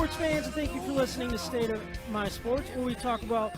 sports fans, and thank you for listening to State of My Sports, where we talk about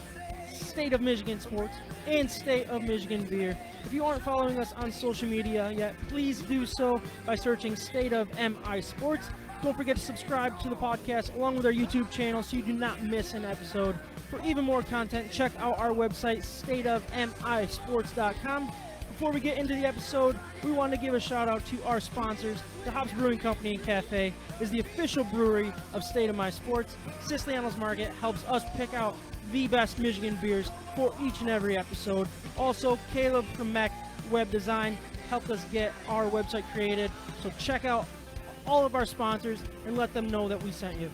State of Michigan sports and State of Michigan beer. If you aren't following us on social media yet, please do so by searching State of MI Sports. Don't forget to subscribe to the podcast along with our YouTube channel so you do not miss an episode. For even more content, check out our website, stateofmisports.com. Before we get into the episode, we want to give a shout out to our sponsors. DeHop's Brewing Company and Café is the official brewery of State of My Sports. Siciliano's Market helps us pick out the best Michigan beers for each and every episode. Also, Caleb from Mac Web Design helped us get our website created. So check out all of our sponsors and let them know that we sent you.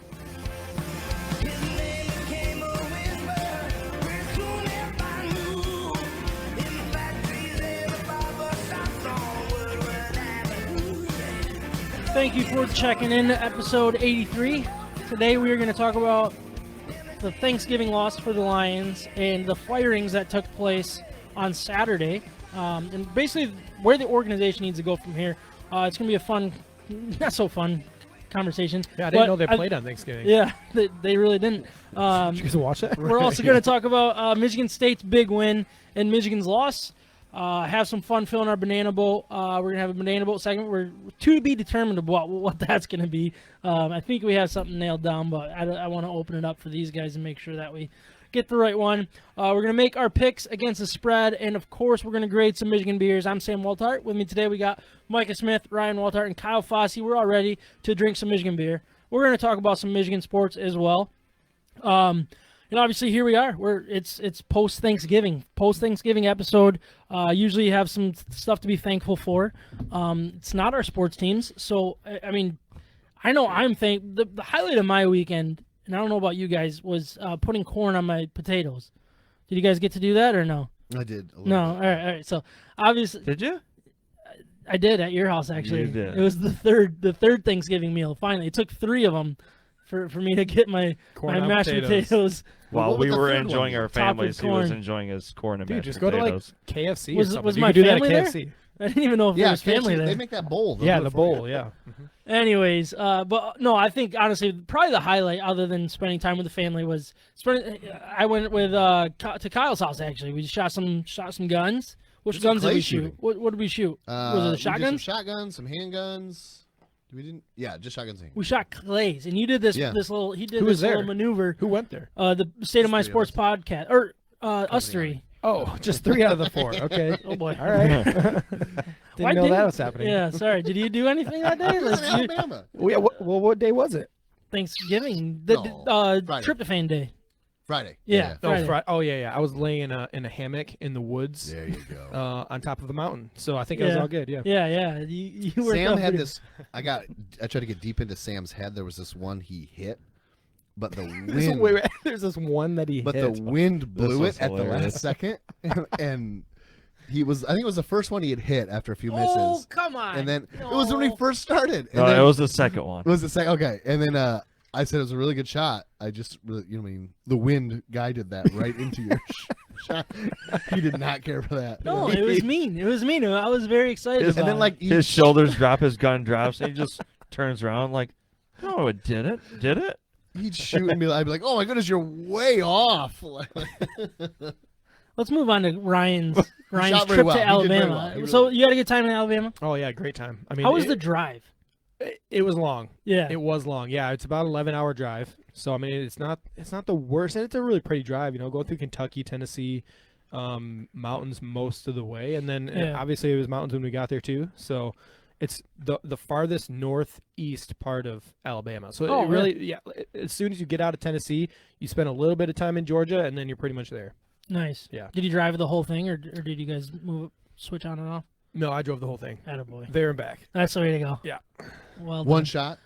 Thank you for checking in to episode 83. Today we are going to talk about the Thanksgiving loss for the Lions and the firings that took place on Saturday, and basically where the organization needs to go from here. It's going to be a fun, not so fun conversation. Yeah, I didn't know they played on Thanksgiving. Yeah, they really didn't. Did you guys watch that? We're also going to talk about Michigan State's big win and Michigan's loss. Have some fun filling our banana boat. We're going to have a banana boat segment. We're to be determined of what that's going to be. I think we have something nailed down, but I want to open it up for these guys and make sure that we get the right one. We're going to make our picks against the spread, and, of course, we're going to grade some Michigan beers. I'm Sam Waltart. With me today we got Micah Smith, Ryan Waltart, and Kyle Fossey. We're all ready to drink some Michigan beer. We're going to talk about some Michigan sports as well. And obviously, here we are. It's post-Thanksgiving episode. Usually you have some stuff to be thankful for. It's not our sports teams. So, I mean, I know the highlight of my weekend, and I don't know about you guys, was putting corn on my potatoes. Did you guys get to do that or no? I did. No? All right. So, obviously... Did you? I did at your house, actually. You did. It was the third Thanksgiving meal, finally. It took 3 of them for me to get my mashed potatoes. While we were enjoying our families, he was corn. enjoying his corn and mashed just go potatoes. to like KFC Was or something. was You my could do that family at there? KFC. I didn't even know if there was family there. They make that bowl. Yeah, the bowl, yeah. Anyways, but no, I think honestly, probably the highlight, other than spending time with the family, was I went with to Kyle's house. Actually, we shot some guns. Which guns did we shoot? What did we shoot? Was it the shotguns? Some shotguns, some handguns. We didn't. Yeah, just shotguns. And handguns. We shot clays, and you did this. Yeah. This little. He did Who was this little there? maneuver. Who went there? The State of My Just 3 Sports of us. podcast, or us 3. Oh, just 3 out of the 4. Okay. Oh boy. All right. Why Didn't know that was happening. Yeah, sorry. Did you do anything that day? It was in Let's do Alabama. Well, what day was it? Thanksgiving, No, Friday. tryptophan day. Friday. Yeah. Friday. Oh, yeah. I was laying in a hammock in the woods There you go. on top of the mountain. So I think it was all good, yeah. Yeah. You worked Sam out had pretty- this. I tried to get deep into Sam's head. There was this one he hit, but the There's wind. there's this one that he But hit. the wind blew was it at the hilarious. last second, and he was. I think it was the first one he had hit after a few misses. Oh, come on. And then it was when he first started. And No, then, it was the second one. It was the second. Okay, and then I said it was a really good shot. I just, really, you know, what I mean, the wind guided that right into your shot. He did not care for that. No, it was mean. It was mean. I was very excited. His- about And then, like, His shoulders drop, his gun drops, and he just turns around like, no, it didn't. Did it? he'd shoot me. I'd be like, "Oh my goodness, you're way off." Let's move on to Ryan's shot very trip well. to He did very Alabama. well. He really So did. you had a good time in Alabama. Oh, yeah, great time. I mean, How was the drive? It was long. Yeah. It was long. Yeah, it's about 11-hour drive. So I mean, it's not the worst, and it's a really pretty drive. You know, go through Kentucky, Tennessee, mountains most of the way, and then obviously it was mountains when we got there too. So it's the farthest northeast part of Alabama. So it really, as soon as you get out of Tennessee, you spend a little bit of time in Georgia, and then you're pretty much there. Nice. Yeah. Did you drive the whole thing, or did you guys switch on and off? No, I drove the whole thing. Attaboy. There and back. That's the way to go. Yeah. Well, One shot.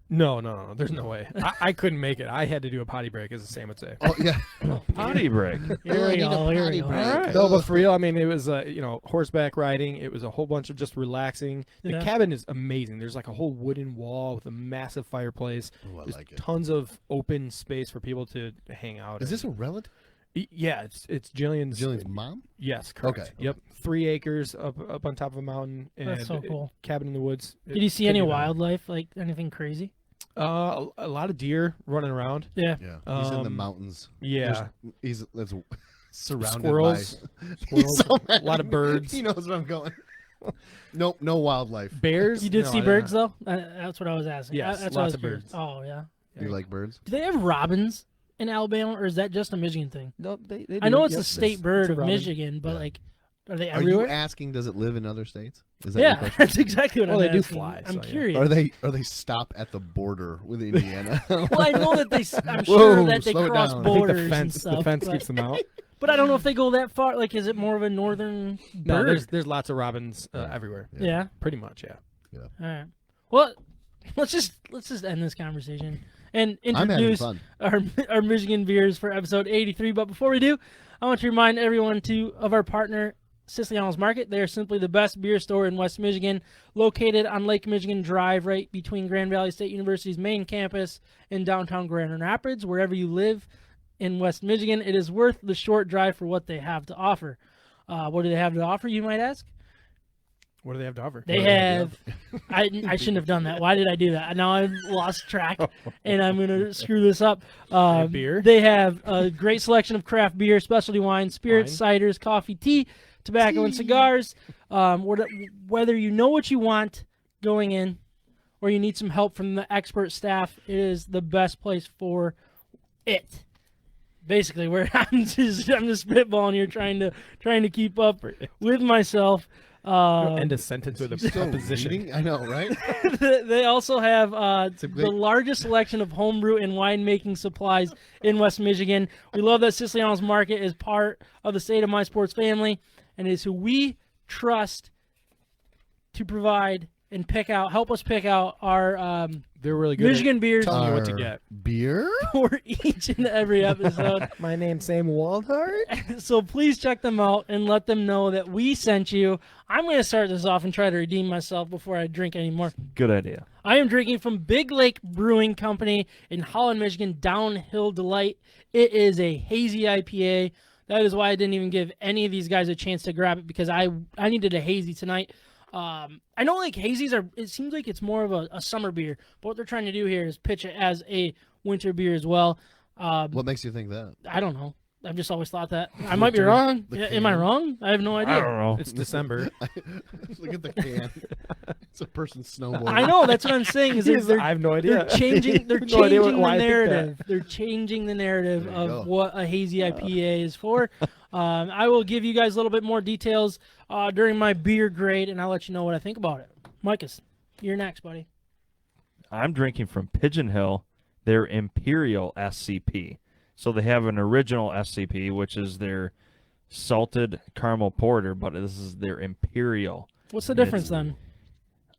No. There's no way. I couldn't make it. I had to do a potty break, as Sam would say. Oh yeah. Potty break. Here we go. Here we go. All right. No, but for real, I mean, it was horseback riding. It was a whole bunch of just relaxing. The cabin is amazing. There's like a whole wooden wall with a massive fireplace. Oh, I There's like it. tons of open space for people to hang out. Is this a relative? Yeah, it's Jillian's. Jillian's mom? Yes, correct. Okay. Yep, 3 acres up on top of a mountain. And That's so cool. Cabin in the woods. Did you see any wildlife, like anything crazy? A lot of deer running around. Yeah. Yeah, he's in the mountains. Yeah. That's surrounded Squirrels. by Squirrels. So A lot of birds. He knows where I'm going. Nope, no wildlife. Bears. You did No, see I birds didn't. though. That's what I was asking. Yes, That's what I lots was of curious. birds. Oh yeah. Do you like birds? Do they have robins in Alabama, or is that just a Michigan thing? No, they I know do, it's yep. a state It's bird a of robin. Michigan, but Yeah. like, are they Are everywhere? you asking? Does it live in other states? Is that your Yeah, question? that's exactly what Well, I'm they do asking. fly, I'm so, yeah. curious. Are they stop at the border with Indiana? Well, I know that I'm sure Whoa, that they slow it cross down. I think borders the and fence, stuff. the fence but, keeps them out. but I don't know if they go that far. Like, is it more of a northern No, bird? there's lots of robins everywhere. Yeah. Pretty much, yeah. Yeah. All right. Well, let's just end this conversation and I'm having introduce fun. our Michigan beers for episode 83. But before we do, I want to remind everyone of our partner, Siciliano's Market. They are simply the best beer store in West Michigan, located on Lake Michigan Drive, right between Grand Valley State University's main campus and downtown Grand Rapids. Wherever you live in West Michigan, it is worth the short drive for what they have to offer. What do they have to offer, you might ask? What do they have to offer? They have. I shouldn't have done that. Why did I do that? Now I've lost track, and I'm gonna screw this up. have beer? They have a great selection of craft beer, specialty wine, spirits, ciders, coffee, tea, tobacco, and cigars. Whether you know what you want going in, or you need some help from the expert staff, it is the best place for it. Basically, where I'm just spitballing here, trying to keep up with myself. End a sentence with a Still preposition. reading? I know, right? They also have a the great- largest selection of homebrew and winemaking supplies in West Michigan. We love that Siciliano's Market is part of the State of My Sports family, and is who we trust to provide and help us pick out our They're really good. Michigan beers telling you what to Our get. Beer? for each and every episode. My name's Sam Waldhart. So please check them out and let them know that we sent you. I'm going to start this off and try to redeem myself before I drink anymore. Good idea. I am drinking from Big Lake Brewing Company in Holland, Michigan, Downhill Delight. It is a hazy IPA. That is why I didn't even give any of these guys a chance to grab it, because I needed a hazy tonight. I know like hazies it seems like it's more of a summer beer, but what they're trying to do here is pitch it as a winter beer as well. What makes you think that? I don't know. I've just always thought that. I might be wrong. Am I wrong? I have no idea. I don't know. It's December. Look at the can. It's a person snowboarding. I know. That's what I'm saying. Is I have no idea. they're changing. They're No idea changing why the I think that. narrative. They're changing the narrative There you of go. what a hazy IPA is for. I will give you guys a little bit more details during my beer grade, and I'll let you know what I think about it. Micus, you're next, buddy. I'm drinking from Pigeon Hill, their Imperial SCP. So they have an original SCP, which is their salted caramel porter, but this is their Imperial. What's the difference then?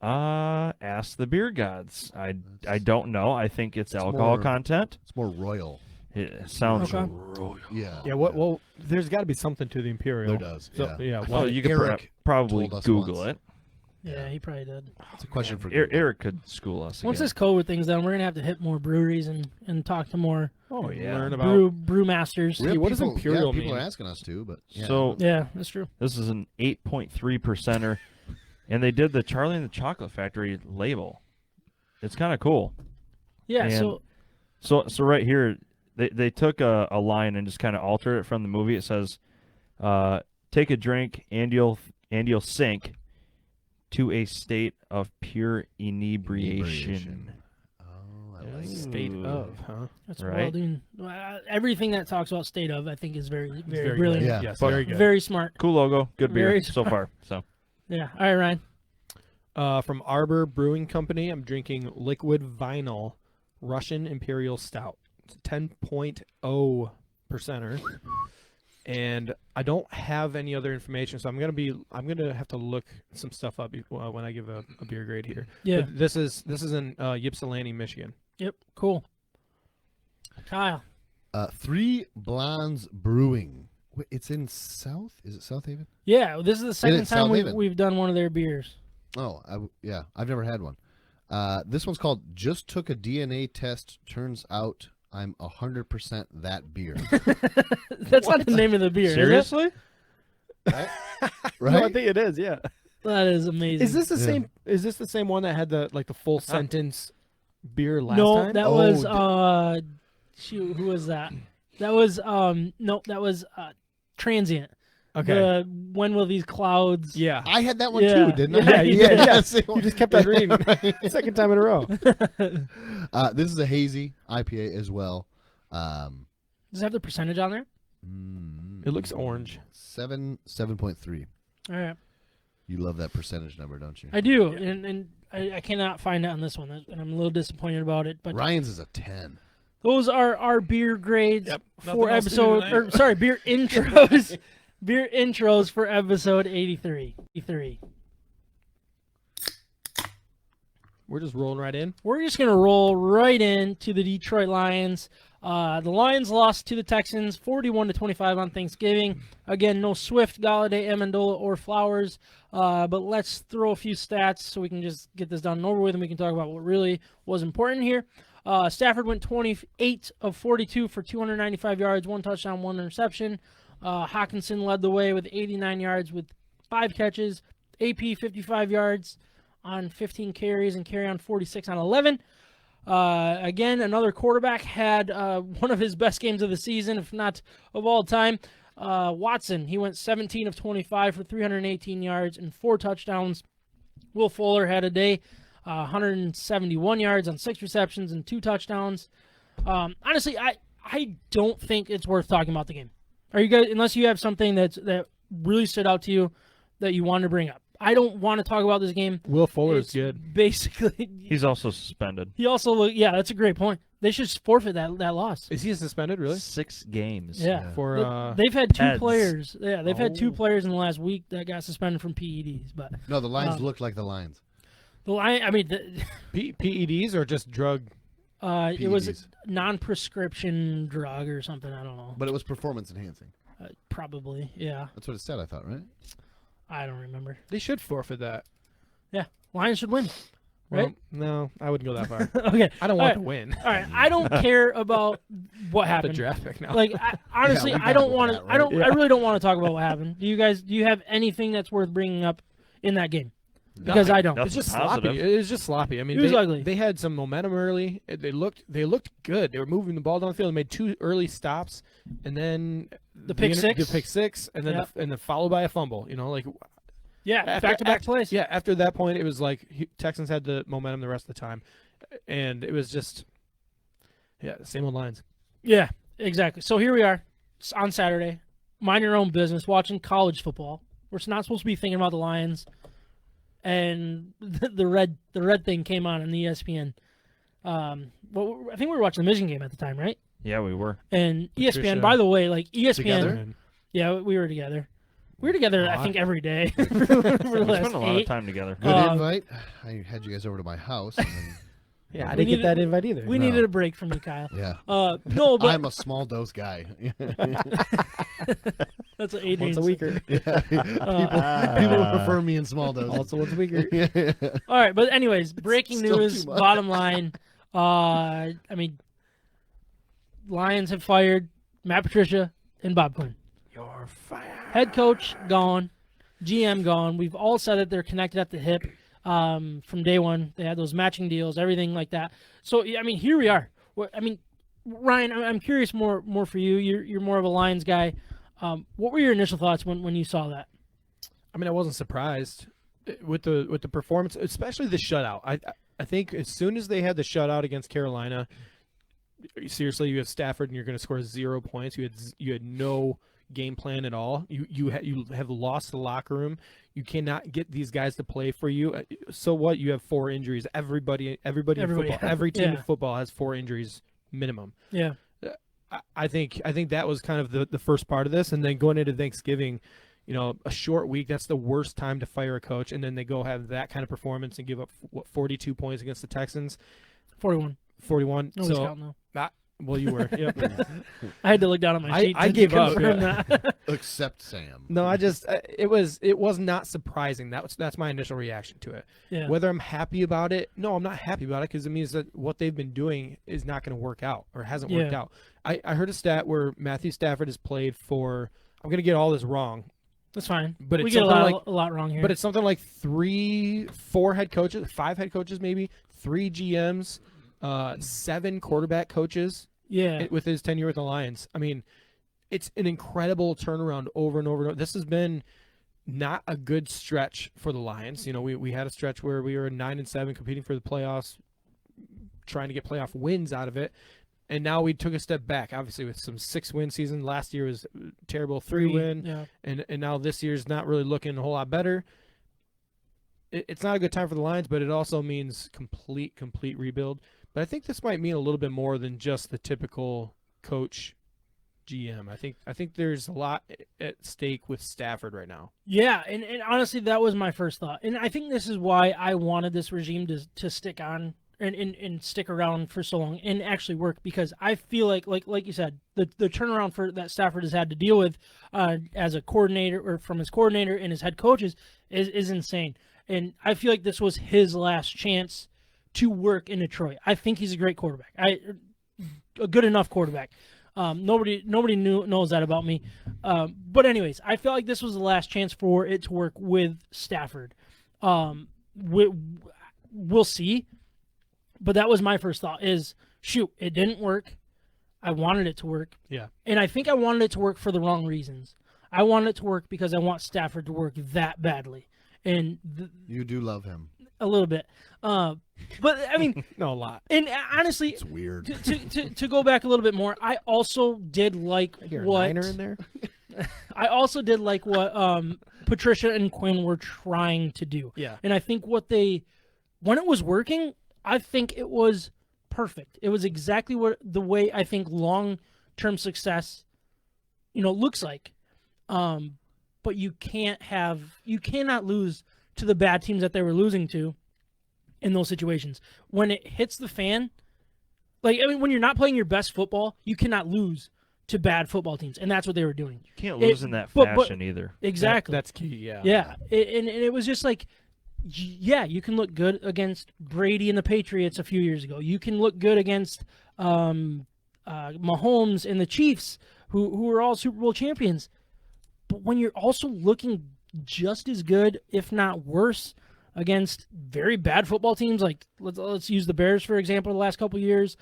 Ask the beer gods. I don't know. I think it's alcohol more- content. It's more royal. It sounds Okay. royal. Yeah. Yeah. Well, there's got to be something to the Imperial. There does. So, Yeah. Well, Well, you could Eric probably told us Google once. it. Yeah, he probably did. It's a question for Eric could school us. Once again. this COVID thing's done, we're gonna have to hit more breweries and talk to more Oh yeah. learn about. brew masters. We have What does people- Imperial People mean? are asking us to, but yeah. So Yeah, that's true. this is an 8.3%er, and they did the Charlie and the Chocolate Factory label. It's kind of cool. Yeah, And- so So right here, they took a line and just kind of altered it from the movie. It says, "Take a drink and you'll sink to a state of pure inebriation." Oh, I like it. State Ooh. of, huh? that's Right. well done. Everything that talks about state of, I think, is very, It's very very brilliant. good. Yeah. Yes, But- very good. Very smart. Cool logo, good beer Very so far. So Yeah. All right, Ryan. From Arbor Brewing Company, I'm drinking Liquid Vinyl Russian Imperial Stout. It's a 10.0 percenter, and I don't have any other information, so I'm gonna have to look some stuff up when I give a beer grade here. Yeah. But this is in Ypsilanti, Michigan. Yep. Cool. Kyle. Three Blondes Brewing. Wait, it's in South? Is it South Haven? Yeah, this is the second is time South Haven. we've done one of their beers. Oh, yeah. I've never had one. This one's called Just Took a DNA Test. Turns out I'm 100% that beer. That's not the name of the beer. Is seriously, Right? No, I think it is. Yeah. it? That is amazing. Is this the Yeah. same? Is this the same one that had the full sentence beer last No, time? that Oh, was shoot, who was that? That was no, that was transient. Okay. When will these clouds? Yeah. I had that one Yeah. too, didn't Yeah, I? you did. yes. You just kept on reading. Second time in a row. This is a hazy IPA as well. Does it have the percentage on there? It looks orange. 7.3. All right, You love that percentage number, don't you? I do, and I cannot find it on this one, and I'm a little disappointed about it. But Ryan's is a 10. those are our beer grades Yep. for Nothing else to do episode, tonight. or sorry, beer intros, beer intros for episode 83. We're just rolling right in. We're just gonna roll right into the Detroit Lions. The Lions lost to the Texans 41-25 on Thanksgiving. Again, no Swift, Galladay, Amendola, or Flowers. But let's throw a few stats so we can just get this done and over with, and we can talk about what really was important here. Stafford went 28 of 42 for 295 yards, 1 touchdown, 1 interception. Hawkinson led the way with 89 yards with 5 catches. AP 55 yards on 15 carries and carry on 46 on 11. Again, another quarterback had one of his best games of the season, if not of all time. Watson, he went 17 of 25 for 318 yards and 4 touchdowns. Will Fuller had a day, 171 yards on 6 receptions and 2 touchdowns. Honestly, I don't think it's worth talking about the game. Are you guys? Unless you have something that really stood out to you that you wanted to bring up. I don't want to talk about this game. Will Fuller is It's good. Basically, He's also suspended. he also yeah, that's a great point. They should forfeit that loss. Is he suspended, really? 6 games. Yeah. For They've had 2 Heads. players. Yeah, they've had 2 Oh. players in the last week that got suspended from PEDs. But No, the Lions look like the Lions. the line, I mean, PEDs or just drug? it was a PEDs. non-prescription drug or something. I don't know. But it was performance enhancing. Probably, yeah. That's what it said, I thought, right? I don't remember. They should forfeit that. Yeah, Lions should win. Well, Right? no, I wouldn't go that far. Okay. I don't All want right. to win. All right. I don't care about what The happened. draft pick now. Like honestly, Yeah, we I don't got want that, to. right? I don't. Yeah. I really don't want to talk about what happened. Do you guys? Do you have anything that's worth bringing up in that game? Because I don't. Nothing It's just positive. sloppy. It's just sloppy. I mean, It was they, ugly. They had some momentum early. They looked good. They were moving the ball down the field. They made 2 early stops, and then The pick six. The pick 6, and then Yep. and then followed by a fumble. You know, like Yeah, after- back-to-back after- plays. Yeah, after that point, it was like Texans had the momentum the rest of the time, and it was just the same old lines. Yeah, exactly. So here we are on Saturday, mind your own business, watching college football. We're not supposed to be thinking about the Lions, and the red thing came on the ESPN. Well, I think we were watching the Michigan game at the time, right? Yeah, we were. And Patricia. ESPN, by the way, like ESPN, Together? And yeah, we were together. We were together, I Odd. think, every day for the We last spent a lot 8. of time together. Good Um, invite. I had you guys over to my house. And then, yeah, I We didn't needed- get that invite either. We No. needed a break from you, Kyle. yeah. No, but I'm a small dose guy. that's what Adrian Once a weeker. People prefer me in small doses. Also once a weeker. All right, but anyways, breaking Still news, too much. bottom line. I mean, Lions have fired Matt Patricia and Bob Quinn. You're fired. Head coach gone, GM gone. We've all said that they're connected at the hip from day one. They had those matching deals, everything like that. So I mean, here we are. I mean, Ryan, I'm curious more for you. You're more of a Lions guy. What were your initial thoughts when you saw that? I mean, I wasn't surprised with the performance, especially the shutout. I think as soon as they had the shutout against Carolina, seriously, you have Stafford and you're going to score 0 points. You had no game plan at all. You have lost the locker room. You cannot get these guys to play for you. So what? You have 4 injuries. Everybody in football, every team Yeah. in football has 4 injuries minimum. Yeah. I think that was kind of the first part of this, and then going into Thanksgiving, you know, a short week, that's the worst time to fire a coach, and then they go have that kind of performance and give up 42 points against the Texans, 41. 41. Nobody's So counting though. well, you were. Yep. I had to look down at my sheet. I to gave up, confirm yeah. that. Except Sam. No, I just it was not surprising. That's my initial reaction to it. Yeah. Whether I'm happy about it, no, I'm not happy about it because it means that what they've been doing is not going to work out or hasn't worked Yeah. out. I heard a stat where Matthew Stafford has played for. I'm going to get all this wrong, That's fine. but we it's get a something lot, like a lot wrong here. But it's something like 5 head coaches maybe, 3 GMs, 7 quarterback coaches Yeah. with his tenure with the Lions. I mean, it's an incredible turnaround over and over and over. This has been not a good stretch for the Lions. You know, we had a stretch where we were 9-7 competing for the playoffs, trying to get playoff wins out of it. And now we took a step back, obviously, with some 6-win season. Last year was terrible 3-win. Yeah. And now this year's not really looking a whole lot better. It's not a good time for the Lions, but it also means complete rebuild. But I think this might mean a little bit more than just the typical coach GM. I think there's a lot at stake with Stafford right now. Yeah, and honestly, that was my first thought. And I think this is why I wanted this regime to stick on and stick around for so long and actually work, because I feel like you said, the turnaround for that Stafford has had to deal with as a coordinator, or from his coordinator and his head coaches, is insane. And I feel like this was his last chance to work in Detroit. I think he's a great quarterback. A good enough quarterback. Nobody knows that about me. But anyways, I feel like this was the last chance for it to work with Stafford. We'll see. But that was my first thought is, shoot, it didn't work. I wanted it to work. Yeah. And I think I wanted it to work for the wrong reasons. I wanted it to work because I want Stafford to work that badly. And you do love him. A little bit. But, I mean... no, a lot. And honestly... It's weird. To go back a little bit more, I also did like what... A niner in there? I also did like what Patricia and Quinn were trying to do. Yeah. And I think when it was working, I think it was perfect. It was exactly the way I think long-term success, looks like. But you cannot lose to the bad teams that they were losing to in those situations. When it hits the fan, when you're not playing your best football, you cannot lose to bad football teams, and that's what they were doing. You can't lose in that fashion either. Exactly. That's key, yeah. Yeah, and it was just like, yeah, you can look good against Brady and the Patriots a few years ago. You can look good against Mahomes and the Chiefs, who are all Super Bowl champions. But when you're also looking just as good, if not worse, against very bad football teams, like let's use the Bears for example, the last couple of years.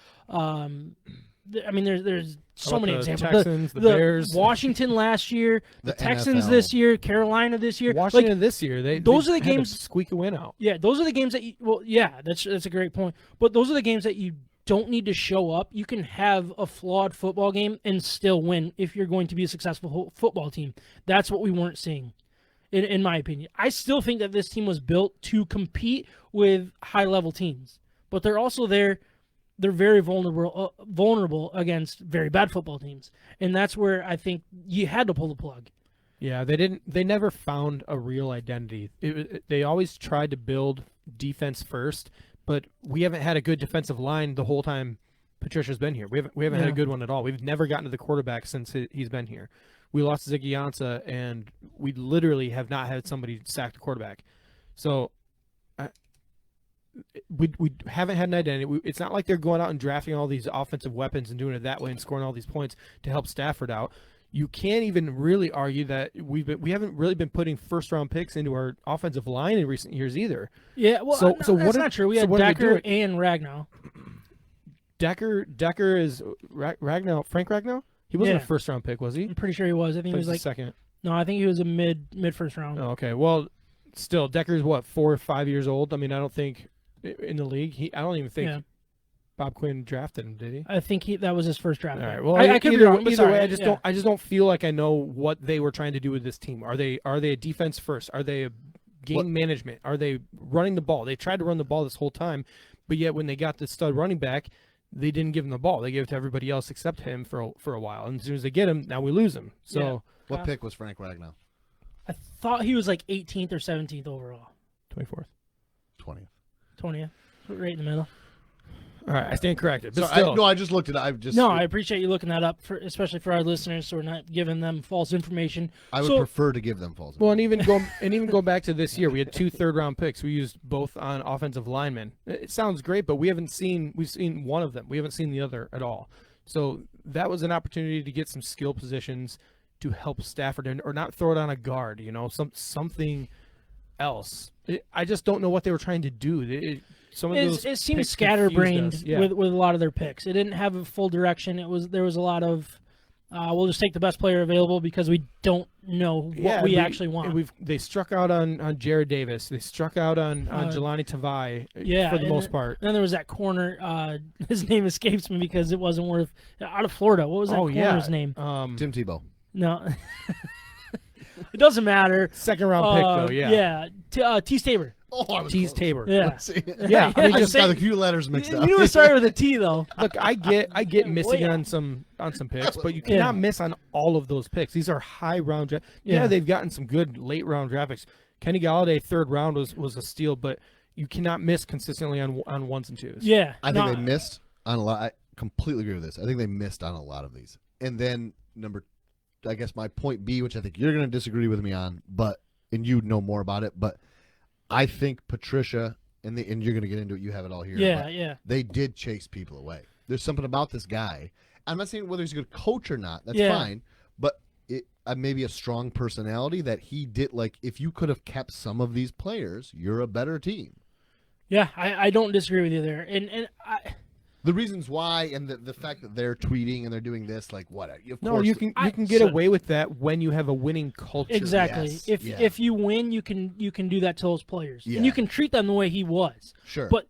There's so many examples. Texans, the Bears, Washington last year, the Texans NFL. This year, Carolina this year. Washington this year. Those are the had games to squeak a win out. Yeah, those are the games that that's a great point. But those are the games that you don't need to show up. You can have a flawed football game and still win if you're going to be a successful football team. That's what we weren't seeing, in my opinion. I still think that this team was built to compete with high-level teams, but they're also there. They're very vulnerable against very bad football teams, and that's where I think you had to pull the plug. Yeah, they never found a real identity. They always tried to build defense first, but we haven't had a good defensive line the whole time Patricia's been here. We haven't had a good one at all. We've never gotten to the quarterback since he's been here. We lost Ziggy Ansah, and we literally have not had somebody sack the quarterback. So we haven't had an identity. It's not like they're going out and drafting all these offensive weapons and doing it that way and scoring all these points to help Stafford out. You can't even really argue that we haven't really been putting first-round picks into our offensive line in recent years either. Yeah, well, so that's not true. We had Decker and Ragnow. Decker is Ragnow. Frank Ragnow? He wasn't a first-round pick, was he? I'm pretty sure he was. I think he was like second. No, I think he was a mid first round. Oh, okay. Well, still, Decker's 4 or 5 years old. I mean, I don't think in the league. I don't even think Bob Quinn drafted him, did he? I think that was his first draft. All right. Well, I could be wrong. Either way, I just don't feel like I know what they were trying to do with this team. Are they a defense first? Are they a game management? Are they running the ball? They tried to run the ball this whole time, but yet when they got the stud running back, they didn't give him the ball. They gave it to everybody else except him for a while. And as soon as they get him, now we lose him. So what pick was Frank Ragnow? I thought he was like 18th or 17th overall. 24th. 20th. Right in the middle. All right, I stand corrected. But I just looked at it. I appreciate you looking that up, especially for our listeners, so we're not giving them false information. I would prefer to give them false information. Well, and even go back to this year, we had 2 third-round picks. We used both on offensive linemen. It sounds great, but we've seen one of them. We haven't seen the other at all. So that was an opportunity to get some skill positions to help Stafford, or not throw it on a guard. Something else. I just don't know what they were trying to do. some of those it seemed picks scatterbrained confused us. Yeah. with a lot of their picks. It didn't have a full direction. There was a lot of we'll just take the best player available because we don't know what we actually want. They struck out on Jared Davis. They struck out on Jelani Tavai for the most part. And then there was that corner. His name escapes me because it wasn't worth out of Florida. What was that corner's name? Tim Tebow. No. It doesn't matter. Second round pick though, yeah. Yeah. T. Staber. Oh, Tease Tabor. Yeah. Yeah. I mean, I just got a few letters mixed up. You knew it started with a T though. Look, I get missing on some picks, but you cannot miss on all of those picks. These are high round draft. Yeah, they've gotten some good late round draft picks. Kenny Galladay, third round was a steal, but you cannot miss consistently on ones and twos. Yeah. I think they missed on a lot. I completely agree with this. I think they missed on a lot of these. And then I guess my point B, which I think you're going to disagree with me on, and you know more about it, but I think Patricia, and you're going to get into it, you have it all here. Yeah. They did chase people away. There's something about this guy. I'm not saying whether he's a good coach or not. That's fine. But it maybe a strong personality that he did. Like, if you could have kept some of these players, you're a better team. Yeah, I don't disagree with you there. And the reasons why, and the fact that they're tweeting and they're doing this, like what? You can get away with that when you have a winning culture. Exactly. Yes, If you win, you can do that to those players, yeah. and you can treat them the way he was. Sure. But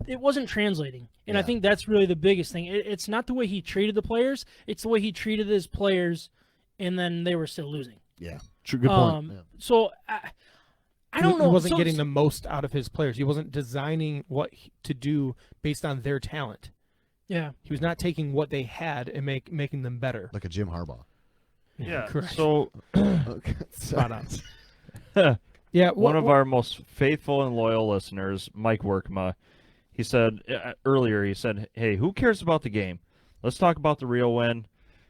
it wasn't translating, and I think that's really the biggest thing. It's not the way he treated the players; it's the way he treated his players, and then they were still losing. Yeah. True. Good point. So I don't know. He wasn't getting the most out of his players. He wasn't designing what to do based on their talent. Yeah. He was not taking what they had and making them better. Like a Jim Harbaugh. Yeah. Correct. So, spot on. Yeah. One of our most faithful and loyal listeners, Mike Workma, he said earlier, "Hey, who cares about the game? Let's talk about the real win.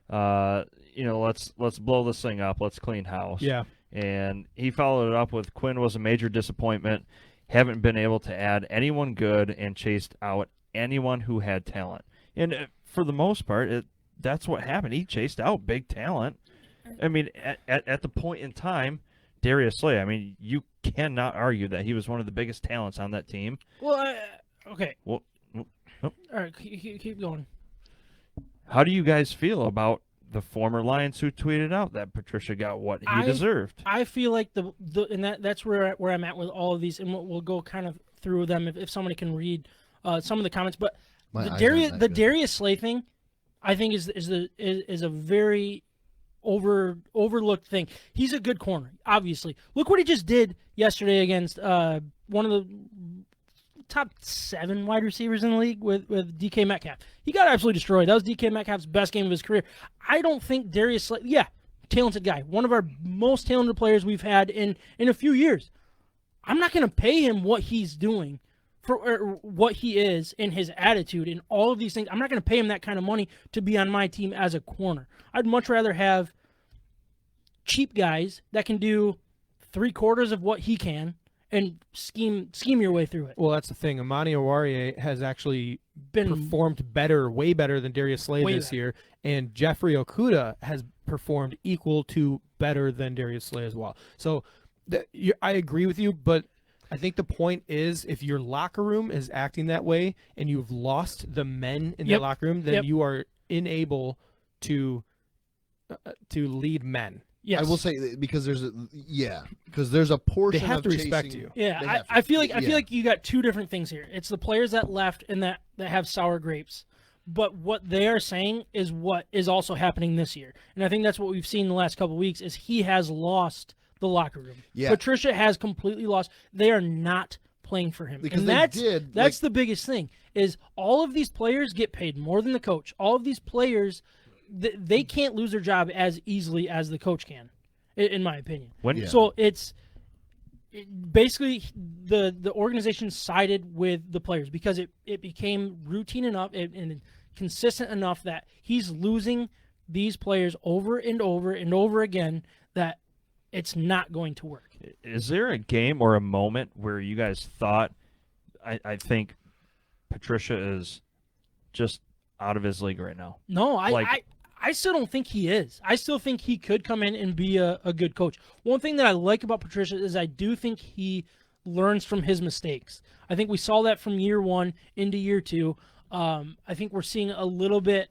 Let's blow this thing up. Let's clean house." Yeah. And he followed it up with Quinn was a major disappointment. Haven't been able to add anyone good and chased out anyone who had talent. And for the most part, that's what happened. He chased out big talent. I mean, at the point in time, Darius Slay, I mean, you cannot argue that he was one of the biggest talents on that team. Well, okay. Well, all right, keep going. How do you guys feel about the former Lions who tweeted out that Patricia got what he deserved? I feel like and that's where I'm at with all of these, and we'll go kind of through them if somebody can read some of the comments. But the Darius Slay thing, I think is a very overlooked thing. He's a good corner, obviously. Look what he just did yesterday against one of the top 7 wide receivers in the league with DK Metcalf. He got absolutely destroyed. That was DK Metcalf's best game of his career. I don't think Darius Slay, talented guy, one of our most talented players we've had in a few years. I'm not going to pay him what he's doing for what he is and his attitude and all of these things. I'm not going to pay him that kind of money to be on my team as a corner. I'd much rather have cheap guys that can do 3/4 of what he can and scheme your way through it. Well, that's the thing. Amani Owarie has actually performed better, way better than Darius Slay this year, and Jeffrey Okudah has performed equal to better than Darius Slay as well. So I agree with you, but I think the point is if your locker room is acting that way and you've lost the men in that locker room, then you are unable to lead men. Yes. I will say because there's a portion they have of to respect chasing, you. Yeah, I feel like you got two different things here. It's the players that left and that have sour grapes. But what they are saying is what is also happening this year. And I think that's what we've seen the last couple of weeks is he has lost the locker room. Yeah. Patricia has completely lost. They are not playing for him. Because and that's the biggest thing is all of these players get paid more than the coach. All of these players they can't lose their job as easily as the coach can, in my opinion. So basically the organization sided with the players because it became routine enough and consistent enough that he's losing these players over and over and over again that it's not going to work. Is there a game or a moment where you guys thought, I think Patricia is just out of his league right now? No, I still don't think he is. I still think he could come in and be a good coach. One thing that I like about Patricia is I do think he learns from his mistakes. I think we saw that from year 1 into year 2. I think we're seeing a little bit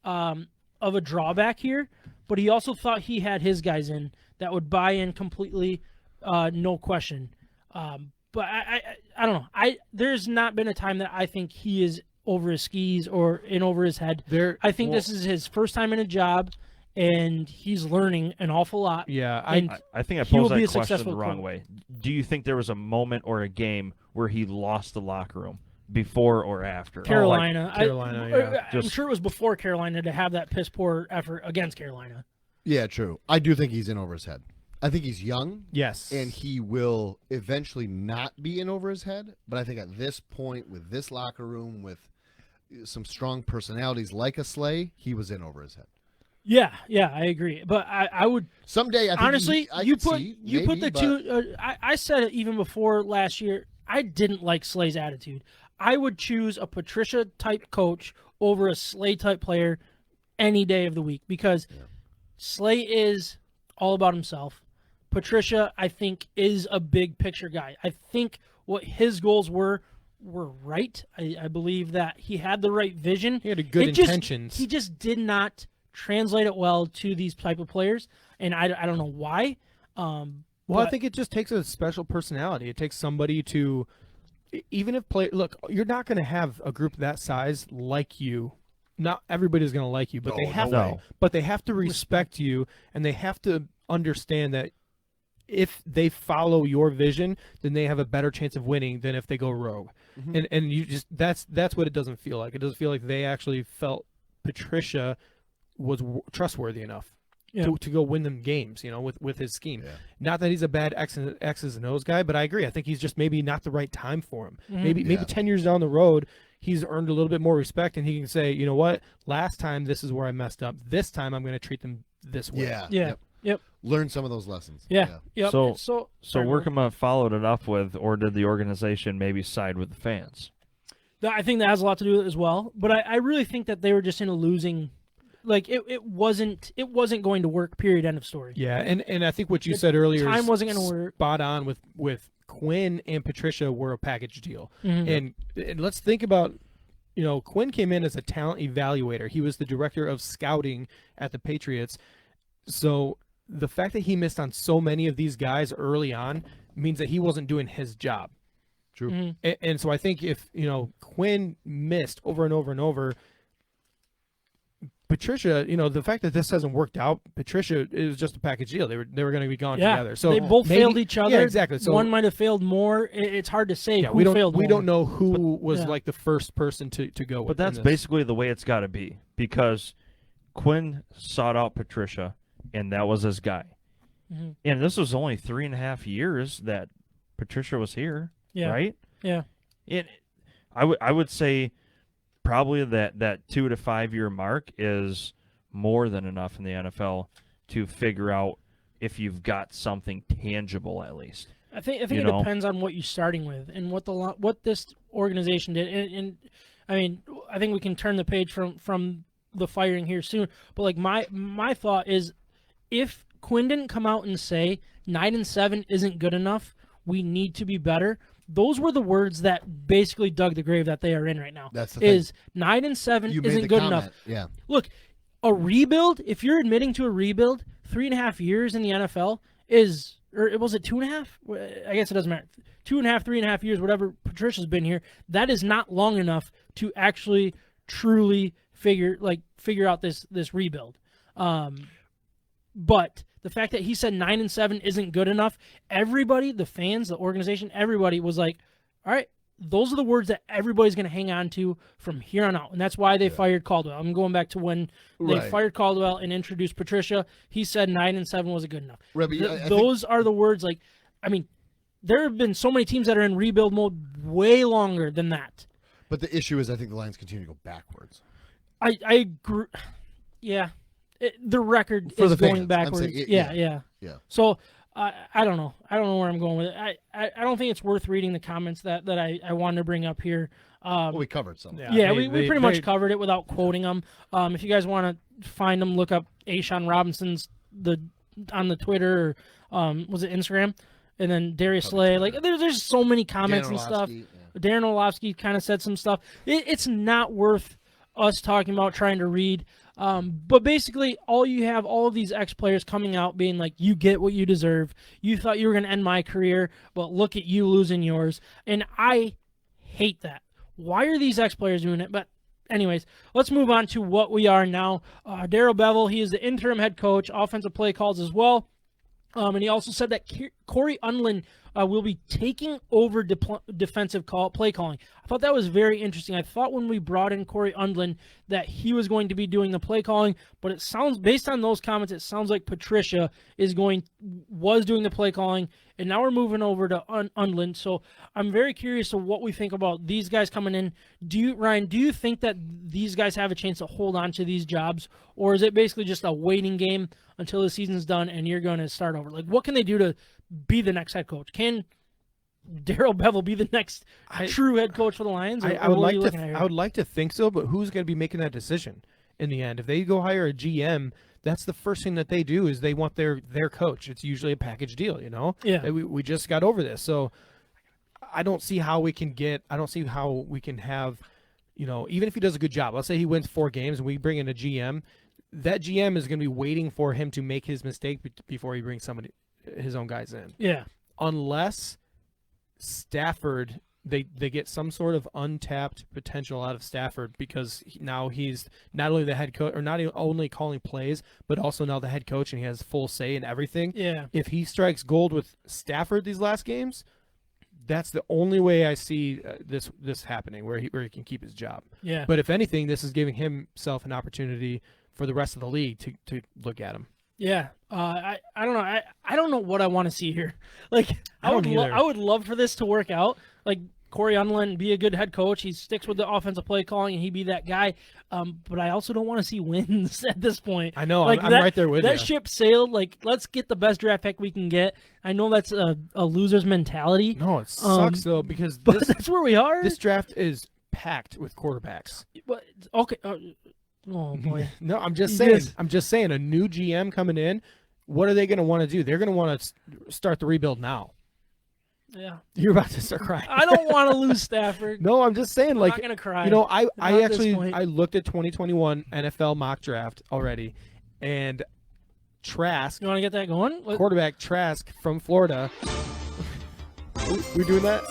of a drawback here, but he also thought he had his guys in that would buy in completely, no question. But I don't know. There's not been a time that I think he is over his skis or in over his head. I think this is his first time in a job, and he's learning an awful lot. Yeah, I think I posed that question the wrong way. Do you think there was a moment or a game where he lost the locker room before or after? Carolina. Carolina, I'm sure it was before Carolina to have that piss poor effort against Carolina. Yeah, true. I do think he's in over his head. I think he's young. Yes. And he will eventually not be in over his head. But I think at this point, with this locker room, with some strong personalities like a Slay, he was in over his head. Yeah, I agree. But I would someday. I think honestly, I you could put see, you maybe, put the two. I said it even before last year. I didn't like Slay's attitude. I would choose a Patricia type coach over a Slay type player any day of the week because Slay is all about himself. Patricia, I think, is a big picture guy. I think what his goals were right. I believe that he had the right vision. He had good intentions. He just did not translate it well to these type of players, and I don't know why. Well, I think it just takes a special personality. It takes somebody to, even if look, you're not going to have a group that size like you. Not everybody's going to like you, but they have to respect you, and they have to understand that if they follow your vision, then they have a better chance of winning than if they go rogue. Mm-hmm. And you just that's what it doesn't feel like. It doesn't feel like they actually felt Patricia was trustworthy enough to go win them games, with his scheme. Yeah. Not that he's a bad X's and O's guy, but I agree. I think he's just maybe not the right time for him. Mm-hmm. Maybe 10 years down the road, he's earned a little bit more respect, and he can say, you know what, last time this is where I messed up. This time I'm going to treat them this way. Yeah. Yep. Learn some of those lessons. Yeah. Yep. So Workman followed it up with, or did the organization maybe side with the fans? I think that has a lot to do with it as well. But I really think that they were just in a losing. Like it wasn't going to work. Period. End of story. Yeah, and I think what you said earlier, time wasn't going to work. Spot on with Quinn and Patricia were a package deal. Mm-hmm. And let's think about, Quinn came in as a talent evaluator. He was the director of scouting at the Patriots. So the fact that he missed on so many of these guys early on means that he wasn't doing his job. True. Mm-hmm. And so I think if Quinn missed over and over and over. Patricia, the fact that this hasn't worked out, Patricia is just a package deal. They were going to be gone together. So they both failed each other. Yeah, exactly. So one might have failed more. It's hard to say who failed more. We don't know who was like the first person to go with. But that's basically the way it's got to be, because Quinn sought out Patricia, and that was his guy. Mm-hmm. And this was only 3.5 years that Patricia was here, right? Yeah. I would say probably that 2 to 5 year mark is more than enough in the NFL to figure out if you've got something tangible at least. I think it depends on what you're starting with and what this organization did. And I mean, I think we can turn the page from the firing here soon. But like my thought is, if Quinn didn't come out and say 9-7 isn't good enough, we need to be better. Those were the words that basically dug the grave that they are in right now. That's the thing. 9-7 isn't good enough. Yeah. Look, a rebuild, if you're admitting to a rebuild, 3.5 years in the NFL was it 2.5? I guess it doesn't matter. 2.5, 3.5 years, whatever Patricia's been here, that is not long enough to actually truly figure out this rebuild. But the fact that he said 9-7 isn't good enough, everybody, the fans, the organization, everybody was like, all right, those are the words that everybody's going to hang on to from here on out. And that's why they fired Caldwell. I'm going back to when they fired Caldwell and introduced Patricia. He said 9-7 wasn't good enough. Right, those are the words. Like, I mean, there have been so many teams that are in rebuild mode way longer than that. But the issue is I think the Lions continue to go backwards. I agree. Yeah. The record For is the going fans. backwards. Yeah. So I don't know. I don't know where I'm going with it. I don't think it's worth reading the comments that I wanted to bring up here. Well, we covered some. We pretty much covered it without quoting them. If you guys want to find them, look up Ashawn Robinson's on the Twitter or was it Instagram? and then Darius Slay. Like there's so many comments Dan and stuff. Orlovsky, yeah. Darren Orlovsky kind of said some stuff. It's not worth us talking about trying to read. But basically, all of these ex-players coming out being like, you get what you deserve. You thought you were going to end my career, but look at you losing yours. And I hate that. Why are these ex-players doing it? But anyways, let's move on to what we are now. Darrell Bevel, he is the interim head coach, offensive play calls as well. And he also said that Corey Undlin will be taking over defensive play calling. I thought that was very interesting. I thought when we brought in Corey Undlin that he was going to be doing the play calling, but it sounds, based on those comments, it sounds like Patricia was doing the play calling, and now we're moving over to Undlin. So I'm very curious of what we think about these guys coming in. Ryan, do you think that these guys have a chance to hold on to these jobs, or is it basically just a waiting game until the season's done and you're going to start over? Like, what can they do to be the next head coach? Can Darrell Bevel be the next true head coach for the Lions? I would like to think so, but who's going to be making that decision in the end? If they go hire a GM, that's the first thing that they do is they want their coach. It's usually a package deal, you know? Yeah. We just got over this. So I don't see how we can have, you know, even if he does a good job, let's say he wins 4 games and we bring in a GM, that GM is going to be waiting for him to make his mistake before he brings his own guys in. Yeah. Unless Stafford, they get some sort of untapped potential out of Stafford because now he's not only the head coach, or not only calling plays, but also now the head coach, and he has full say in everything. Yeah. If he strikes gold with Stafford these last games, that's the only way I see this happening, where he can keep his job. Yeah. But if anything, this is giving himself an opportunity for the rest of the league to look at him. Yeah, I don't know. I don't know what I want to see here. Like, I would love for this to work out. Like, Corey Undlin be a good head coach. He sticks with the offensive play calling, and he be that guy. But I also don't want to see wins at this point. I know. Like, I'm right there with you. That ship sailed. Like, let's get the best draft pick we can get. I know that's a loser's mentality. No, it sucks though, because that's where we are. This draft is packed with quarterbacks. But, okay. Oh boy. No, I'm just saying a new GM coming in, what are they going to want to do? They're going to want to start the rebuild now. Yeah. You're about to start crying. I don't want to lose Stafford. No, I'm just saying, I'm like, not gonna cry. You know, I I looked at 2021 NFL mock draft already, and Trask. You want to get that going? Quarterback Trask from Florida. We doing that?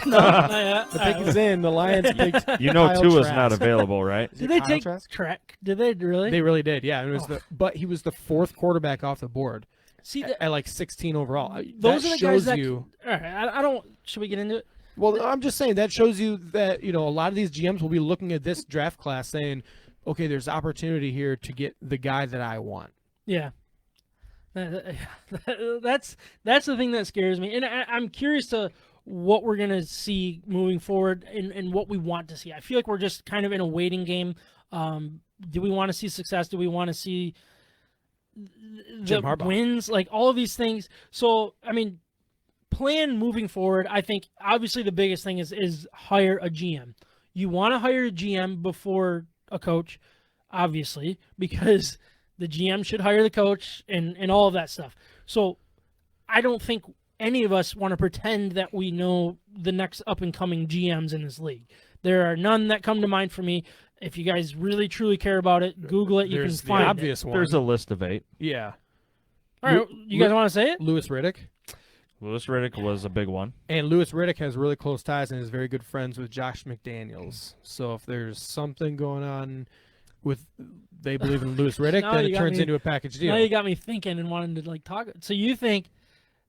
No, not yet. The pick is in. The Lions picked. You know, Kyle Tua's Trask. not available, right? Did they Kyle take Trask? Track? Did they really? They really did. Yeah, it was but he was the 4th quarterback off the board. See, at like 16 overall. Those that are the shows guys that. you. All right, I don't. Should we get into it? Well, I'm just saying that shows you that, you know, a lot of these GMs will be looking at this draft class saying, okay, there's opportunity here to get the guy that I want. Yeah. That's the thing that scares me, and I'm curious to what we're gonna see moving forward and what we want to see. I feel like we're just kind of in a waiting game. Do we want to see success? Do we want to see the wins? Like all of these things. So I mean, plan moving forward. I think obviously the biggest thing is hire a GM. You want to hire a GM before a coach, obviously, because the GM should hire the coach and all of that stuff. So I don't think any of us want to pretend that we know the next up-and-coming GMs in this league. There are none that come to mind for me. If you guys really, truly care about it, Google it. You can find the obvious it. one. There's a list of 8. Yeah. All right, you guys want to say it? Louis Riddick. Louis Riddick was a big one. And Louis Riddick has really close ties and is very good friends with Josh McDaniels. So if there's something going on with they believe in Louis Riddick, then it turns into a package deal. Now you got me thinking and wanting to like talk. So you think,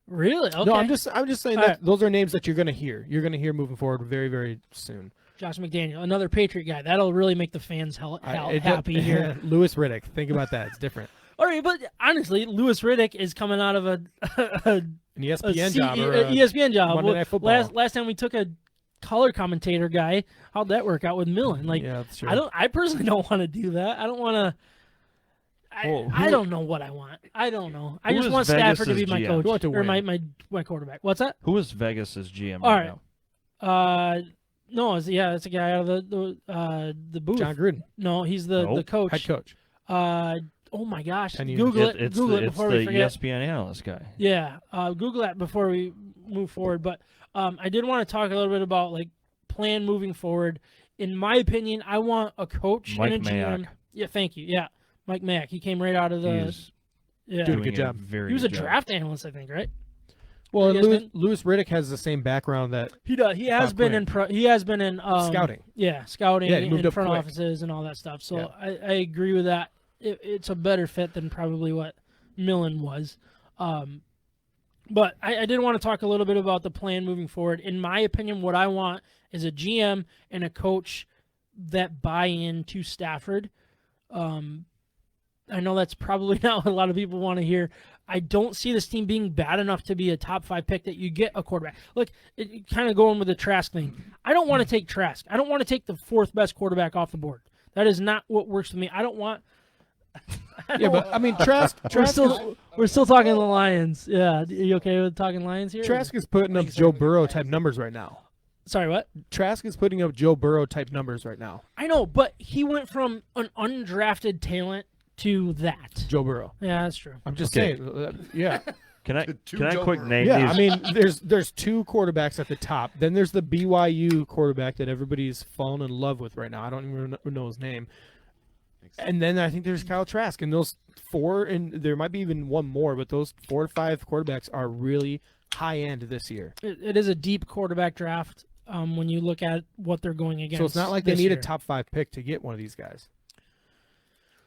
really? Okay. No, I'm just saying that those are names that you're going to hear. You're going to hear moving forward very, very soon. Josh McDaniel, another Patriot guy. That'll really make the fans happy here. Louis Riddick. Think about that. It's different. All right, but honestly, Louis Riddick is coming out of an ESPN job. ESPN job. Monday Night Football. Last time we took a color commentator guy. How'd that work out with Millen? Like, yeah, that's true. I personally don't want to do that. I don't want to. I don't know what I want. I don't know. I just want Stafford to be my coach or my quarterback. What's that? Who is Vegas's GM All right now? No, it's a guy out of the booth. John Gruden. No, he's the coach. Head coach. Oh my gosh! 10 years. Google it. It's Google the, it it's before the we forget. ESPN analyst guy. Yeah, Google that before we move forward. But I did want to talk a little bit about like plan moving forward. In my opinion, I want a coach Mike and a GM. Mayock. Yeah, thank you. Yeah, Mike Mayock. He came right out of the. He's Yeah, Doing a doing good job. Very he was a good job. draft analyst, I think, right? Well, Yes, man. Lewis Riddick has the same background that He does. He has Top been plan. he has been in scouting. Yeah, scouting Yeah, he moved in up front quick. offices and all that stuff. So Yeah. I agree with that. It's a better fit than probably what Millen was. But I did want to talk a little bit about the plan moving forward. In my opinion, what I want is a GM and a coach that buy into Stafford. I know that's probably not what a lot of people want to hear. I don't see this team being bad enough to be a top 5 pick that you get a quarterback. Look, kind of going with the Trask thing. I don't want to take Trask. I don't want to take the 4th best quarterback off the board. That is not what works for me. I don't want. Yeah, but I mean, Trask We're still talking the Lions. Yeah, are you okay with talking Lions here? Trask is putting up Joe Burrow type numbers right now. Sorry, what? Trask is putting up Joe Burrow type numbers right now. I know, but he went from an undrafted talent to that. Joe Burrow. Yeah, that's true. I'm just Okay. saying. Yeah. Can I Two can I Joe quick Burrow. name Yeah, these? I mean, there's 2 quarterbacks at the top. Then there's the BYU quarterback that everybody's fallen in love with right now. I don't even know his name. And then I think there's Kyle Trask, and those 4, and there might be even one more, but those 4 to 5 quarterbacks are really high end this year. It is a deep quarterback draft when you look at what they're going against. So it's not like they this need year. a top 5 pick to get one of these guys.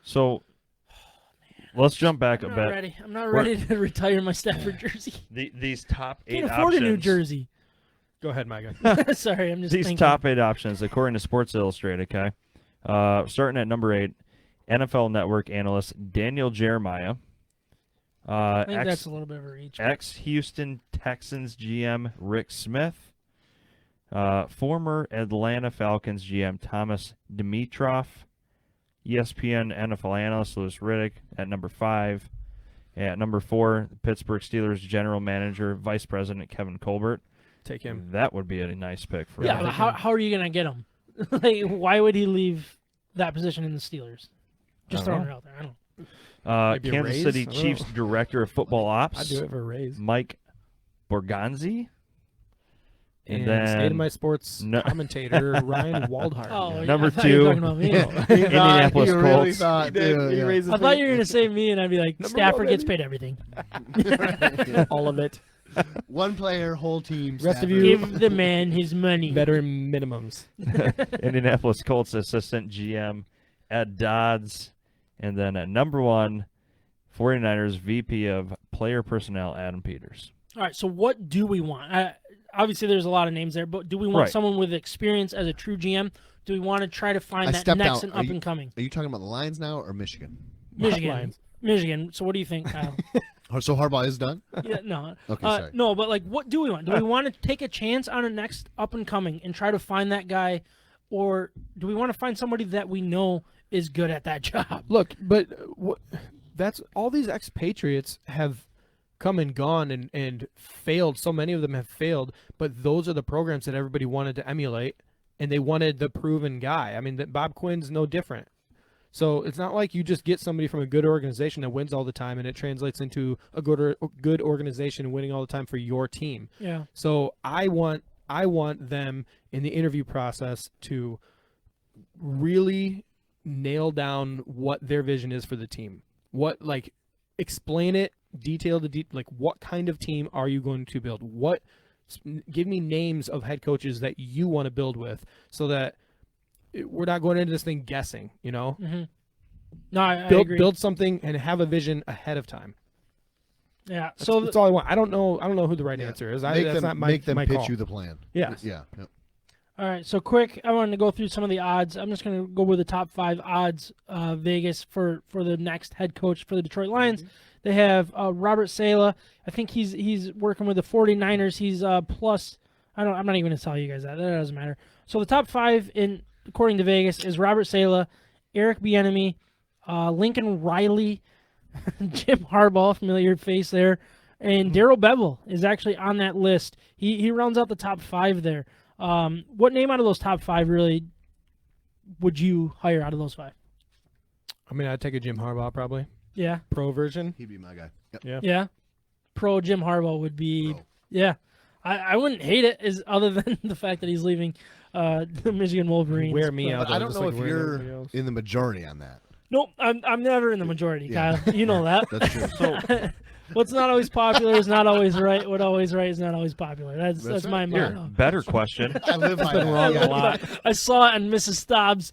So let's jump back a I'm bit. not ready. I'm not ready to retire my Stafford jersey. These top 8 Can't afford options. a new jersey. Go ahead, Micah. Sorry, I'm just These thinking. top 8 options, according to Sports Illustrated, okay? Starting at number 8, NFL Network analyst Daniel Jeremiah. I think that's a little bit of a reach. Ex-Houston Texans GM Rick Smith. Former Atlanta Falcons GM Thomas Dimitroff. ESPN NFL analyst Louis Riddick at number 5. At number 4, the Pittsburgh Steelers general manager, vice president Kevin Colbert. Take him. That would be a nice pick for Yeah, him. but how are you going to get him? Like, why would he leave that position in the Steelers? Just I don't throwing know. it out there. I don't. Maybe a Kansas raise? City I don't Chiefs know. director of football ops, I'd do it for a raise. Mike Borgonzi. And then State of My Sports No- commentator Ryan Waldhart. Oh, yeah, Number I thought you were 2. talking about me. Indianapolis He really Colts. thought, dude, yeah. I thought you were going to say me, and I'd be like, Number Stafford 1, gets baby. paid everything. All of it. One player, whole team. Rest of Stafford. you- Give the man his money. Veteran minimums. Indianapolis Colts assistant GM Ed Dodds. And then at number 1, 49ers VP of player personnel Adam Peters. All right, so what do we want? Obviously, there's a lot of names there, but do we want Right. someone with experience as a true GM? Do we want to try to find I that stepped next out. and Are up you- and coming? Are you talking about the Lions now or Michigan? Michigan. Lions. Michigan. So what do you think, Kyle? Oh, so Harbaugh is done? Yeah, no. Okay, sorry. No, but like, what do we want? Do we want to take a chance on a next up and coming and try to find that guy, or do we want to find somebody that we know is good at that job? Look, but that's all these expatriates have come and gone and failed. So many of them have failed, but those are the programs that everybody wanted to emulate, and they wanted the proven guy. I mean, Bob Quinn's no different. So it's not like you just get somebody from a good organization that wins all the time, and it translates into a good organization winning all the time for your team. Yeah. So I want them in the interview process to really nail down what their vision is for the team. Explain it detail to like what kind of team are you going to build? Give me names of head coaches that you want to build with, so that we're not going into this thing guessing. You know, Mm-hmm. No, I agree. build something and have a vision ahead of time. Yeah. So So that's all I want. I don't know who the right Yeah. answer is. Make That's them, not my make them my pitch call. you the plan. Yeah. Yeah. Yep. all right. So quick, I wanted to go through some of the odds. I'm just going to go with the top 5 odds. Vegas for the next head coach for the Detroit Lions. They have Robert Saleh. I think he's working with the 49ers. He's plus. I'm not even going to tell you guys that. That doesn't matter. So the top 5 according to Vegas is Robert Saleh, Eric Bieniemy, Lincoln Riley, Jim Harbaugh, familiar face there, and Darrell Bevell is actually on that list. He rounds out the top 5 there. What name out of those top 5 really would you hire out of those 5? I mean, I'd take a Jim Harbaugh probably. Yeah. Pro version. He'd be my guy. Yep. Yeah. Yeah. Pro Jim Harbaugh would be. Pro. Yeah. I wouldn't hate it other than the fact that he's leaving the Michigan Wolverines. Wear me but- out. I don't just know like if wearing you're everybody else. in the majority on that. Nope, I'm never in the majority, Yeah. Kyle. You know that. That's true. So What's not always popular is not always right. What always right is not always popular. That's That's my right. here, motto. better question. I live by been that. wrong Yeah. a lot. I saw it on Mrs. Staub's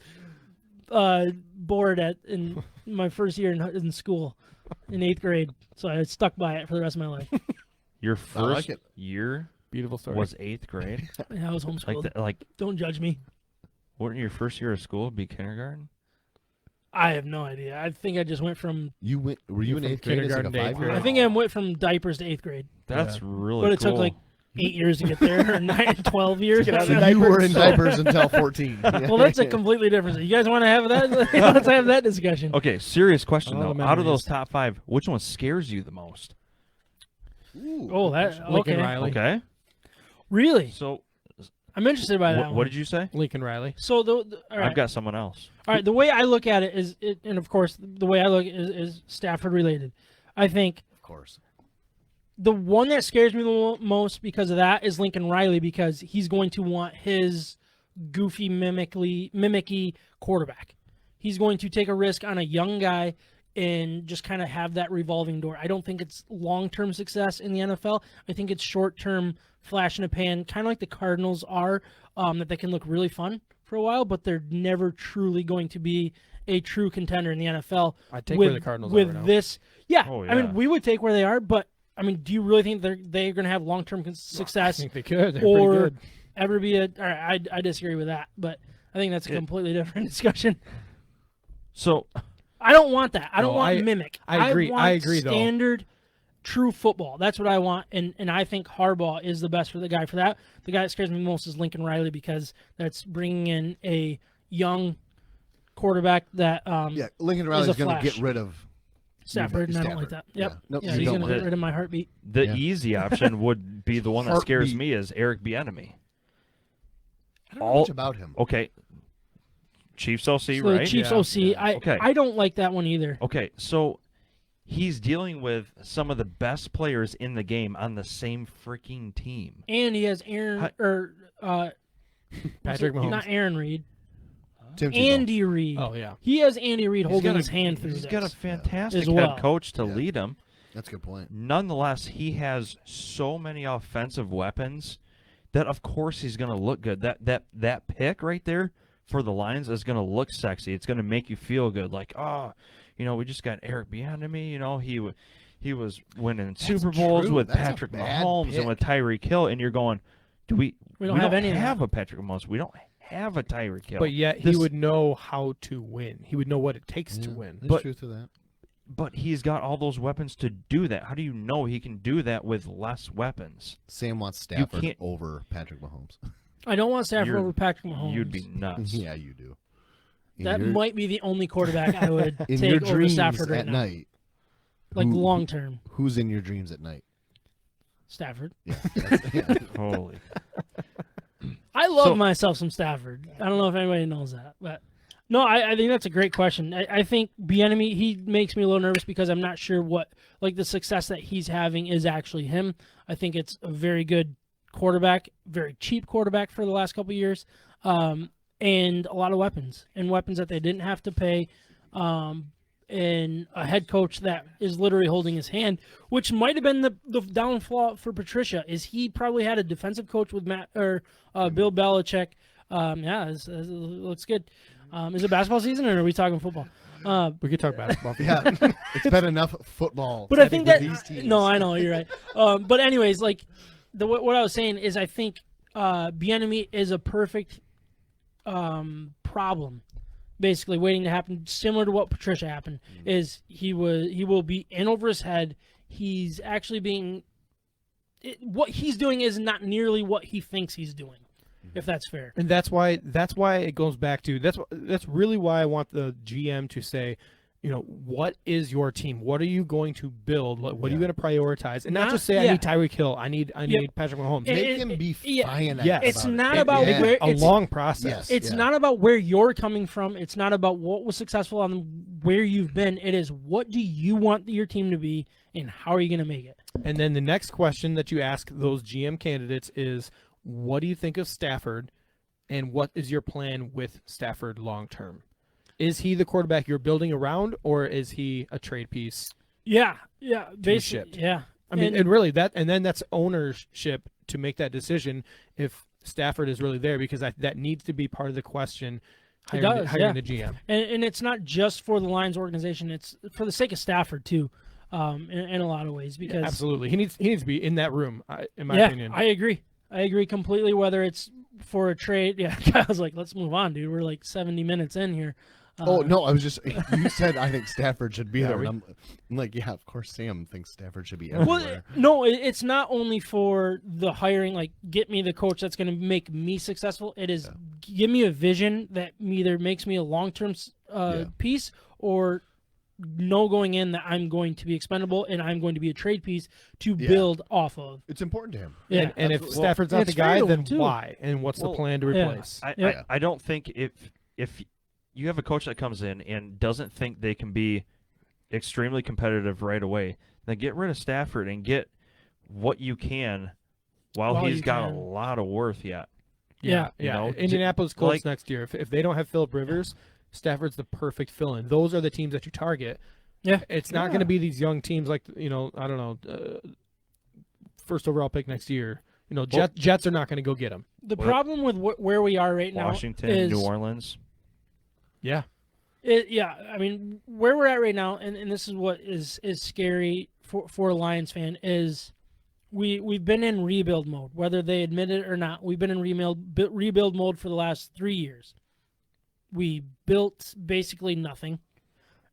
board in my first year in school, in 8th grade. So I stuck by it for the rest of my life. Your I like first it. year Beautiful story. was 8th grade. Yeah, I was homeschooled. like Don't judge me. wouldn't your first year of school be kindergarten? I have no idea. I think I just went from. You went? Were you in From 8th grade? It's like a kindergarten to eighth 5-year? grade. I think I went from diapers to 8th grade, That's Yeah. really but it cool. took like 8 years to get there, or 12 years. get out of So the you were diapers. in diapers until 14. Well, that's a completely different thing. You guys want to have that? Let's have that discussion. Okay, serious question All though. the Out of those memories. top 5, which one scares you the most? Ooh, Oh, good that question. Lincoln okay. Riley. Okay. Really? So I'm interested by that. what did you say? Lincoln Riley. So all right. I've got someone else. All right, the way I look at it is, and of course, the way I look is Stafford related. I think Of course. the one that scares me the most because of that is Lincoln Riley, because he's going to want his goofy, mimicky quarterback. He's going to take a risk on a young guy and just kind of have that revolving door. I don't think it's long-term success in the NFL. I think it's short-term flash in a pan, kind of like the Cardinals are, that they can look really fun for a while, but they're never truly going to be a true contender in the NFL. I'd take with, where the Cardinals with are right now. this. Yeah, Oh, I yeah. mean, we would take where they are, but I mean, do you really think they're going to have long-term I success think they could. They're or pretty good. ever be a? All right, I disagree with that, but I think that's a completely different discussion. So I don't want that. I don't No, want mimic. I agree. want I agree, though. standard, true football. That's what I want, and I think Harbaugh is the best for the guy for that. The guy that scares me most is Lincoln Riley, because that's bringing in a young quarterback that Yeah, Lincoln is Riley's a going to flash. get rid of Stafford, and I don't like Stafford. that. Yep. Yeah. Nope, Yeah, you he's don't going to want get it. rid of my heartbeat. the Yeah. easy option would be the one that scares Heartbeat. me is Eric Bieniemy. I don't know All- much about him. Okay. Chiefs OC, So right? the Chiefs Yeah. OC, Yeah. Okay. I don't like that one either. Okay, so he's dealing with some of the best players in the game on the same freaking team. And he has Aaron Hi- or Patrick Mahomes. not Aaron Reed, Tim Tebow. Andy Reed. Oh yeah. He has Andy Reed holding got a- his hand through He's this. got a fantastic As well. head coach to Yeah. lead him. That's a good point. Nonetheless, he has so many offensive weapons that of course he's going to look good. That pick right there for the Lions is going to look sexy. It's going to make you feel good. Like, oh, we just got Eric Bieniemy. He was winning Super Bowls true. with That's a Patrick bad Mahomes pick. and with Tyreek Hill, and you're going, we don't have any of that. a Patrick Mahomes. We don't have a Tyreek Hill. But yet This- he would know how to win. He would know what it takes to Yeah, win. There's But- truth to that. But he's got all those weapons to do that. How do you know he can do that with less weapons? Sam wants Stafford can't- over Patrick Mahomes. I don't want Stafford You're- over Patrick Mahomes. You'd be nuts. Yeah, you do. In That your- might be the only quarterback I would in your take over dreams Stafford right at now. night. Like who- long term, Who's in your dreams at night? Stafford. Yeah, yeah. Holy. I love So- myself some Stafford. I don't know if anybody knows that, but no, I think that's a great question. I think Bieniemy, he makes me a little nervous because I'm not sure what the success that he's having is actually him. I think it's a very good quarterback, very cheap quarterback for the last couple of years, and a lot of weapons that they didn't have to pay. And a head coach that is literally holding his hand, which might have been the downfall for Patricia, is he probably had a defensive coach with Bill Belichick. It looks good. Is it basketball season or are we talking football? We could talk basketball. Yeah, it's been enough football. But I think with that these teams. no, I know you're right. But anyways, what I was saying is I think Bieniemy is a perfect problem. Basically, waiting to happen, similar to what Patricia happened, is he will be in over his head. He's actually what he's doing is not nearly what he thinks he's doing, if that's fair. And that's why it goes back to that's really why I want the GM to say, what is your team? What are you going to build? What are you Yeah. going to prioritize? And not Not- just say, I yeah. need Tyreek Hill. I need Patrick Mahomes. Make him be yeah, fine. yes. It's about not it. about Yeah. where a it's, long process. Yes. It's not about where you're coming from. It's not about what was successful on where you've been. It is what do you want your team to be, and how are you going to make it? And then the next question that you ask those GM candidates is, what do you think of Stafford, and what is your plan with Stafford long term? Is he the quarterback you're building around, or is he a trade piece? Yeah, be shipped. basically, yeah. I mean, and really then that's ownership to make that decision if Stafford is really there, because that needs to be part of the question. Hiring the GM, and it's not just for the Lions organization; it's for the sake of Stafford too, in a lot of ways. Because absolutely, he needs to be in that room. In my opinion, I agree completely. Whether it's for a trade, I was like, let's move on, dude. We're like 70 minutes in here. No, I was just. You said I think Stafford should be there, we- and I'm like, yeah, of course, Sam thinks Stafford should be everywhere. Well, no, it's not only for the hiring. Like, get me the coach that's going to make me successful. It is give me a vision that either makes me a long-term piece, or know going in that I'm going to be expendable and I'm going to be a trade piece to build off of. It's important to him. Yeah, and if absolutely. Stafford's And not the it's fair guy, to him, then too. why? And what's the plan to yeah. replace? I don't think if you have a coach that comes in and doesn't think they can be extremely competitive right away, then get rid of Stafford and get what you can while While he's you got can. a lot of worth yet. Yeah. You know, Indianapolis Colts like- next year. If they don't have Phillip Rivers, Stafford's the perfect fill-in. Those are the teams that you target. Yeah. It's not going to be these young teams like I don't know, first overall pick next year. Jets are not going to go get him. The problem with where we are right Washington, now is New Orleans. Yeah. I mean, where we're at right now, and this is what is scary for a Lions fan, is we've been in rebuild mode, whether they admit it or not. We've been in rebuild mode for the last 3 years. We built basically nothing,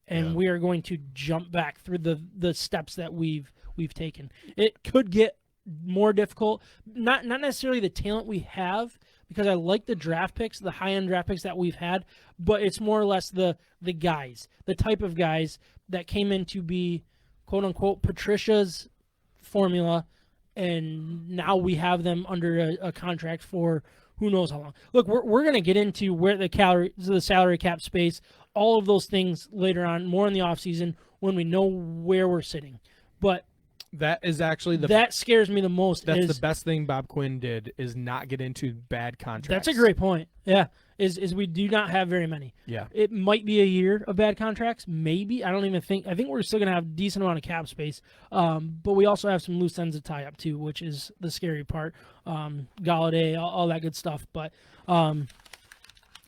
and we are going to jump back through the steps that we've taken. It could get more difficult, not necessarily the talent we have, because I like the draft picks, the high-end draft picks that we've had, but it's more or less the guys, the type of guys that came in to be, quote-unquote, Patricia's formula, and now we have them under a contract for who knows how long. Look, we're going to get into where the salary cap space, all of those things later on, more in the offseason when we know where we're sitting. But that is actually that scares me the most. That's the best thing Bob Quinn did, is not get into bad contracts. That's a great point. Yeah, is we do not have very many. Yeah. It might be a year of bad contracts, maybe. I don't even think. I think we're still gonna have a decent amount of cap space. But we also have some loose ends to tie up too, which is the scary part. Galladay, all that good stuff. But I'm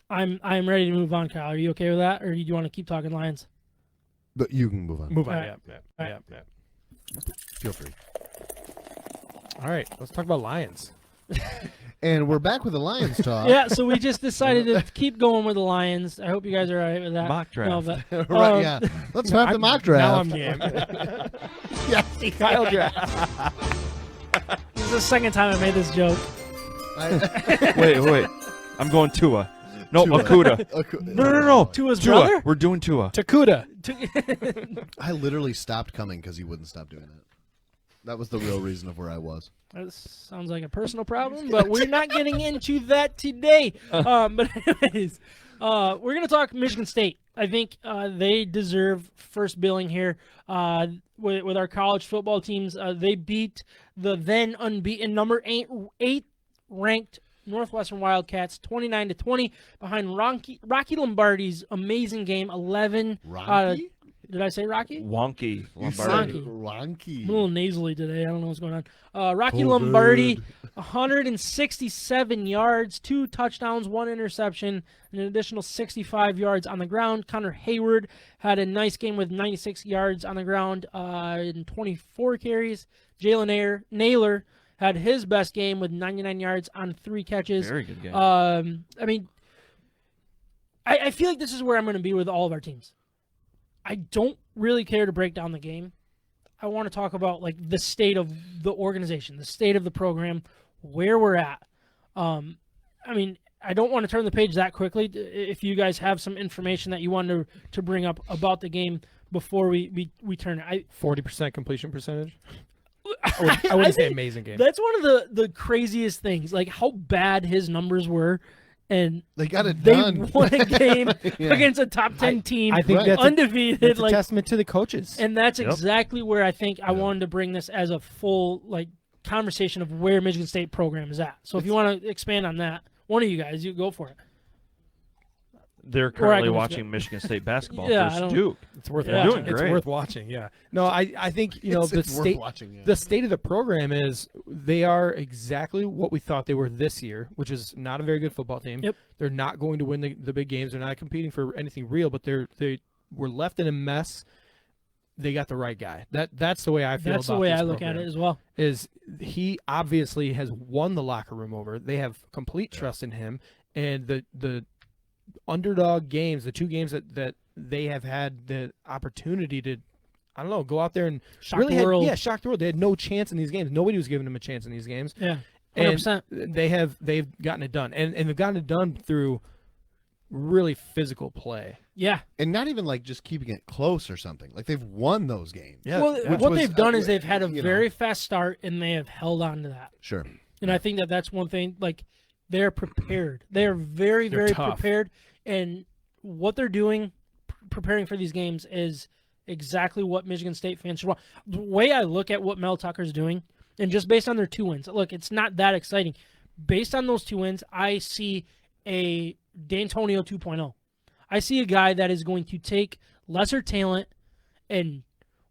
ready to move on, Kyle. Are you okay with that, or do you want to keep talking Lions? But you can move on. Move on. All right. Yeah. Feel free. All right, let's talk about Lions. And we're back with the Lions talk. Yeah, so we just decided to keep going with the Lions. I hope you guys are all right with that. Mock draft. No, but, Right, yeah. Let's have the mock draft. Now I'm game. Yeah. Kyle draft. this is the second time I made this joke. Wait. I'm going Tua. No, Tua. Akuda. No. Tua's Tua. brother? We're doing Tua. Takuda. I literally stopped coming because he wouldn't stop doing it. That was the real reason of where I was. That sounds like a personal problem, but we're not getting into that today. But anyways, we're going to talk Michigan State. I think they deserve first billing here with our college football teams. They beat the then unbeaten number 8 ranked Northwestern Wildcats 29-20 behind Rocky Lombardi's amazing game. 11. Rocky? Did I say Rocky? Wonky. You said Lombardi. Ronky. I'm a little nasally today. I don't know what's going on. Rocky COVID. Lombardi, 167 yards, 2 touchdowns, 1 interception, and an additional 65 yards on the ground. Connor Hayward had a nice game with 96 yards on the ground and 24 carries. Jalen Naylor had his best game with 99 yards on 3 catches. Very good game. I mean, I feel like this is where I'm going to be with all of our teams. I don't really care to break down the game. I want to talk about like the state of the organization, the state of the program, where we're at. I mean, I don't want to turn the page that quickly. If you guys have some information that you want to bring up about the game before we turn it. 40% completion percentage. I wouldn't say amazing game. That's one of the craziest things, like how bad his numbers were. And they got it they done. won a game against a top 10 team, I think that's undefeated. That's a testament to the coaches. And that's exactly where I think I wanted to bring this as a full conversation of where Michigan State program is at. So if you want to expand on that, one of you guys, you go for it. They're currently watching Michigan State basketball versus Duke. It's worth They're watching. doing great. It's worth watching. Yeah. No, I think the state watching, the state of the program is they are exactly what we thought they were this year, which is not a very good football team. Yep. They're not going to win the big games. They're not competing for anything real, but they were left in a mess. They got the right guy. That's the way I feel. That's about the way this I look program, at it as well. Is he obviously has won the locker room over. They have complete trust in him, and the underdog games, the two games that they have had the opportunity to, I don't know, go out there and Shock really the world. shock the world. They had no chance in these games. Nobody was giving them a chance in these games. Yeah, 100%. And they've gotten it done, and they've gotten it done through really physical play. Yeah. And not even just keeping it close or something. Like they've won those games. Yeah. Well, yeah. what they've done is they've had a very fast start, and they have held on to that. Sure. And I think that's one thing. They're prepared. They're very, They're very tough. prepared, and what they're doing, preparing for these games, is exactly what Michigan State fans should want. The way I look at what Mel Tucker's doing, and just based on their 2 wins, look, it's not that exciting. Based on those 2 wins, I see a D'Antonio 2.0. I see a guy that is going to take lesser talent and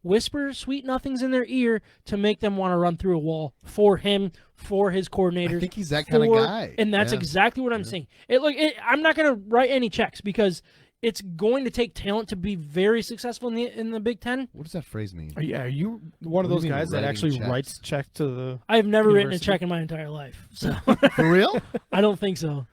whisper sweet nothings in their ear to make them want to run through a wall for him, for his coordinators. I think he's that kind of guy. And that's exactly what I'm saying. I'm not going to write any checks because it's going to take talent to be very successful in the Big Ten. What does that phrase mean? Are you one of What those do you mean guys that writing actually checks? writes checks to the? I have never written a University? check in my entire life, so For real? I don't think so.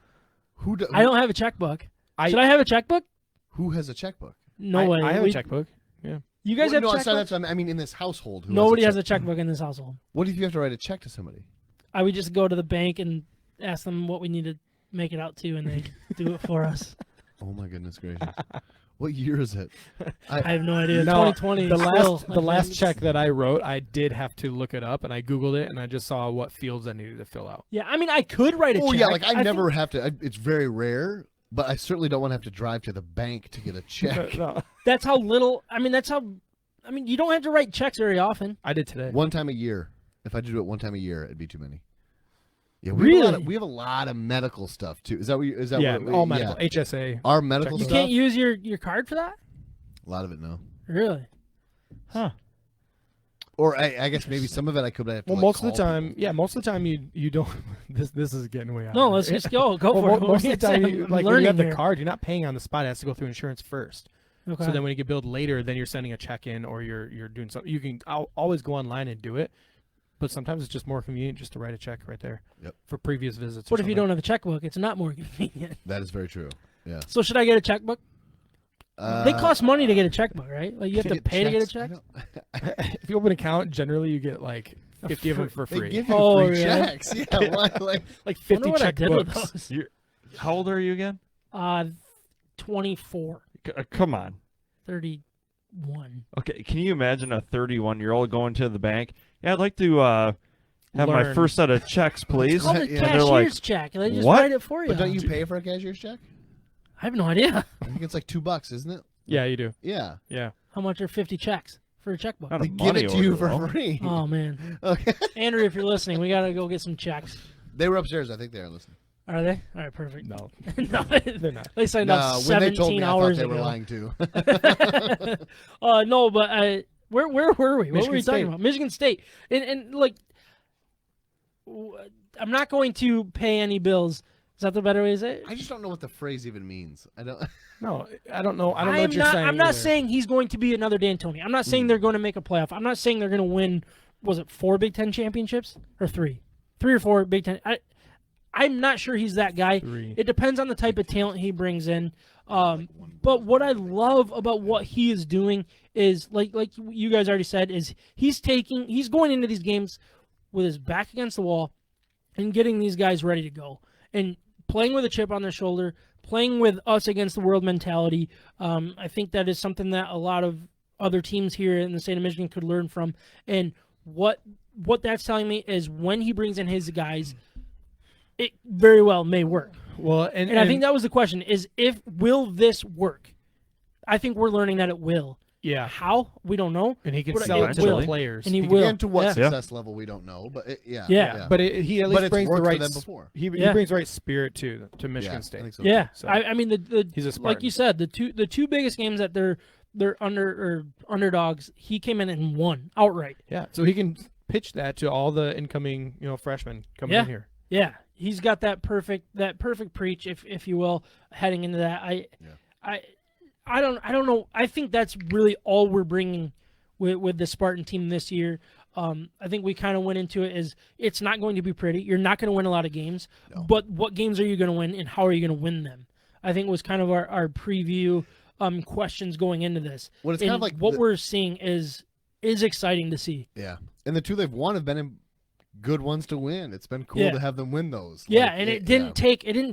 Who I don't have a checkbook. Should I have a checkbook? Who has a checkbook? No way. I have a checkbook. Yeah. You guys have no, checkbooks? I mean, in this household. Who Nobody has has a checkbook in this household. What if you have to write a check to somebody? I would just go to the bank and ask them what we need to make it out to, and they do it for us. Oh my goodness gracious! What year is it? I have no idea. No, 2020. the last check that I wrote, I did have to look it up, and I Googled it, and I just saw what fields I needed to fill out. Yeah, I mean, I could write a check. Oh yeah, I never have to. It's very rare, but I certainly don't want to have to drive to the bank to get a check. No, That's how little. I mean, you don't have to write checks very often. I did today. One time a year. If I do it one time a year, it'd be too many. Yeah, Really? we have a lot of medical stuff too. Is that what? Is that Yeah, what? all medical, HSA. Our medical You stuff. can't use your card for that? A lot of it, no. Really? Huh. Or I guess maybe some of it I could have to. Well, like, most of the call time, people. yeah, most of the time you don't. This is getting way out. No, of let's hand. just go. Go Well, for it. most of the time, I'm when you learning have the here. card, you're not paying on the spot. It has to go through insurance first. Okay. So then when you get billed later, then you're sending a check in or you're doing something. You can always go online and do it, but sometimes it's just more convenient just to write a check right there. Yep. For previous visits. What if you don't have a checkbook? It's not more convenient. That is very true. Yeah. So should I get a checkbook? They cost money to get a checkbook, right? Like you have to get pay to get a checks? check. If you open an account, generally you get like 50 of them for They free. give you Oh, free yeah. checks. Yeah. Like Like I wonder 50 what I did with checkbooks. those. How old are you again? 24, Come on. 31. Okay, can you imagine a 31-year-old going to the bank? Yeah, I'd like to have my Learn. first set of checks, please. It's called a Yeah. They're cashier's like, check. They just "What?" write it for you. but don't you pay for a cashier's check? I have no idea. I think it's like $2, isn't it? Yeah, you do. Yeah. Yeah. How much are 50 checks for a checkbook? Not a They give money it to you order, for though. free. Oh, man. Okay. Andrew, if you're listening, we got to go get some checks. They were upstairs. I think they are listening. Are they? All right, perfect. No, No, they're not. they signed No, up when they told 17 me, hours I thought they ago. were lying too. No, but where were we? What were Michigan we talking State. about? Michigan State. And like, I'm not going to pay any bills. Is that the better way to say it? I just don't know what the phrase even means. I don't. No, I don't know. I don't know what you're saying. I'm not either. saying he's going to be another D'Antoni. I'm not saying they're going to make a playoff. I'm not saying they're going to win. Was it 4 Big Ten championships or 3? 3 or 4 Big Ten. I'm not sure he's that guy. 3. It depends on the type of talent he brings in. But what I love about what he is doing is, like you guys already said, is he's going into these games with his back against the wall and getting these guys ready to go. And playing with a chip on their shoulder, playing with us against the world mentality. I think that is something that a lot of other teams here in the state of Michigan could learn from. And what that's telling me is when he brings in his guys, it very well may work. Well, and I think that was the question: will this work? I think we're learning that it will. Yeah. How? We don't know. And he can But sell it to will. the players. And he He will. can get to what Yeah. success level we don't know, but Yeah. But he at least it's brings the worked for right them before. He Yeah. brings the right spirit to Michigan I State. think so. Yeah. So, I mean, he's a like Spartan. you said, the two biggest games that they're underdogs, he came in and won outright. Yeah. So he can pitch that to all the incoming, freshmen coming in here. Yeah, he's got that perfect preach, if you will, heading into that. I don't know. I think that's really all we're bringing with the Spartan team this year. I think we kind of went into it as it's not going to be pretty. You're not going to win a lot of games, but what games are you going to win, and how are you going to win them? I think was kind of our preview questions going into this. Well, it's And kind of like what we're seeing is exciting to see. Yeah, and the two they've won have been good ones to win. It's been cool to have them win those. Yeah, Like, and it didn't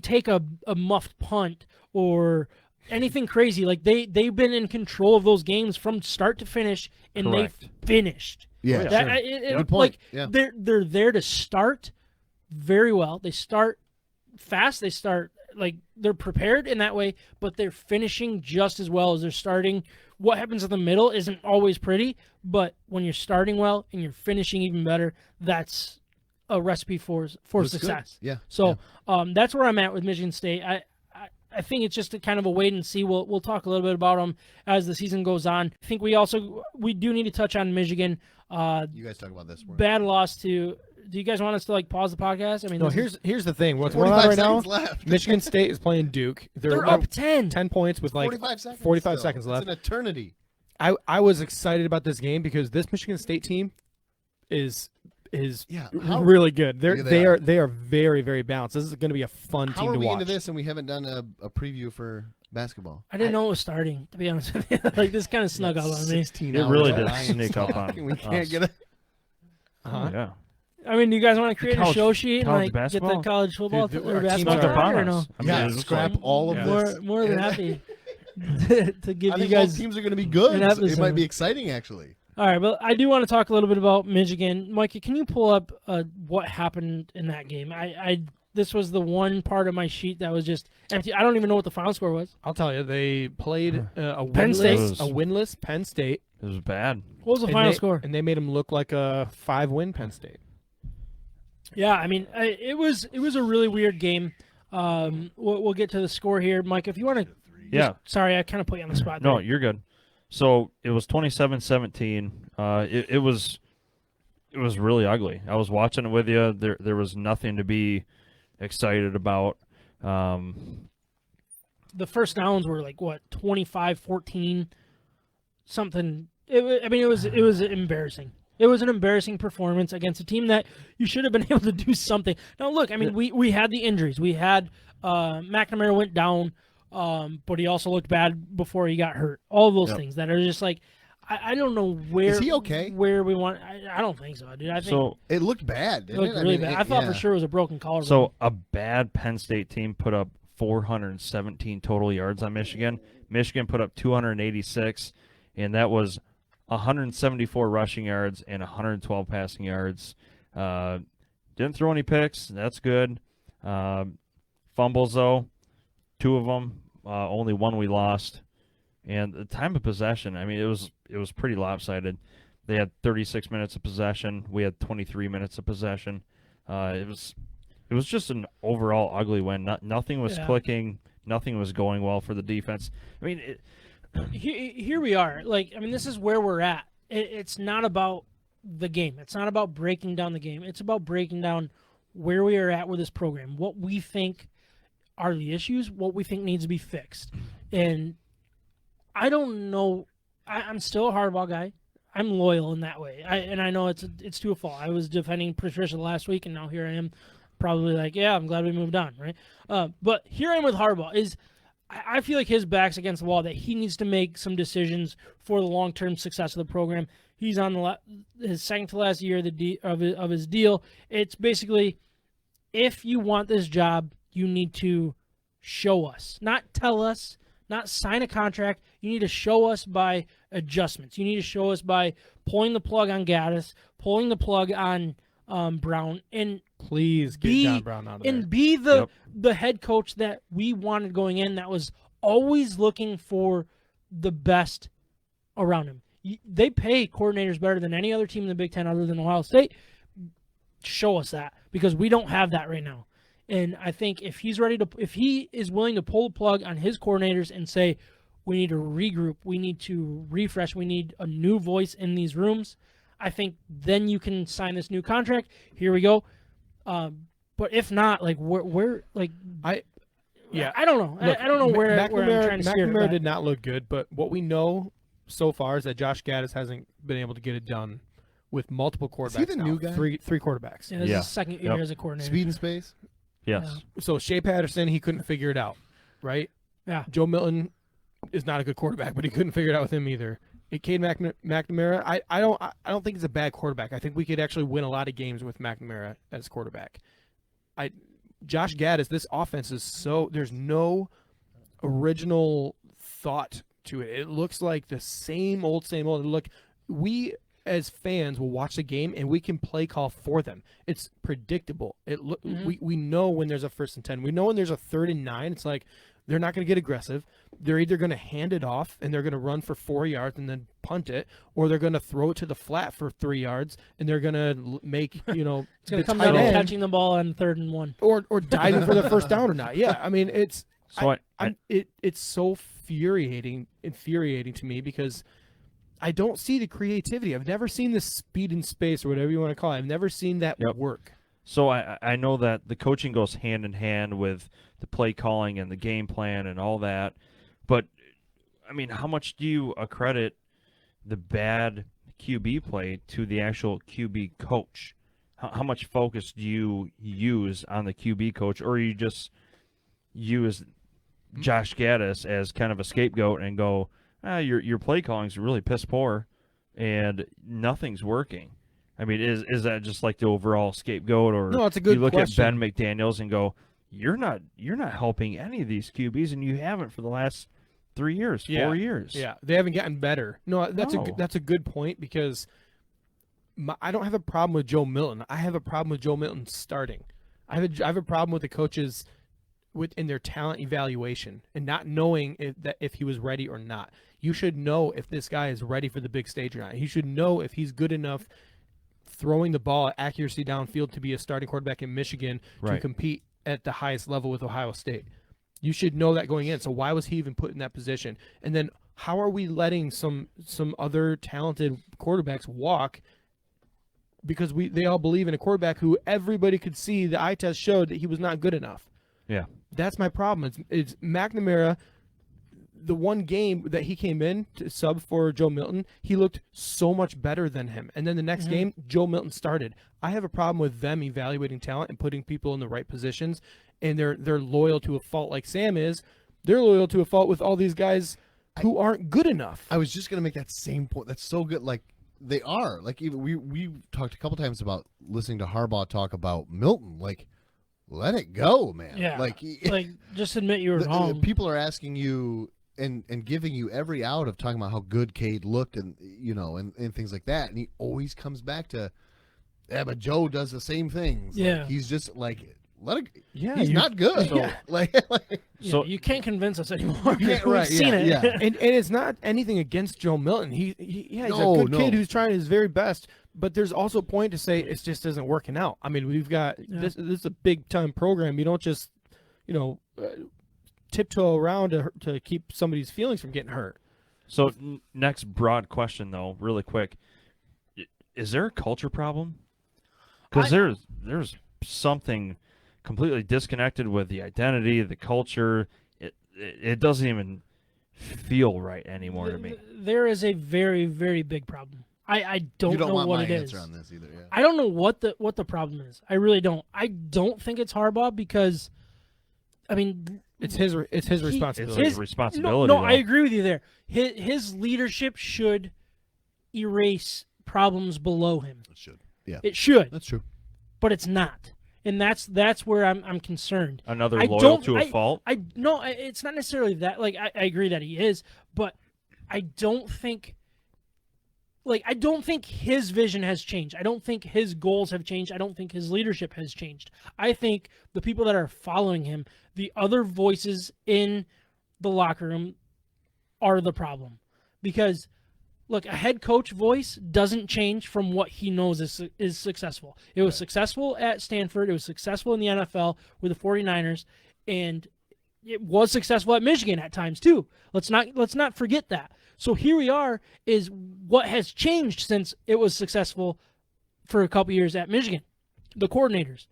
take a muffed punt or anything crazy. Like they've been in control of those games from start to finish, and Correct. they finished. Yeah, That, sure. it, Good point. Like they're there to start very well. They start fast. They start like they're prepared in that way, but they're finishing just as well as they're starting. What happens in the middle isn't always pretty, but when you're starting well and you're finishing even better, that's a recipe for success. Good. Yeah. So that's where I'm at with Michigan State. I think it's just a kind of a wait and see. We'll talk a little bit about them as the season goes on. I think we do need to touch on Michigan. You guys talk about this. Bad loss to. Do you guys want us to pause the podcast? I mean, No, here's the thing. What's going on right now? Left. Michigan State is playing Duke. they're up 10. 10 points with like 45 seconds left. It's an eternity. I was excited about this game because this Michigan State team is really good. They are very, very balanced. This is going to be a fun How team are to we watch. into this and we haven't done a preview for basketball? I didn't know it was starting. To be honest with you, like this kind of snuck up on me. 16 It hours really of did Lions sneak up talk, on and we can't us. get it. Uh-huh. Yeah. I mean, do you guys want to create a show sheet and college like get the basketball? college football Dude, or our teams basketball are Snuck up started, on or no? us. I mean, Yeah, it's scrap like- all of this. More than happy to give I you think guys. both teams are going to be good. an So it episode. might be exciting, actually. All right, but I do want to talk a little bit about Michigan. Mikey, can you pull up what happened in that game? This was the one part of my sheet that was just empty. I don't even know what the final score was. I'll tell you, they played a Penn State? winless Penn State. It was bad. What was the and final they- score? And they made them look like a 5-win Penn State. Yeah, I mean, it was a really weird game. We'll get to the score here, Mike. If you want to, Yeah. Sorry, I kind of put you on the spot. No, there. you're good. So it was 27-17. It was really ugly. I was watching it with you. There was nothing to be excited about. The first downs were like what 25-14, something. It was embarrassing. It was an embarrassing performance against a team that you should have been able to do something. Now look, I mean, we had the injuries. We had McNamara went down, but he also looked bad before he got hurt. All of those things that are just like, I don't know where. Is he okay? Where we want? I don't think so, dude. I think So It looked bad, it didn't looked it? really I mean, bad. I thought yeah. for sure it was a broken collarbone. So a bad Penn State team put up 417 total yards on Michigan. Michigan put up 286, and that was 174 rushing yards and 112 passing yards. Didn't throw any picks. That's good. Fumbles, though, 2 of them. Only 1 we lost. And the time of possession, I mean, it was pretty lopsided. They had 36 minutes of possession. We had 23 minutes of possession. It was just an overall ugly win. Nothing was clicking. Nothing was going well for the defense. I mean, here we are. Like, I mean, this is where we're at. It's not about the game. It's not about breaking down the game. It's about breaking down where we are at with this program, what we think are the issues, what we think needs to be fixed. And I don't know. I'm still a hardball guy. I'm loyal in that way. I know it's to a fault. I was defending Patricia last week, and now here I am, probably like, yeah, I'm glad we moved on, right? But here I am with Harbaugh. I feel like his back's against the wall, that he needs to make some decisions for the long-term success of the program. He's on his second to last year of his deal. It's basically, if you want this job, you need to show us, not tell us, not sign a contract. You need to show us by adjustments. You need to show us by pulling the plug on Gaddis, pulling the plug on Brown, and Please get John Brown out of there. And be the head coach that we wanted going in, that was always looking for the best around him. They pay coordinators better than any other team in the Big Ten other than Ohio State. Show us that, because we don't have that right now. And I think if he is willing to pull the plug on his coordinators and say, we need to regroup, we need to refresh, we need a new voice in these rooms, I think then you can sign this new contract. Here we go. But if not, like we're like, I don't know. Look, I don't know where I'm trying to steer. McNamara did not look good, but what we know so far is that Josh Gaddis hasn't been able to get it done with multiple quarterbacks. Is he the new guy? Three quarterbacks. Yeah, this is his second year as a coordinator. Speed and space. Yes. Yeah. So Shea Patterson, he couldn't figure it out, right? Yeah. Joe Milton is not a good quarterback, but he couldn't figure it out with him either. And Cade McNamara, I don't think he's a bad quarterback. I think we could actually win a lot of games with McNamara as quarterback. Josh Gaddis, this offense is so, there's no original thought to it. It looks like the same old. Look, we as fans will watch the game and we can play call for them. It's predictable. We know when there's a 1st and 10. We know when there's a 3rd and 9. It's like they're not going to get aggressive. They're either going to hand it off and they're going to run for 4 yards and then punt it, or they're going to throw it to the flat for 3 yards and they're going to make, it's going to come down to catching the ball on 3rd and 1, or diving for the first down or not. Yeah, I mean it's it's so infuriating to me, because I don't see the creativity. I've never seen the speed and space, or whatever you want to call it. I've never seen that work. So I know that the coaching goes hand in hand with the play calling and the game plan and all that. But, I mean, how much do you accredit the bad QB play to the actual QB coach? How much focus do you use on the QB coach, or you just use Josh Gaddis as kind of a scapegoat and go, your play calling is really piss poor and nothing's working? I mean, is that just like the overall scapegoat, or no? It's a good you look question. at Ben McDaniels and go, you're not helping any of these QBs, and you haven't for the last 3 years, 4 years. Yeah, they haven't gotten better. No, that's a good point, because I don't have a problem with Joe Milton. I have a problem with Joe Milton starting. I have a problem with the coaches in their talent evaluation and not knowing if he was ready or not. You should know if this guy is ready for the big stage or not. He should know if he's good enough throwing the ball at accuracy downfield to be a starting quarterback in Michigan to compete at the highest level with Ohio State. You should know that going in. So why was he even put in that position? And then how are we letting some other talented quarterbacks walk because they all believe in a quarterback who everybody could see the eye test showed that he was not good enough? Yeah. That's my problem. It's McNamara. The one game that he came in to sub for Joe Milton, he looked so much better than him. And then the next game, Joe Milton started. I have a problem with them evaluating talent and putting people in the right positions, and they're loyal to a fault like Sam is. They're loyal to a fault with all these guys who aren't good enough. I was just going to make that same point. That's so good. Like, they are. Like, even we talked a couple times about listening to Harbaugh talk about Milton. Like, let it go, man. Yeah. Like just admit you were wrong. People are asking you and giving you every out of talking about how good Cade looked and and things like that, and he always comes back to, yeah, but Joe does the same things. Yeah. Like, he's just like, let it. Yeah, he's not good. So, so you can't convince us anymore. Right, We've seen it. Yeah. And it's not anything against Joe Milton. He's a good kid who's trying his very best. But there's also a point to say it just isn't working out. I mean, we've got this is a big time program. You don't just tiptoe around to keep somebody's feelings from getting hurt. So next broad question, though, really quick. Is there a culture problem? Because there's something completely disconnected with the identity, the culture. It doesn't even feel right anymore to me. There is a very, very big problem. I don't know want what my it answer is. on this either. Yeah. I don't know what the problem is. I really don't. I don't think it's Harbaugh, because, I mean, it's his responsibility. It's his responsibility. No, I agree with you there. His leadership should erase problems below him. It should. Yeah. It should. That's true. But it's not. and that's where I'm concerned. Another I loyal don't- to a fault. No, it's not necessarily that. Like, I agree that he is, but I don't think. Like, I don't think his vision has changed. I don't think his goals have changed. I don't think his leadership has changed. I think the people that are following him, the other voices in the locker room, are the problem. Because, look, a head coach voice doesn't change from what he knows is successful. It was successful at Stanford. It was successful in the NFL with the 49ers, and it was successful at Michigan at times too. Let's not forget that. So here we are, is what has changed since it was successful for a couple years at Michigan. The coordinators.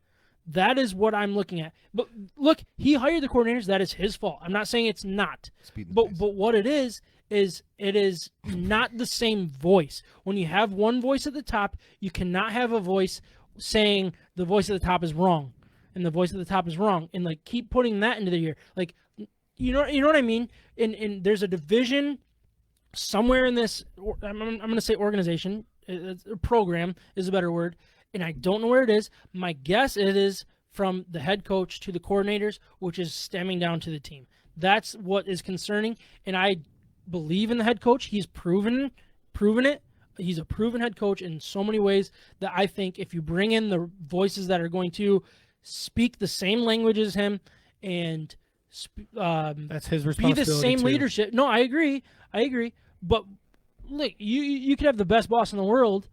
That is what I'm looking at. But look, he hired the coordinators. That is his fault. I'm not saying it's not. But what it is it is not the same voice. When you have one voice at the top, you cannot have a voice saying the voice at the top is wrong and the voice at the top is wrong, and like keep putting that into the ear. Like, you know what I mean? And there's a division somewhere in this, I'm going to say organization, program is a better word, and I don't know where it is. My guess it is from the head coach to the coordinators, which is stemming down to the team. That's what is concerning, and I believe in the head coach. He's proven it. He's a proven head coach in so many ways that I think if you bring in the voices that are going to speak the same language as him and that's his responsibility. Be the same too. leadership. No, I agree. But look, you could have the best boss in the world,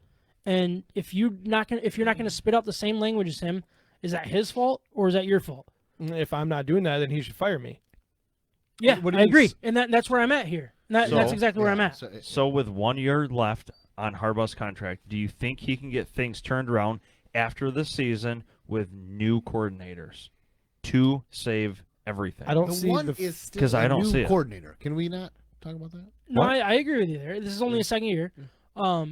and if you're not gonna spit out the same language as him, is that his fault or is that your fault? If I'm not doing that, then he should fire me. Yeah, What do I you agree, s- and that's where I'm at here. That's exactly where I'm at. So with 1 year left on Harbaugh's contract, do you think he can get things turned around after the season with new coordinators to save everything? I don't The see one the is still 'cause I a don't new see it. coordinator. Can we not talk about that? No, What? I agree with you there. This is only a second year, but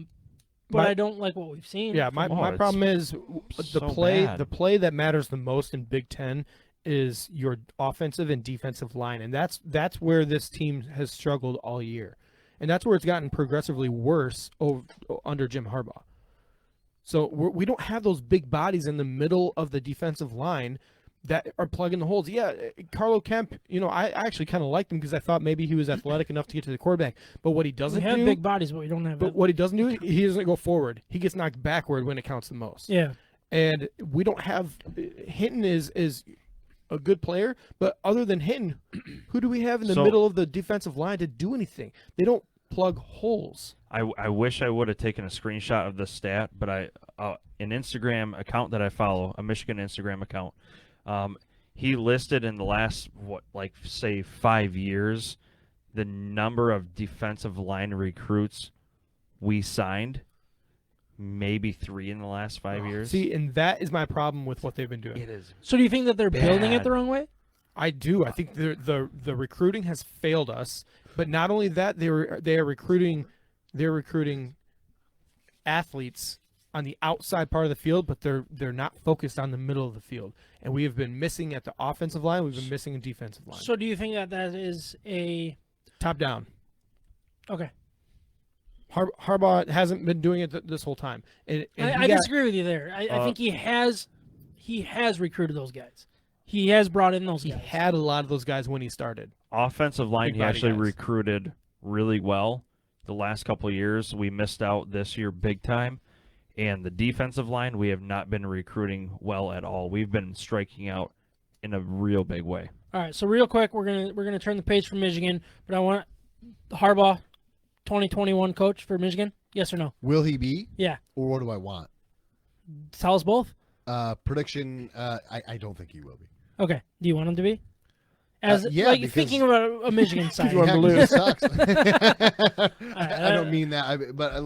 My- I don't like what we've seen. Yeah, my it's problem is the so play. bad. The play that matters the most in Big Ten is your offensive and defensive line, and that's where this team has struggled all year, and that's where it's gotten progressively worse under Jim Harbaugh. So we don't have those big bodies in the middle of the defensive line that are plugging the holes. Yeah, Carlo Kemp, I actually kind of liked him because I thought maybe he was athletic enough to get to the quarterback. But what he we doesn't have do, big bodies, but we don't have. but what he doesn't do, he doesn't go forward. He gets knocked backward when it counts the most. Yeah, And we don't have Hinton is a good player, but other than Hinton, who do we have in the So- middle of the defensive line to do anything? They don't plug holes. I wish I would have taken a screenshot of this stat, but an Instagram account that I follow, a Michigan Instagram account, he listed in the last, say 5 years, the number of defensive line recruits we signed, maybe 3 in the last 5 years. See, and that is my problem with what they've been doing. It is. So do you think that they're building it Bad. the wrong way? I do. I think the recruiting has failed us. But not only that, they are recruiting athletes on the outside part of the field, but they're not focused on the middle of the field. And we have been missing at the offensive line. We've been missing in defensive line. So do you think that is a Top down. okay? Harbaugh hasn't been doing it this whole time. And I disagree with you there. I think he has recruited those guys. He has brought in those He guys. had a lot of those guys when he started. Offensive line, Big he body actually guys. recruited really well. The last couple of years, we missed out this year big time. And the defensive line, we have not been recruiting well at all. We've been striking out in a real big way. All right, so real quick, we're gonna turn the page from Michigan, but I want Harbaugh, 2021 coach for Michigan. Yes or no? Will he be? Yeah. Or what do I want? Tell us both. Prediction, I don't think he will be. Okay. Do you want him to be? As yeah, because- thinking about a Michigan side. want him to He lose. sucks. All I don't mean that, but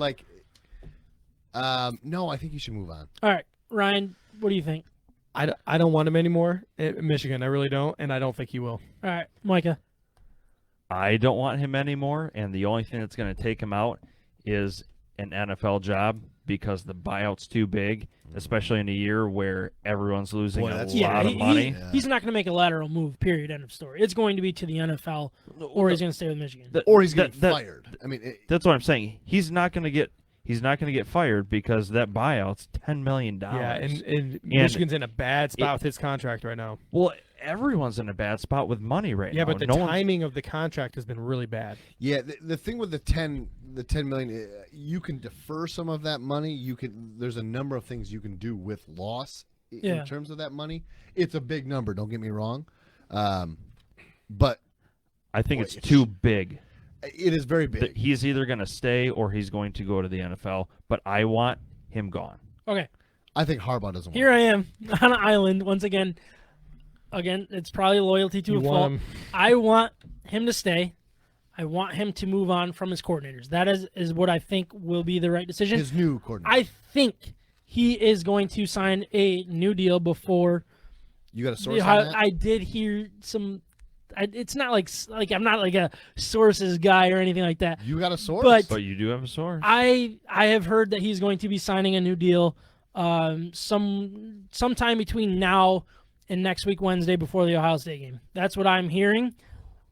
no, I think he should move on. All right, Ryan, what do you think? I don't want him anymore at Michigan. I really don't, and I don't think he will. All right, Micah. I don't want him anymore, and the only thing that's going to take him out is an NFL job because the buyout's too big, especially in a year where everyone's losing Boy, a that's- lot of money. He's not going to make a lateral move, period, end of story. It's going to be to the NFL, or he's going to stay with Michigan. That- Or he's getting that- fired. I mean, That's what I'm saying. He's not going to get he's not going to get fired because that buyout's $10 million. Yeah, and Michigan's in a bad spot with his contract right now. Well, everyone's in a bad spot with money right now. Yeah, but the timing of the contract has been really bad. Yeah, the thing with the 10 million, you can defer some of that money. There's a number of things you can do with loss in terms of that money. It's a big number. Don't get me wrong, but I think it's too big. It is very big. He's either going to stay or he's going to go to the NFL. But I want him gone. Okay. I think Harbaugh doesn't. Here I am on an island once again. Again, it's probably loyalty to a fault. I want him to stay. I want him to move on from his coordinators. That is what I think will be the right decision. His new coordinator. I think he is going to sign a new deal before. You got a source on that? I did hear some. It's not like I'm not like a sources guy or anything like that. You got a source? But you do have a source. I have heard that he's going to be signing a new deal sometime between now and next week Wednesday before the Ohio State game. That's what I'm hearing.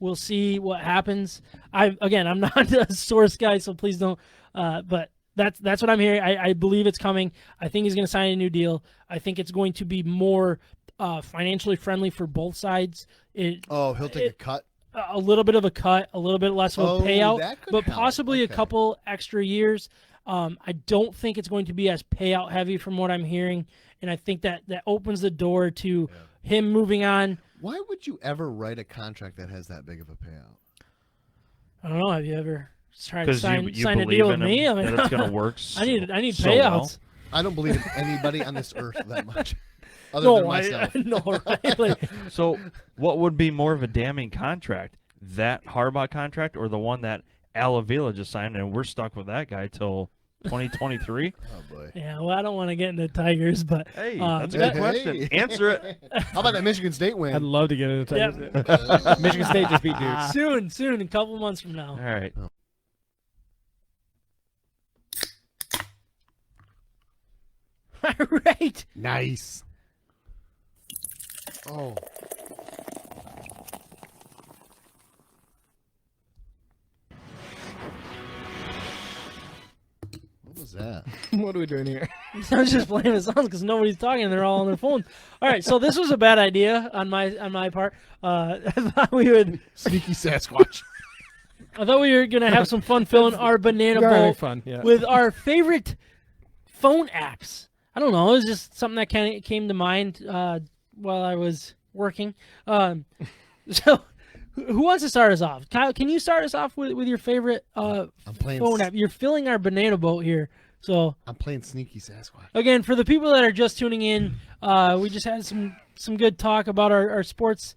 We'll see what happens. I'm not a source guy, so please don't. But that's what I'm hearing. I believe it's coming. I think he's going to sign a new deal. I think it's going to be more financially friendly for both sides. He'll take a cut? A little bit of a cut, a little bit less of a payout, but help. possibly a couple extra years. I don't think it's going to be as payout heavy from what I'm hearing, and I think that opens the door to him moving on. Why would you ever write a contract that has that big of a payout? I don't know. Have you ever tried to sign a believe deal with in me? him, I mean, that it's going to work. I need so payouts. well. I don't believe in anybody on this earth that much. Other than myself. No, right? Like, So, what would be more of a damning contract? That Harbaugh contract or the one that Al Avila just signed, and we're stuck with that guy till 2023? Oh, boy. yeah, well, I don't want to get into Tigers, but Hey, that's a good question. Answer it. How about that Michigan State win? I'd love to get into Yeah. Tigers. Michigan State just beat Duke. soon, a couple months from now. All right. All right. Nice. Oh. What was that? What are we doing here? I was just playing the songs because nobody's talking and they're all on their phones. All right, so this was a bad idea on my part. I thought we would. Sneaky Sasquatch. I thought we were gonna have some fun filling our banana bowl Fun, yeah. with our favorite phone apps. I don't know. It was just something that kind of came to mind while I was working. So, who wants to start us off? Kyle, can you start us off with your favorite phone app? You're filling our banana boat here. So I'm playing Sneaky Sasquatch. again, for the people that are just tuning in, we just had some good talk about our sports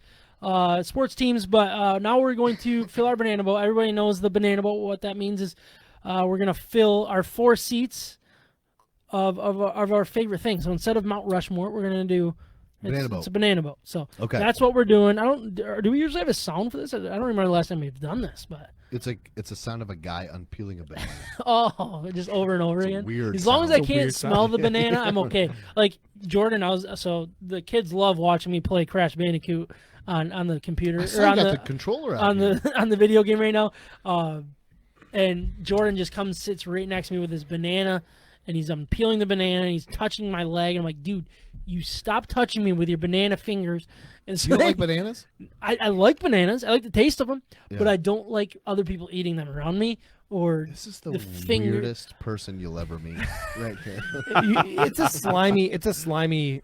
teams, but now we're going to fill our banana boat. Everybody knows the banana boat. What that means is we're going to fill our 4 seats of our favorite things. So instead of Mount Rushmore, we're going to do it's a banana boat. So that's what we're doing. Do we usually have a sound for this? I don't remember the last time we've done this, but it's a sound of a guy unpeeling a banana. oh, just over and over It's a again. weird As long as sound. I can't smell the banana, I'm okay. Like Jordan, so the kids love watching me play Crash Bandicoot on the computer I or still on got the the controller out on here. the video game right now. And Jordan just sits right next to me with his banana, and he's peeling the banana, and he's touching my leg, and I'm like, dude, you stop touching me with your banana fingers. And so You don't like bananas? I like bananas. I like the taste of them, Yeah. but I don't like other people eating them around me or This is the weirdest person you'll ever meet, right here. It's a slimy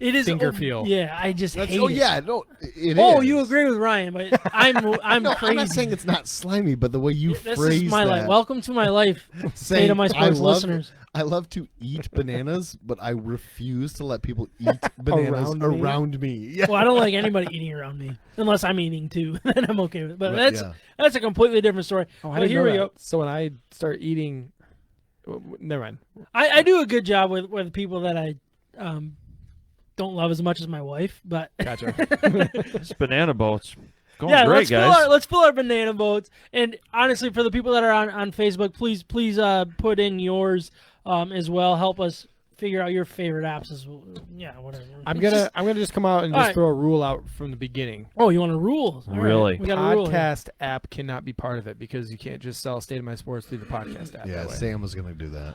It is finger feel. Yeah, I just hate it. Yeah, no, it is. Oh, you agree with Ryan, but I'm No, crazy. I'm not saying it's not slimy, but the way you This phrase is my that. life. Welcome to my life. Say saying, to my sports listeners. I love to eat bananas, but I refuse to let people eat bananas around me. Yeah. Well, I don't like anybody eating around me unless I'm eating too. Then I'm okay with it. But Right, that's a completely different story. Oh, But here we go. So when I start eating, never mind. I do a good job with people that I don't love as much as my wife. But Gotcha. This banana boat's going yeah, great, guys. let's fill our banana boats. And honestly, for the people that are on Facebook, please put in yours as well. Help us figure out your favorite apps as well. Yeah, whatever. I'm gonna just come out and All just right. throw a rule out from the beginning. Oh, you want a rule? All right. Really? We got a rule here. Podcast app cannot be part of it because you can't just sell State of My Sports through the podcast app. Yeah, that way. Sam was going to do that.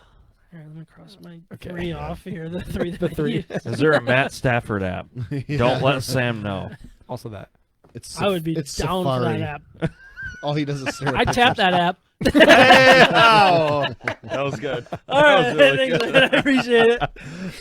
Here, let me cross my 3 off here. The 3 that The 3. I use. Is there a Matt Stafford app? Yeah. Don't let Sam know. Also that. It's I would be it's down for Safari. that app. All he does is stare at I'd tap that app. Oh, that was good. All right, thanks, man. I appreciate it.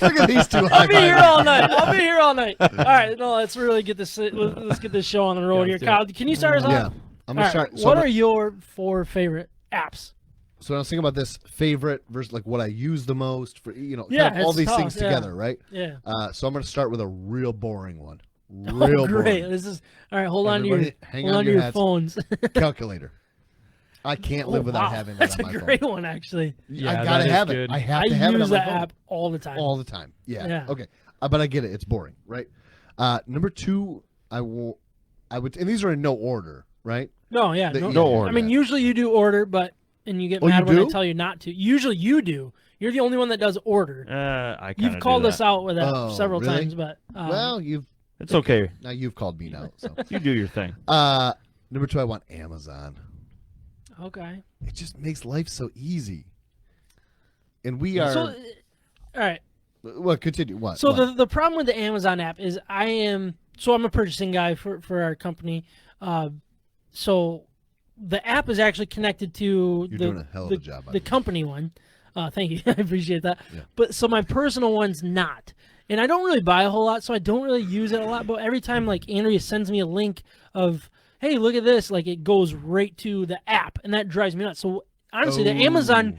Look at these two. I'll be here all night. All right, no, let's really get this. Let's get this show on the road Yeah, here. let's do Kyle, can you start us Yeah, off? I'm All gonna right, start. So what are your 4 favorite apps? So I was thinking about this favorite versus like what I use the most for Yeah, kind of all it's these tough, things yeah. together, right? Yeah. So I'm gonna start with a real boring one. Real Great. boring. This is all right. Hold on to your Everybody hang on to your hats. phones. Calculator. I can't live without wow. having that That's on a my great phone. one, actually. Yeah, I gotta that is have it. good. I have I to have it use on my that phone app all the time. all the time. Yeah. Yeah. Okay. But I get it. It's boring, right? Number 2, I would, and these are in no order, right? No, yeah, No order. I mean, usually you do order, and you get Oh, mad you when I do? tell you not to. Usually you do. You're the only one that does order. I kinda You've called do us that. out with that Oh, several really? times, but Well, It's okay. now you've called me now. So You do your thing. number 2, I want Amazon. okay. It just makes life so easy. And we are. So, all right. Well, continue. What? So what? the problem with the Amazon app is I'm a purchasing guy for our company. So the app is actually connected to You're doing a hell of a job. the company one. Thank you. I appreciate that. Yeah. But so my personal one's not. And I don't really buy a whole lot, so I don't really use it a lot. But every time like Andrea sends me a link of, hey, look at this, like it goes right to the app, and that drives me nuts. So honestly, the Amazon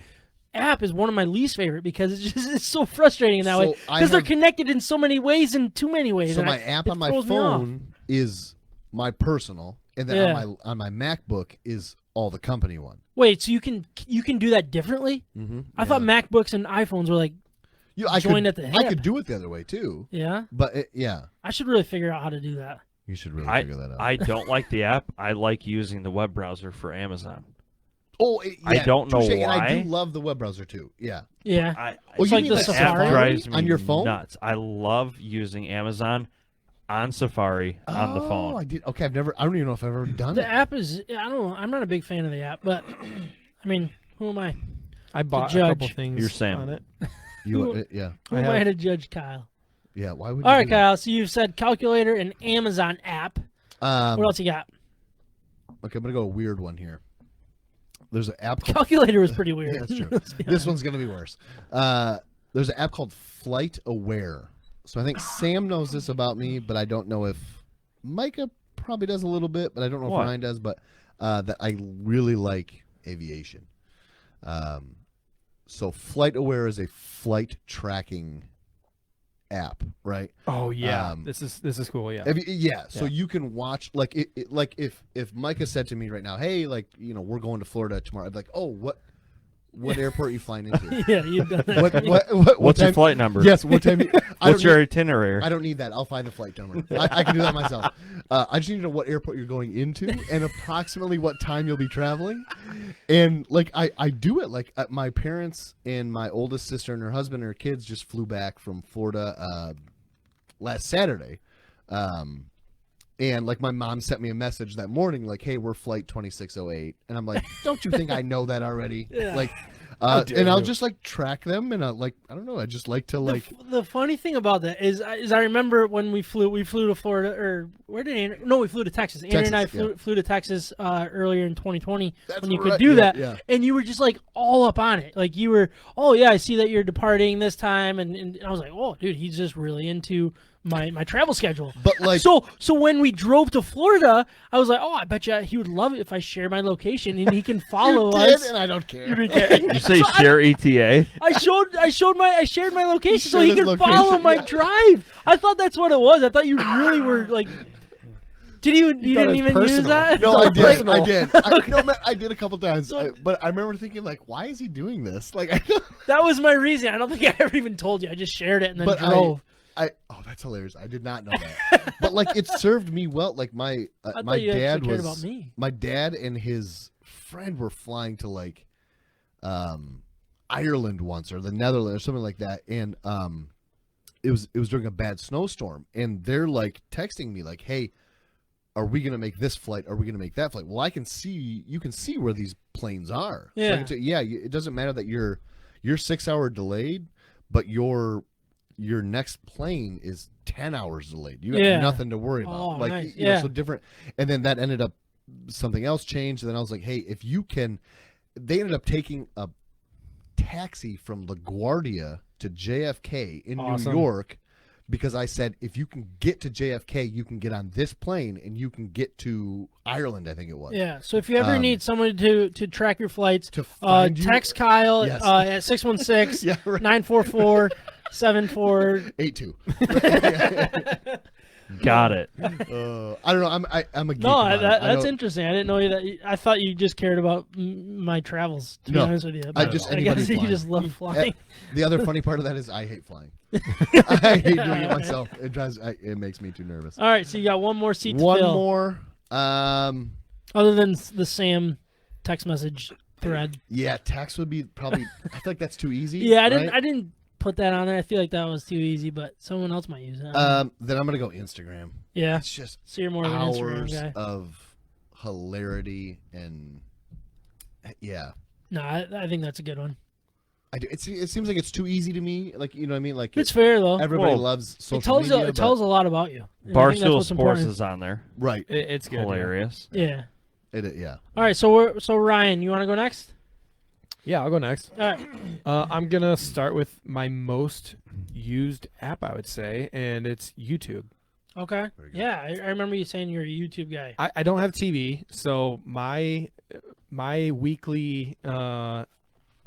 app is one of my least favorite because it's so frustrating in that way So I because they're have- connected in so many ways and too many ways. So and my app it on my throws me off. phone is my personal, and then Yeah. on my MacBook is all the company one. Wait, so you can do that differently? Mm-hmm. I thought MacBooks and iPhones were like, I joined could, at the I hip. could do it the other way too, yeah. but yeah, I should really figure out how to do that. you should really I figure that out. I don't like the app. I like using the web browser for Amazon. I don't know touche, and I why. do love the web browser too. Yeah. Yeah. I, Well, It's you like mean the like Safari? app drives me on your phone? nuts. I love using Amazon on Safari on the phone. I did. Okay, I don't even know if I've ever done The it. app is, I don't know. I'm not a big fan of the app, but I mean, who am I? I bought a judge. couple things You're Sam. on it. Yeah. Who I am I have- to judge Kyle? Yeah. Why would? All you right, do that? Kyle. So you've said calculator and Amazon app. What else you got? Okay, I'm gonna go a weird one here. There's an app called Calculator was pretty weird. Yeah, that's true. Let's be This honest. one's gonna be worse. There's an app called Flight Aware. So I think Sam knows this about me, but I don't know if Micah probably does a little bit, but I don't know What? if Ryan does. But that I really like aviation. So Flight Aware is a flight tracking app, right? Oh yeah, Um, this is cool. Yeah. So you can watch like like if Micah said to me right now, hey, like we're going to Florida tomorrow, I'd be like, oh, what airport are you flying into? Yeah, you've done that. what What's your time- flight number? Yes, what time? What's your itinerary? I don't need that. I'll find the flight number. I can do that myself. I just need to know what airport you're going into and approximately what time you'll be traveling. And like I do it. Like my parents and my oldest sister and her husband and her kids just flew back from Florida last Saturday. And like my mom sent me a message that morning, like, "Hey, we're flight 2608," and I'm like, "Don't you think I know that already?" Yeah. Like, dare and I'll you. just like track them, and I don't know. I just like to like. The funny thing about that is I remember when we flew to Florida, or where did Andrew? No, we flew to Texas. Andrew and I Texas, flew to Texas earlier in 2020 That's when you right, could do yeah, that, yeah. and you were just like all up on it. Like you were, oh yeah, I see that you're departing this time, and I was like, oh dude, he's just really into my travel schedule. But like, So when we drove to Florida, I was like, oh, I bet you he would love it if I share my location and he can follow you did, us. and I don't care. You say share ETA? I shared my location so shared he his could follow location, my yeah. drive. I thought that's what it was. I thought you really were like. You thought didn't it was even use personal. that? No, I did. Personal. I did. I did a couple times, but I remember thinking like, why is he doing this? Like, That was my reason. I don't think I ever even told you. I just shared it and then but drove. oh, that's hilarious. I did not know that. But like, it served me well. Like my I my thought you dad actually cared was about me. my dad and his friend were flying to like Ireland once or the Netherlands or something like that, and it was during a bad snowstorm, and they're like texting me like, hey, are we gonna make this flight? Are we gonna make that flight? Well, you can see where these planes are. So I Yeah. can say, it doesn't matter that you're you're 6 hour delayed, but your next plane is 10 hours delayed. You have nothing to worry about. Oh, like nice. you know, so different. And then that ended up something else changed. And then I was like, hey, if you can, they ended up taking a taxi from LaGuardia to JFK in New York, because I said, if you can get to JFK, you can get on this plane and you can get to Ireland, I think it was. Yeah. So if you ever need someone to track your flights, to find you, text Kyle Yes. at 616 yeah, right. 944 7482. 82. Got it. I don't know. I'm a geek. No, about it. that's interesting. I didn't know that. I thought you just cared about my travels. To be honest with you, I but just I guess you just love flying. The other funny part of that is I hate flying. I hate doing it myself. It makes me too nervous. All right, so you got one more seat to One fill. more. Other than the Sam text message thread. Yeah, tax would be probably. I feel like that's too easy. Yeah, I right? didn't put that on there. I feel like that was too easy, but someone else might use it. Then I'm gonna go Instagram. Yeah. It's just So you're more of an Instagram hours guy. of hilarity and yeah. No, I think that's a good one. I do. It seems like it's too easy to me. Like, you know what I mean? Like It's fair though. everybody Well, loves social It tells media. it tells a lot about you. And I think that's Barstool what's Sports important. is on there. right. It's good. Hilarious. Yeah. Yeah. All right, so Ryan, you want to go next? Yeah, I'll go next. All right. I'm gonna start with my most used app, I would say, and it's YouTube. Okay. Very good. Yeah, I remember you saying you're a YouTube guy. I don't have TV, so my weekly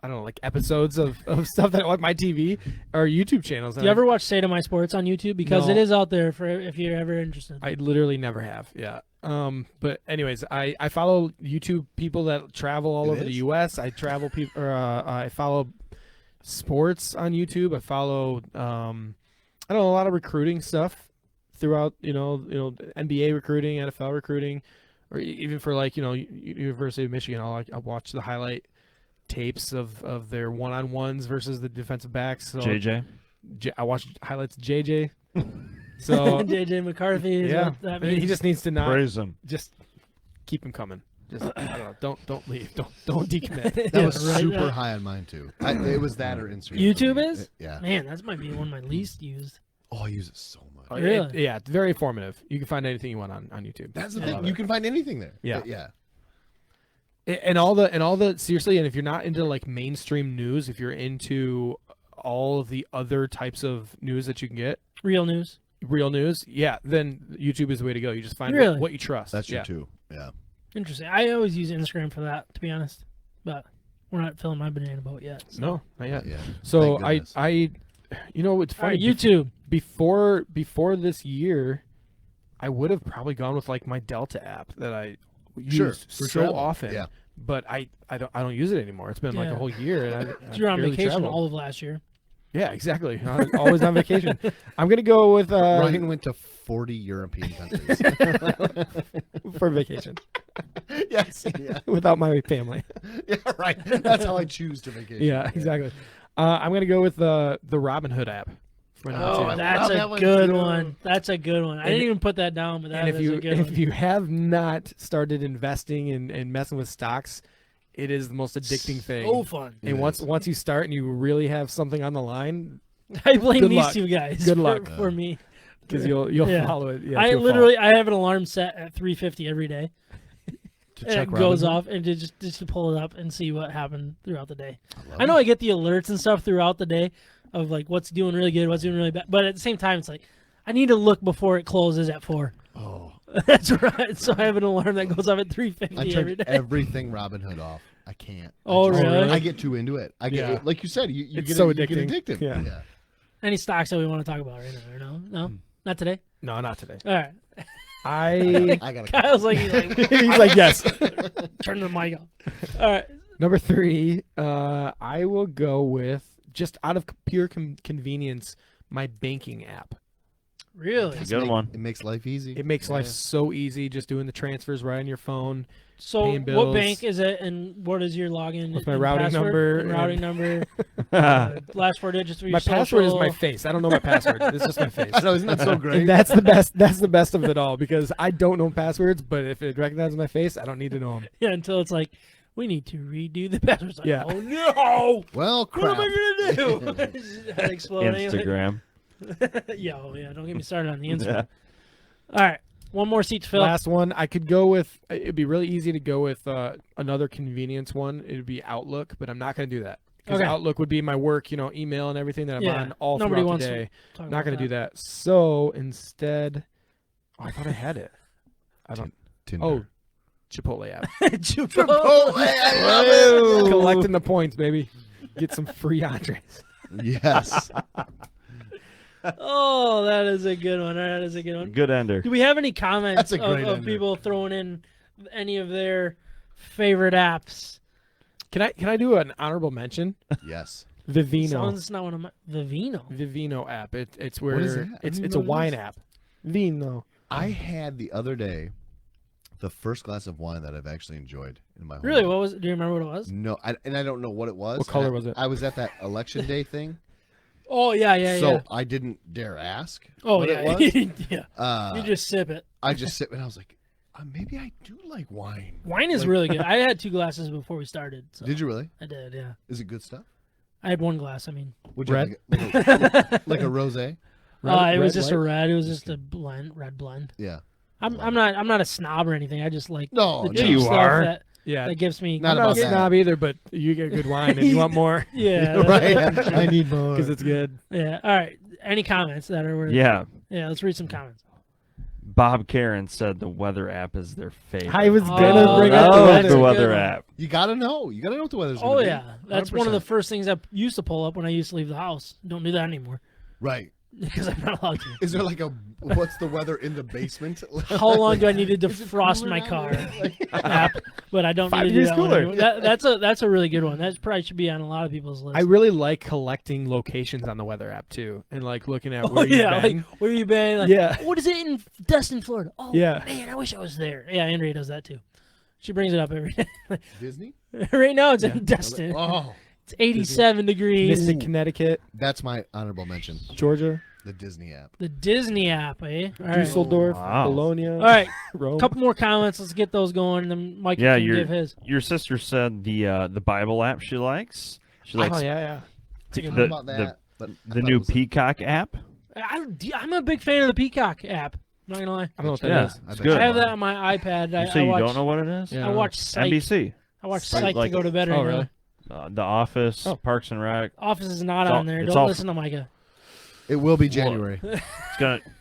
I don't know, like episodes of stuff that I like my TV are YouTube channels. Do you ever watch Say to My Sports on YouTube? Because No. it is out there for if you're ever interested. I literally never have. Yeah. But anyways, I follow YouTube people that travel all It over the is? U.S. I travel people, or I follow sports on YouTube. I follow I don't know, a lot of recruiting stuff throughout. You know NBA recruiting, NFL recruiting, or even for like University of Michigan. I'll watch the highlight tapes of their one-on-ones versus the defensive backs. So JJ. I watch highlights of JJ. So JJ McCarthy. Is yeah, what that means. he just needs to not Praise him. just keep him coming. Just I don't know, don't leave, don't decommit. That was right. super high on mine too. It was that or Instagram. YouTube for me. is? Yeah. Man, that might be one of my least used. Oh, I use it so much. Oh, Really? yeah, it's very informative. You can find anything you want on YouTube. That's the I thing. love You it. can find anything there. Yeah. Yeah. And all the seriously, and if you're not into like mainstream news, if you're into all of the other types of news that you can get, Real news. real news, yeah, then YouTube is the way to go. You just find Really? what you trust. That's true yeah. too. Yeah. Interesting. I always use Instagram for that, to be honest. But we're not filling my banana boat yet. So. No, not yet. Yeah. So Thank goodness. I it's All right, funny. YouTube. Before this year, I would have probably gone with like my Delta app that I Sure, used for so travel. often. Yeah. But I don't use it anymore. It's been like Yeah. a whole year, and I You're on barely vacation traveled. all of last year. Yeah, exactly. I'm always on vacation. I'm gonna go with Ryan went to 40 European countries. for vacation yes. Yeah. without my family. Yeah. Right. That's how I choose to vacation. Yeah, exactly. I'm gonna go with the Robinhood app. For number Oh, two. that's love a that one good too. one. That's a good one. I didn't even put that down, but that And is a good one. if you have not started investing and messing with stocks, it is the most addicting thing. So fun. And It once you start and you really have something on the line, I blame Good these luck. two guys Good for, luck. for me. because you'll Yeah. follow it. Yeah, I you'll literally I have an alarm set at 3:50 every day. To And check it goes Robinhood? off and just to pull it up and see what happened throughout the day. I know I get the alerts and stuff throughout the day of like what's doing really good, what's doing really bad. But at the same time, it's like I need to look before it closes at 4. Oh, That's right. So I have an alarm that goes off at 3:50 I every turned day. everything Robinhood off. I can't. Oh, I just- really? I get too into it. I get Yeah. like you said. You It's get so you get addicting. addicted. Yeah. Any stocks that we want to talk about right now? Or no, no, not today. No, not today. All right. I I gotta. Kyle's like, he's like yes. turn the mic off. All right. Number 3, I will go with just out of pure convenience, my banking app. Really? Good one. It makes life easy. It makes life Yeah. so easy just doing the transfers right on your phone. So Paying what bills. bank is it, and what is your login? What's my and routing password? number And routing and- number. Last 4 digits for your My password is my social. face. I don't know my password. It's just my face. I know, isn't that so great? And that's the best. That's the best of it all because I don't know passwords. But if it recognizes my face, I don't need to know them. Yeah, until it's like we need to redo the password. Like, Yeah. oh no! Well, What crap. am I gonna do? Head exploding. Instagram. Yeah, don't get me started on the Instagram. All right, one more seat to fill. Last one, I could go with. It'd be really easy to go with another convenience one. It'd be Outlook, but I'm not going to do that because Okay. Outlook would be my work, email and everything that I'm Yeah, on all nobody throughout wants the to day. talk Not about going to do that. So instead, I thought I had it. I don't. Tinder. Oh, Chipotle app. Chipotle. I love Collecting the points, baby. Get some free entrees. it. Yes. Oh, that is a good one. That is a good one. Good ender. Do we have any comments That's a great of ender. people throwing in any of their favorite apps? Can I do an honorable mention? Yes. Vivino. Sounds not one of my Vivino. Vivino app. It's where What is that? I it's don't it's know a what it wine is. app. Vino. I had the other day the first glass of wine that I've actually enjoyed in my whole Really? life. What was it? Do you remember what it was? No, and I don't know what it was. What color And was it? I was at that election day thing, Oh yeah. so I didn't dare ask. Oh what yeah. it was. Yeah. You just sip it. I just sit and I was like, maybe I do like wine. Wine is Like- really good. I had 2 glasses before we started. So Did you really? I did. Yeah. Is it good stuff? I had 1 glass. I mean, Would you Red? like like a rosé? it was Red, just a white? red. It was Just just a red blend. Yeah. I'm not a snob or anything. I just like No, the no. cheap you stuff are. Yeah. that gives me. Not I'm not about a that. snob either, but you get good wine and you want more Yeah. Right. I need more. because it's good. Yeah. All right. Any comments that are worth? Yeah. Yeah. Let's read some comments. Bob Karen said the weather app is their favorite. I was Oh, gonna bring that's up a- the Love that's weather. the good weather one. app. You gotta know. You gotta know what the weather's. Oh gonna be. yeah, that's one of the 100%. first things I used to pull up when I used to leave the house. Don't do that anymore Right. because I'm not allowed to. Is there like what's the weather in the basement? How long do I need to Is it defrost cooler my down car? there? Like- App, but I don't 5 need to do degrees that one cooler. anymore. That's a really good one. That probably should be on a lot of people's list. I really like collecting locations on the weather app too, and like looking at Oh where you've yeah, been. like where you been? Like, Yeah. what is it in Destin, Florida? Oh Yeah. man, I wish I was there. Yeah, Andrea does that too. She brings it up every day. Disney? Right now it's Yeah. in Destin. Oh, It's 87 degrees. Mystic, Connecticut, that's my honorable mention. Georgia, The Disney app. The Disney app, eh? All right. Dusseldorf, Wow. Bologna, All right. Rome. Couple more comments. Let's get those going, and then Mike Yeah, can you're- give his. Your sister said the Bible app she likes. She likes Oh yeah. Talk The- about that. but I the thought new it was- Peacock app. I'm a big fan of the Peacock app. I'm not gonna lie. I don't know what that Yeah, is. I it's bet good. I have that on my iPad. You I say you watch, don't know what it is? Yeah. I watch Psych. NBC, I watch Psych, Psych to like- go to bed. Oh, right really? now. The Office, Oh. Parks and Rec. Office is not It's all- on there. it's Don't all- listen to Micah. It will be January.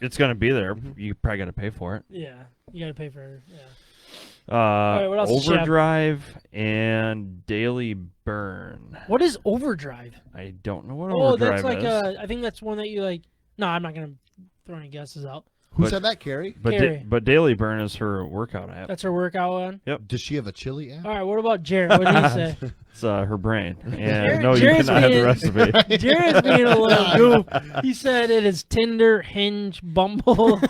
It's gonna be there. You probably got to pay for it. Yeah, you gotta pay for it. Yeah. right, what else does she have? Overdrive and Daily Burn. What is Overdrive? I don't know what Oh, Overdrive that's like is. I think that's one that you like. No, I'm not gonna throw any guesses out. Who But- said that, Carrie? but Carrie. but Daily Burn is her workout app. That's her workout one. Does she have a chili app? All right. What about Jared? What did he say? It's her brain. And Jared- no, you Jared's cannot have the being- recipe. Jared's being a little goof. He said it is Tinder, Hinge, Bumble,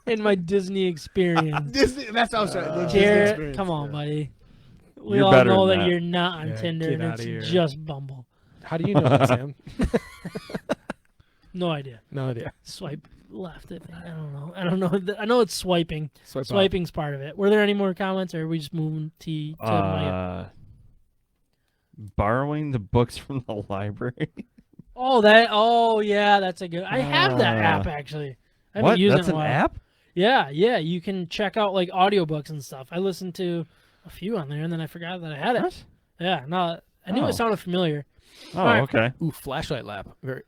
and my Disney experience. Disney. That's how I was trying. the Disney Jared, experience, come on, yeah. buddy. We You're all better know than that that. you're not on Yeah, Tinder, get and outta it's here. just Bumble. How do you know that, Sam? No idea. No idea. Swipe left. I think. I don't know. I don't know. I know it's swiping. Swipe up. Swiping's part of it. Were there any more comments, or are we just moving to my? Borrowing the books from the library. Oh yeah, that's a good. I have that app actually. I haven't What? used That's it in an a while. app? Yeah. You can check out like audiobooks and stuff. I listened to a few on there, and then I forgot that I had it. What? Yeah, no, I knew Oh. it sounded familiar. Oh, Alright. okay. Ooh, flashlight lap. Very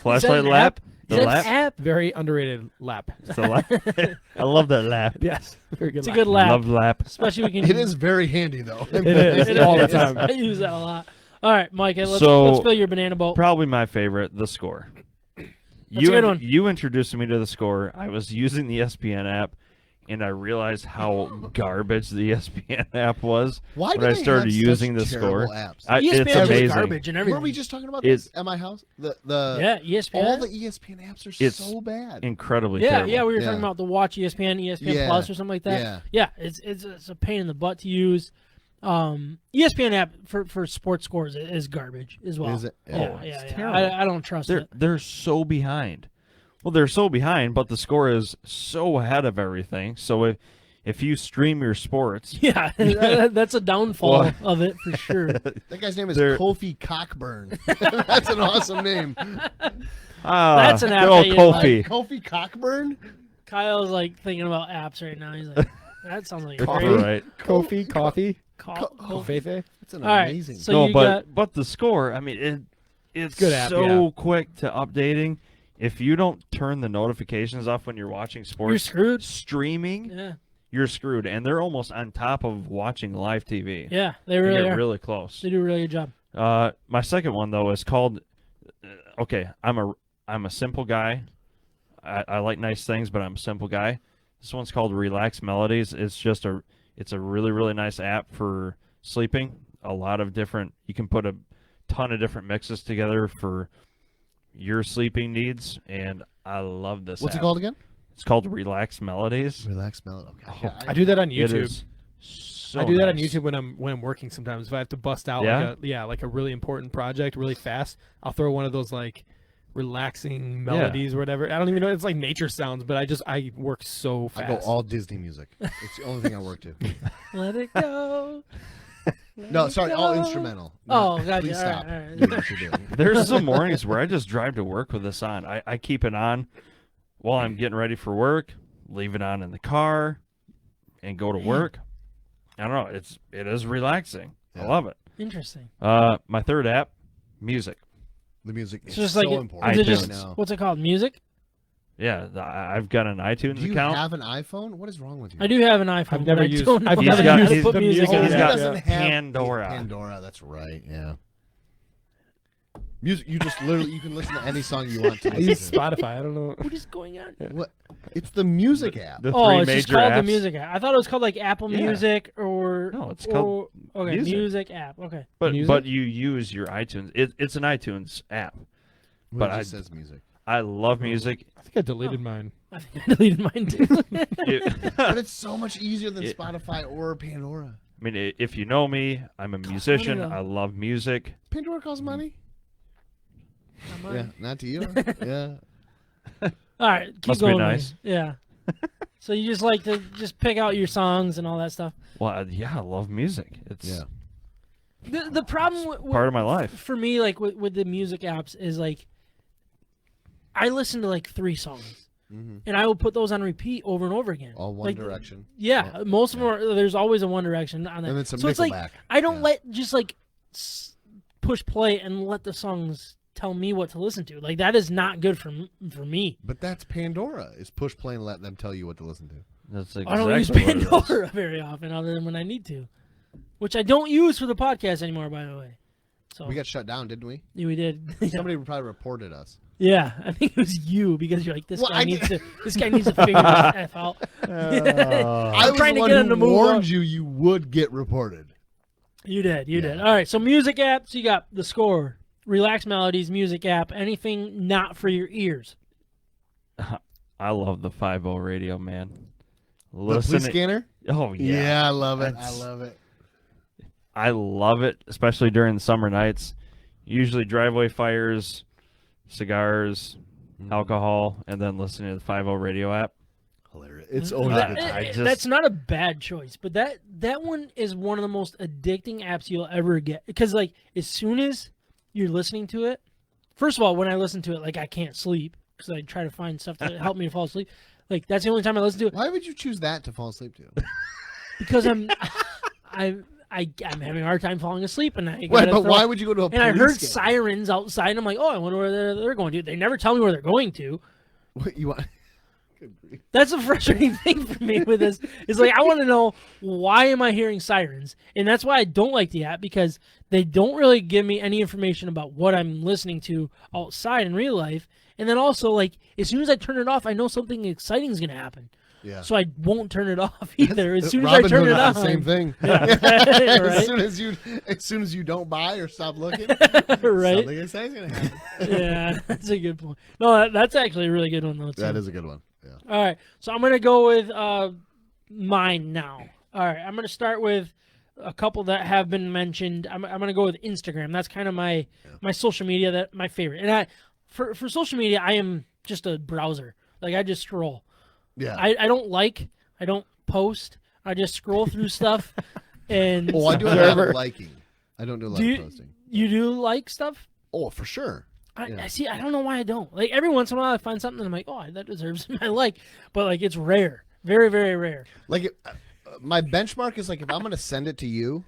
Flashlight an lap. Is The that lap. an app? very underrated lap. It's the lap. I love that lap. Yes. Very good It's a lap. good lap, Love lap. especially we can. It is very handy though. It is. It all the is. time. I use that a lot. All right, Mike, let's So- fill your banana boat. Probably my favorite, The Score. That's a good one. You introduced me to The Score. I was using the ESPN app, and I realized how garbage the ESPN app was. Why When do I they started have using such the terrible score, apps? It's ESPN is amazing. garbage and everything. Weren't we just talking about It's- this at my house? The Yeah, ESPN. all the ESPN apps are It's so bad. Incredibly Yeah, terrible. we were Yeah. talking about the Watch ESPN, ESPN Yeah. Plus, or something like that. Yeah. Yeah, it's a pain in the butt to use. ESPN app for sports scores is garbage as well. Is it? Yeah, Oh, yeah, it's yeah. terrible. I don't trust They're it. they're so behind. Well, they're so behind, but The Score is so ahead of everything. So if you stream your sports, Yeah, that's a downfall of it for sure. That guy's name is Kofi Cockburn. That's an awesome name. That's an app good old that you Kofi. Kofi Cockburn? Kyle's like thinking about apps right now. He's like, that sounds like Coffee? great. Right. Kofi, coffee, Kofi. Fefe. That's an All right, amazing. so No, you but got the score, I mean, it's good app, so quick to updating. If you don't turn the notifications off when you're watching sports, you're screwed. streaming, Yeah, you're screwed. And they're almost on top of watching live TV. yeah, they They really get are. really close. They do a really good job. My second one though is called. Okay, I'm a simple guy. I like nice things, but I'm a simple guy. This one's called Relax Melodies. It's a really, really nice app for sleeping. A lot of different. You can put a ton of different mixes together for your sleeping needs, and I love this. What's app. it called again? It's called Relax Melodies. Relax Melody. Okay. I do that on It YouTube. is so I do that on nice. YouTube when I'm working sometimes. If I have to bust out like a really important project really fast, I'll throw one of those like relaxing melodies or whatever. I don't even know. It's like nature sounds, but I work so fast. I go all Disney music. It's the only thing I work to. Let it go. No, sorry, all instrumental. Oh, No, gotcha. please All stop. right, all right. doing what you're doing. There's some mornings where I just drive to work with this on. I keep it on while I'm getting ready for work, leave it on in the car, and go to work. I don't know. It is relaxing. I Yeah. love it. Interesting. My third app, music. The music is So just so like important. is it iTunes. just now. what's it called? Music? Yeah, I've got an iTunes Do you account. have an iPhone? What is wrong with you? I do have an iPhone. I've never but I used- don't know I've how never to used put the music music on He's it. app. got doesn't have Pandora. Pandora, that's right. Yeah. Music. You just literally you can listen to any song you want to. I use listen to. Spotify. I don't know. What is going on? What? It's the music app. The Oh, three it's major just called apps. the music app. I thought it was called like Apple Yeah. Music or No, it's called okay, Music. music app. Okay. But Music? you use your iTunes. It's an iTunes app. But But it I- just says music. I love music. I think I deleted mine. I think I deleted mine too. But it's so much easier than It- Spotify or Pandora. I mean, if you know me, I'm a musician. though. I love music. Pandora costs money. Not mine. Yeah, not to you. Yeah. All right, keep Must be going. man. nice. Yeah. So you just like to just pick out your songs and all that stuff. Well, yeah, I love music. It's Yeah. The problem with, part of my life. for me, like with the music apps, is like I listen to like 3 songs, Mm-hmm. and I will put those on repeat over and over again. All One Like, Direction. Yeah, most of them are. There's always a One Direction on there. And then some so it's Nickelback. like I don't Yeah. let just like push play and let the songs tell me what to listen to. Like that is not good for me. But that's Pandora. Is push play and let them tell you what to listen to. That's I exactly don't use what it is. Pandora very often, other than when I need to, which I don't use for the podcast anymore. By the way, so We got shut down, didn't we? yeah, we did. Somebody probably reported us. Yeah, I think it was you because you're like this Well, guy I needs did- to. This guy needs to figure this f out. I was trying the to one get who him to move warned on. you would get reported. You did. You did. Yeah. All right. So music apps. You got the score, Relax Melodies, music app. Anything not for your ears. I love the 50 radio, man. The police Listen. scanner? Oh yeah. Yeah, I love it. I That's- love it. I love it, especially during the summer nights. Usually driveway fires, cigars, alcohol, and then listening to the 50 radio app. Hilarious. It's That- always a good I time. just- That's not a bad choice, but that one is one of the most addicting apps you'll ever get. Because like as soon as you're listening to it, first of all, when I listen to it, like I can't sleep because I try to find stuff to help me to fall asleep. Like that's the only time I listen to it Why would you choose that to fall asleep to? because I'm having a hard time falling asleep, and I Wait, gotta but throw- why would you go to a And I police heard scanner? sirens outside, and I'm like, oh, I wonder where they're going to. They never tell me where they're going to. What, you want? Good grief. That's a frustrating thing for me with this. Is like I want to know why am I hearing sirens, and that's why I don't like the app because they don't really give me any information about what I'm listening to outside in real life. And then also like as soon as I turn it off, I know something exciting is going to happen, Yeah. so I won't turn it off either. As soon as Robin I turn Hood it got on, the same thing. Yeah. as Right? soon as you don't buy or stop looking, right? something exciting's gonna happen. Yeah, that's a good point. No, that's actually a really good one though. Too. That is a good one. Yeah. All right, so I'm gonna go with mine now. All right, I'm gonna start with a couple that have been mentioned. I'm gonna go with Instagram. That's kind of my social media that my favorite. And for social media, I am just a browser. Like I just scroll. Yeah. I don't post. I just scroll through stuff, and Oh, I do a lot of liking. I don't do a lot of posting. You do like stuff? Oh, for sure. I see. I don't know why I don't. Like every once in a while, I find something and I'm like, oh, that deserves my like. But like, it's rare, very, very rare. Like, my benchmark is like if I'm gonna send it to you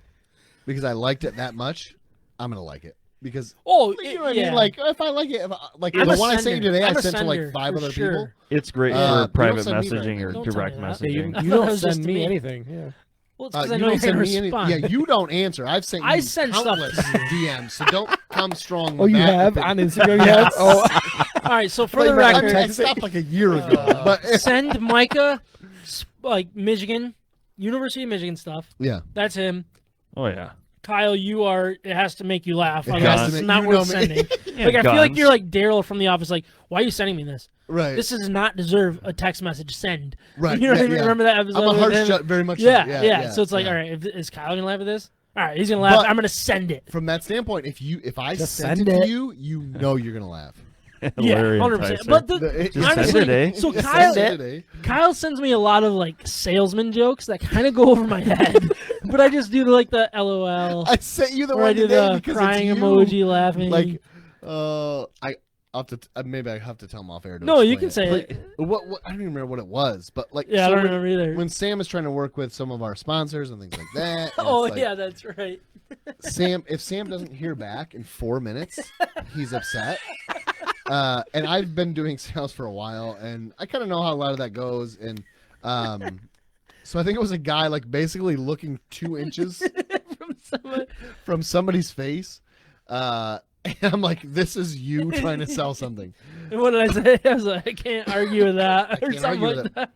because I liked it that much, I'm gonna like it because you know what I mean. Like if I like it, the one I sent you today, I sent to like 5 other people. It's great for private send me messaging or Don't direct tell me that. messaging. You don't That was just send to me me. anything. Yeah. Well, it's because I You know don't you're gonna send me any. respond. Yeah, you don't answer. I've sent you I send stuff. countless DMs, so don't come strong. Oh, with you that have if it- on Instagram? You have? Oh, All right. So for the I record, mean, I stopped like a year ago, but send Micah like Michigan, University of Michigan stuff. yeah. That's him. Oh yeah. Kyle, it has to make you laugh. It Otherwise, has it's to not make- you worth know me. sending. Like I feel like Guns. you're like Daryl from The Office. Like, why are you sending me this? Right. This does not deserve a text message. Send. Right. You know what I yeah, mean? yeah. Remember that episode? I'm a with heart him? shut very much. Yeah, so. yeah. So it's like, yeah. all right, is Kyle gonna laugh at this? All right, he's gonna laugh. But- I'm gonna send it. From that standpoint, if I Just sent send it to it. you, you know you're gonna laugh. Yeah, Larry 100%. Enticer. But Just send honestly, it, eh? so Just Kyle, send it, eh? Kyle sends me a lot of like salesman jokes that kind of go over my head, but I just do like the LOL, I sent you the or I one do today the because crying it's you. emoji, laughing. Like, I'll have to maybe I have to tell him off air. To No, you explain can say Like, it. What I don't even remember what it was, but like Yeah, I so don't when, remember either. when Sam is trying to work with some of our sponsors and things like that. and Oh it's like, yeah, that's right. if Sam doesn't hear back in 4 minutes, he's upset. And I've been doing sales for a while, and I kind of know how a lot of that goes. And so I think it was a guy like basically looking 2 inches From someone. from somebody's face. And I'm like, this is you trying to sell something. And what did I say? I was like, I can't argue with that, or can't something argue like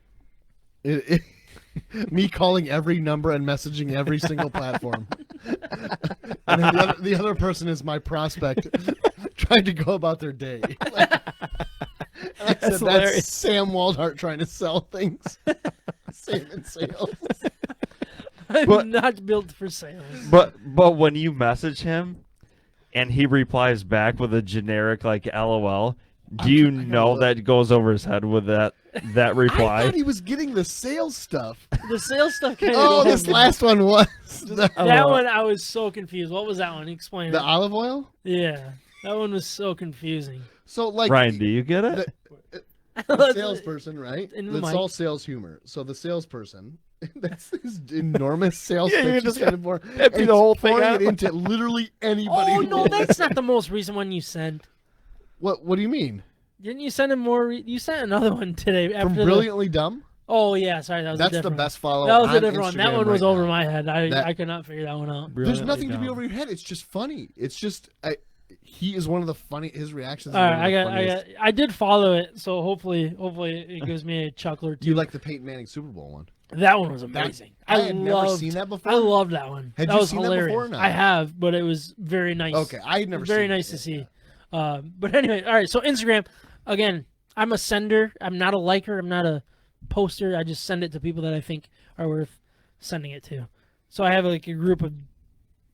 with that. Me calling every number and messaging every single platform. And then the other person is my prospect trying to go about their day. And I said, hilarious. that's Sam Waldhart trying to sell things. Sam in sales. I'm But- not built for sales. But when you message him and he replies back with a generic like LOL, do you know that goes over his head with that I reply? thought he was getting the sales stuff. The sales stuff kind Oh, of. this last one was That one, I was so confused. What was that one? Explain the it. olive oil. Yeah, that one was so confusing. So like Ryan, do you get it? the salesperson, right? In the That's mic. all sales humor. So the salesperson, that's this enormous sales Yeah, you're pitch just he's kind of empty the whole thing pouring out. it into literally anybody. Oh who no, will that's not the most recent one you sent. What do you mean? Didn't you send him more? You sent another one today. After From the- Brilliantly Dumb? Oh yeah, sorry, that was a That's the different best follow. One. That was on a different one. That Instagram one was right over now. my head. That- I could not figure that one out. There's Brilliantly nothing to be dumb. over your head. It's just funny. It's just he is one of the funny. His reactions. All are right, one of the funniest. I did follow it, so hopefully it gives me a chuckle or two. You like the Peyton Manning Super Bowl one? That one was amazing. I had never loved- seen that before. I loved that one. Had that you was seen that hilarious. before or not? I have, but it was very nice. Okay, I had never. Very seen nice it. to see. But anyway, all right. So Instagram, again, I'm a sender. I'm not a liker. I'm not a poster. I just send it to people that I think are worth sending it to. So I have like a group of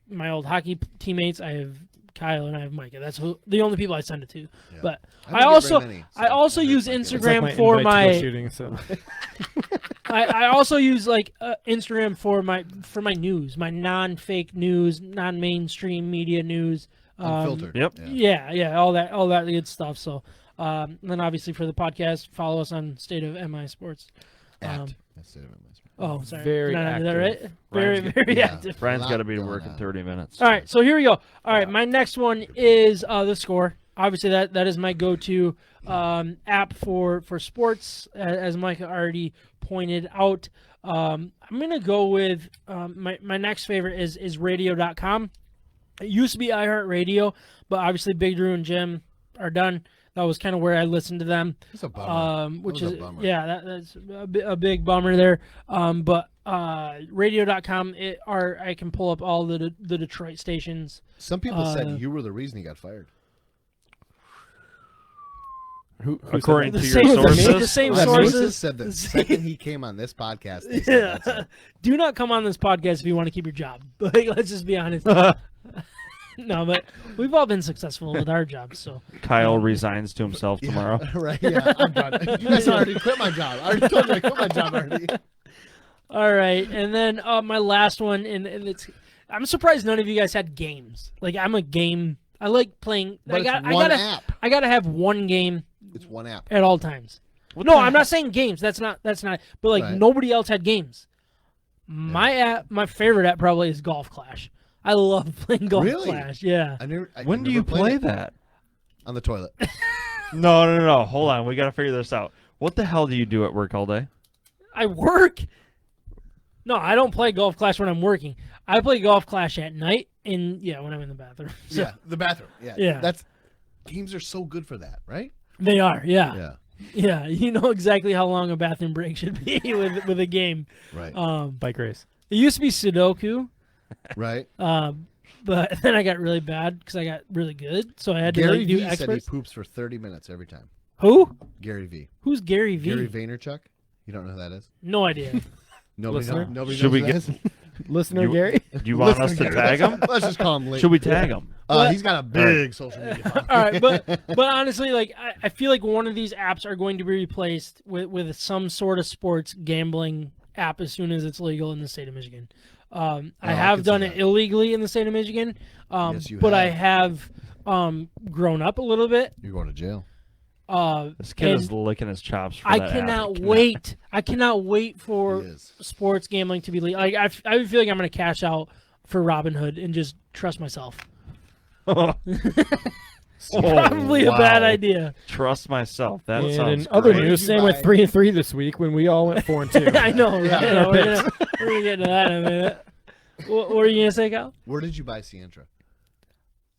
my old hockey teammates. I have Kyle and I have Micah. That's the only people I send it to. Yeah. But don't I get also very many, so I also that's use not good. It's like Instagram for invite to go my shooting. So I also use like Instagram for my news, my non-fake news, non-mainstream media news. Unfiltered. Yep. Yeah, all that good stuff. So, and then obviously for the podcast, follow us on State of MI Sports. At State of MI Sports. Oh, sorry, Very Did I not do that active. right? Very, Brian's very yeah. active. Brian's lot got to be to going work in on. 30 minutes. All right, so here we go. All right, my next one is the Score. Obviously, that is my go-to app for sports, as Mike already pointed out. I'm gonna go with my next favorite is Radio.com. It used to be iHeartRadio, but obviously Big Drew and Jim are done. That was kind of where I listened to them. That's a bummer. Which That was is a bummer. that's a big bummer there. But Radio.com, I can pull up all the Detroit stations. Some people said you were the reason he got fired. who According The to same- your the sources, same My sources. sources said that the second he came on this podcast, they said Yeah. that's it. Do not come on this podcast if you want to keep your job. Like, let's just be honest. No, but we've all been successful with our jobs, so. Kyle resigns to himself tomorrow. Right? Yeah, I'm done. You guys already quit my job. I already told you I quit my job already. All right, and then my last one, and it's. I'm surprised none of you guys had games. Like I like playing. But I it's one gotta, app. I gotta have one game It's one app. at all times. No, I'm not saying games. That's not. But like Right. nobody else had games. My favorite app probably is Golf Clash. I love playing Golf Really? Clash. Yeah. When do you play that? On the toilet. No. Hold on. We got to figure this out. What the hell do you do at work all day? I work. No, I don't play Golf Clash when I'm working. I play Golf Clash at night and when I'm in the bathroom. So, Yeah, the bathroom. Yeah. Yeah. Games are so good for that, right? They are. Yeah. Yeah. Yeah. You know exactly how long a bathroom break should be with a game. Right. Bike race. It used to be Sudoku. Right. But then I got really bad because I got really good, so I had to Gary do V said he experts. poops for 30 minutes every time. Who? Gary V. Who's Gary V? Gary Vaynerchuk? You don't know who that is? No idea. Nobody Listener? knows. Nobody Should knows we who that is? Listener Gary. Do you want us to tag him? Let's just call him Lake. Should we tag him? He's got a big social media following. All right, but honestly, like I feel like one of these apps are going to be replaced with some sort of sports gambling app as soon as it's legal in the state of Michigan. I have can done see it that. illegally in the state of Michigan, Yes, you but I have. have grown up a little bit. You're going to jail. This kid and is licking his chops for I that cannot app. wait. I cannot wait for He is. sports gambling to be legal. Like I feel like I'm going to cash out for Robinhood and just trust myself. Probably a bad wow. idea. Trust myself. That And sounds in other great. news, Did you same with buy- 3-3 this week when we all went 4-2. I know, right? Yeah. Yeah, we're gonna get into that in a minute. What were you gonna say, Kyle? Where did you buy Sientra?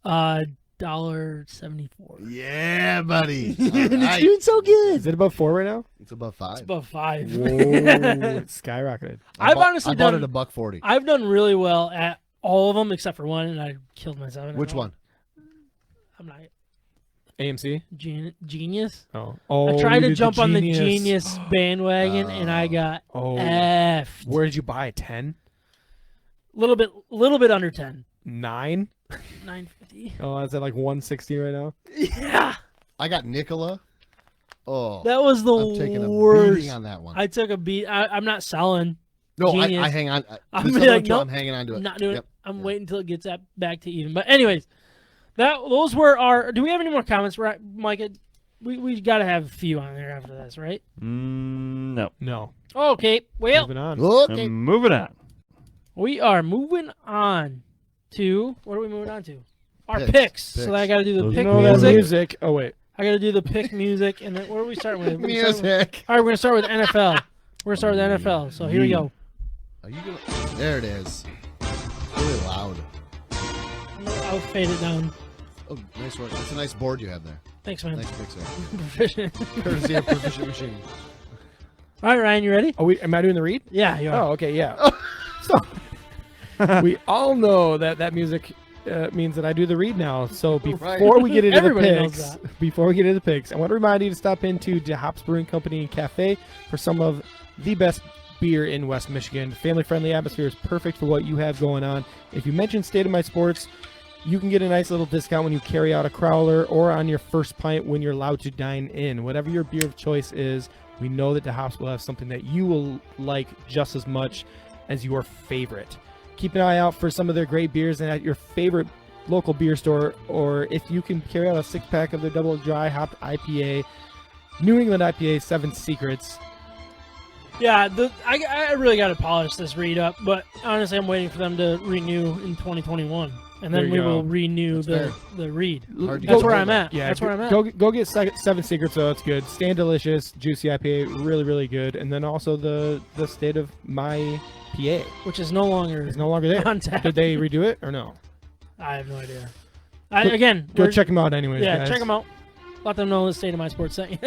$1.74. Yeah, buddy. It's All right. doing so good. Is it above 4 right now? It's above 5. It's above 5. Whoa, it's skyrocketed. I've honestly I bought done- it $1.40. I've done really well at all of them except for one, and I killed myself. Which one? I'm not AMC? genius. Oh, I you tried to did jump on the genius bandwagon, and I got effed. Where did you buy it? 10? Little bit under 10. 9? 950. Oh, is that like 160 right now? Yeah, I got Nicola. Oh, that was the I'm taking a worst. beating on that one. I took a beat. I'm not selling. No, Genius. I hang on. I'm This like, other one, too, nope, I'm hanging on to it. Not doing Yep. it. I'm waiting until it gets back to even. But anyways, those were our. Do we have any more comments, right, Micah? We got to have a few on there after this, right? No. No. Okay. Well, Moving on. Okay. Moving on. we are moving on to what are we moving on to? Our Picks. picks. Picks. So I got to do the Those pick No, that's music. music. Oh, wait. I got to do the pick music, and then what are we starting with? We're starting with- Music. All right, we're gonna start with NFL. We're gonna start with NFL. So here we go. Are you gonna? There it is. Really loud. I'll fade it down. Oh, nice work. It's a nice board you have there. Thanks, man. Nice mixer. Proficient. Courtesy of Proficient Machine. All right, Ryan, you ready? Oh, am I doing the read? Yeah, you are. Oh, okay, yeah. So, we all know that music means that I do the read now. So before we get into the Everybody knows picks, I want to remind you to stop into DeHop's Brewing Company and Café for some of the best beer in West Michigan. Family-friendly atmosphere is perfect for what you have going on. If you mention State of My Sports, you can get a nice little discount when you carry out a crowler or on your first pint when you're allowed to dine in. Whatever your beer of choice is, we know that DeHop's will have something that you will like just as much as your favorite. Keep an eye out for some of their great beers and at your favorite local beer store, or if you can carry out a 6-pack of their double dry hopped IPA, New England IPA 7 Secrets. Yeah, I really got to polish this read up, but honestly, I'm waiting for them to renew in 2021, and There then you we go. will renew That's the read. Hard to That's get where hold I'm of. at. Yeah, That's where I'm at. Go get 7 Secrets, though. It's good. Stand Delicious, Juicy IPA, really, really good. And then also the State of My PA Which is no longer is no longer there. on tap. Did they redo it or no? I have no idea. Go We're- check them out anyways, Yeah, guys. check them out. Let them know the State of My Sports sent you.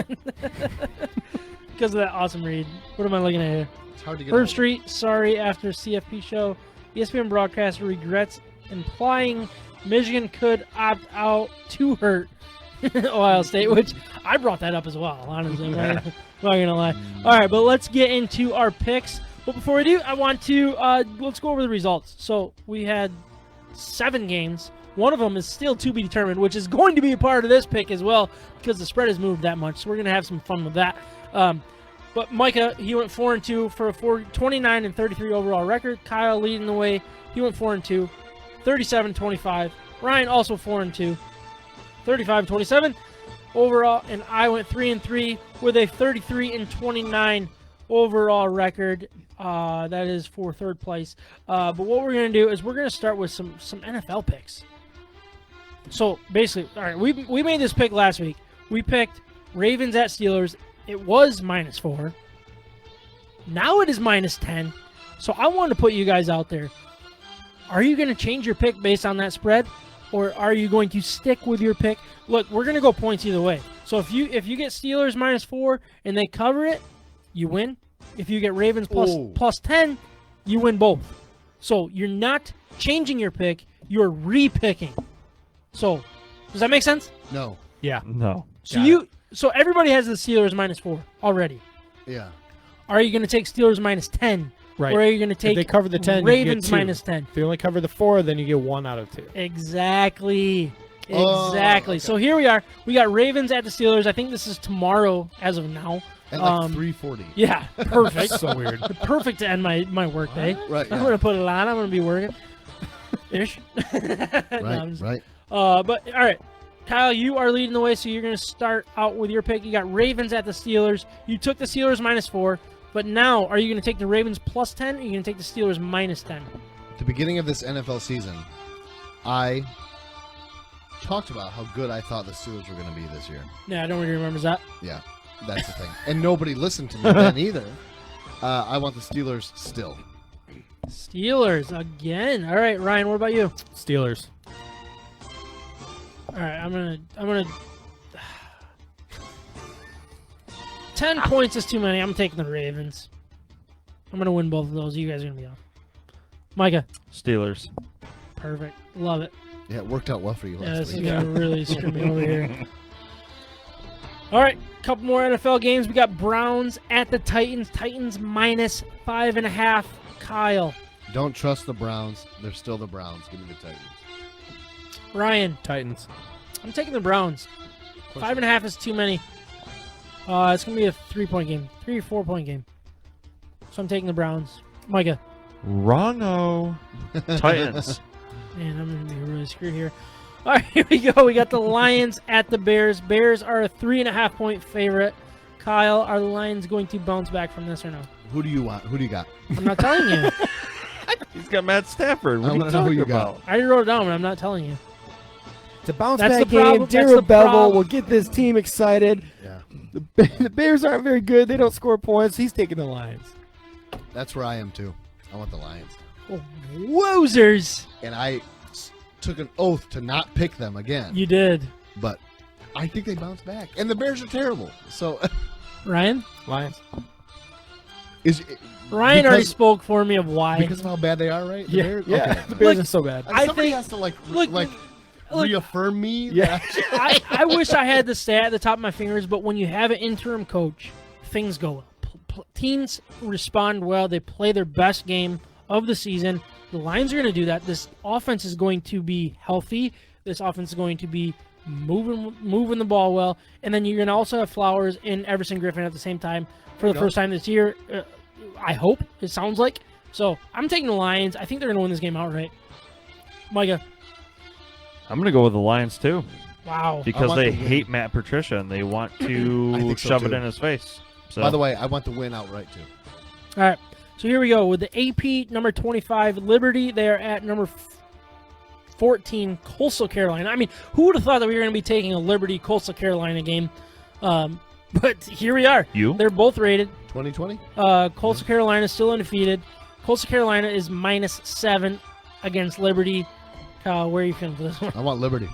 Because of that awesome read. What am I looking at here? It's hard to get. Herb hold of. Street, sorry after CFP show. ESPN broadcaster regrets implying Michigan could opt out to hurt Ohio State, which I brought that up as well, honestly. I'm not gonna lie. All right, but let's get into our picks. But before we do, I want to let's go over the results. So we had 7 games. One of them is still to be determined, which is going to be a part of this pick as well because the spread has moved that much. So we're gonna have some fun with that. But Micah, he went 4-2 for a 29 and 33 overall record. Kyle leading the way. He went 4-2, 37-25. Ryan also 4-2, 35-27 overall, and I went 3-3 with a 33-29 overall record. That is for third place. But what we're gonna do is we're gonna start with some NFL picks. So basically, all right, we made this pick last week. We picked Ravens at Steelers. It was -4. Now it is -10. So I wanted to put you guys out there. Are you going to change your pick based on that spread, or are you going to stick with your pick? Look, we're going to go points either way. So if you get Steelers -4 and they cover it, you win. If you get Ravens plus 10, you win both. So you're not changing your pick, you're re-picking. So does that make sense? No. Yeah. No. So everybody has the Steelers -4 already. Yeah. Are you going to take Steelers -10? Right. Or are you going to take if they cover the 10, Ravens you get 2. -10? If they only cover the 4, then you get 1 out of 2. Exactly. Oh, Exactly. okay. So here we are. We got Ravens at the Steelers. I think this is tomorrow as of now. At like 3:40. Yeah, perfect. So weird. Perfect to end my work day. Right. I'm Yeah. going to put it on. I'm going to be working. Ish. Right. Right. But, all right. Kyle, you are leading the way, so you're going to start out with your pick. You got Ravens at the Steelers. You took the Steelers -4, but now are you going to take the Ravens +10, or are you going to take the Steelers -10? At the beginning of this NFL season, I talked about how good I thought the Steelers were going to be this year. Yeah, nobody remembers that. Yeah, that's the thing. And nobody listened to me then either. I want the Steelers still. Steelers again. All right, Ryan, what about you? Steelers. All right, I'm gonna 10 points is too many. I'm taking the Ravens. I'm gonna win both of those. You guys are gonna be off. Micah, Steelers. perfect. Love it. Yeah, it worked out well for you Yeah, last this is week. gonna really screw me over here. All right, couple more NFL games. We got Browns at the Titans. Titans -5.5. Kyle, Don't trust the Browns. They're still the Browns. Give me the Titans. Ryan, Titans. I'm taking the Browns. 5.5 is too many. It's gonna be a 3-point game, 3 or 4-point game. So I'm taking the Browns. Micah. Wrong-o. Titans. Man, I'm going to be really screwed here. All right, here we go. We got the Lions at the Bears. Bears are a 3.5-point favorite. Kyle, are the Lions going to bounce back from this or no? Who do you want? Who do you got? I'm not telling you. He's got Matt Stafford. What I are you wanna know who talking you got. about? I already wrote it down, but I'm not telling you. It's a bounce That's back the problem. game. That's the Daryl Bevel problem. will get this team excited. Yeah, The Bears aren't very good. They don't score points. He's taking the Lions. that's where I am too. I want the Lions. Oh, wozers. And I took an oath to not pick them again. You did. But I think they bounce back. And the Bears are terrible. So Ryan? Lions. Ryan already spoke for me of why. because of how bad they are, right? The Bears? Yeah. Okay. The Bears Look, are so bad. I Somebody think- has to like look, reaffirm me. Yeah. that- I wish I had the stat at the top of my fingers, but when you have an interim coach, things go well. Teams respond well. They play their best game of the season. The Lions are going to do that. This offense is going to be healthy. This offense is going to be moving the ball well. And then you're going to also have Flowers and Everson Griffin at the same time for the first time this year. I hope. It sounds like. So I'm taking the Lions. I think they're going to win this game outright. Micah. I'm going to go with the Lions, too, Wow. because want they the win. hate Matt Patricia, and they want I to think so, shove it too. in his face. So By the way, I want the win outright too. All right. So here we go with the AP number 25 Liberty. They are at number 14 Coastal Carolina. I mean, who would have thought that we were going to be taking a Liberty Coastal Carolina game? But here we are. You? They're both rated. 2020? Coastal Carolina is still undefeated. Coastal Carolina is -7 against Liberty. Kyle, where are you feeling for this one? I want Liberty.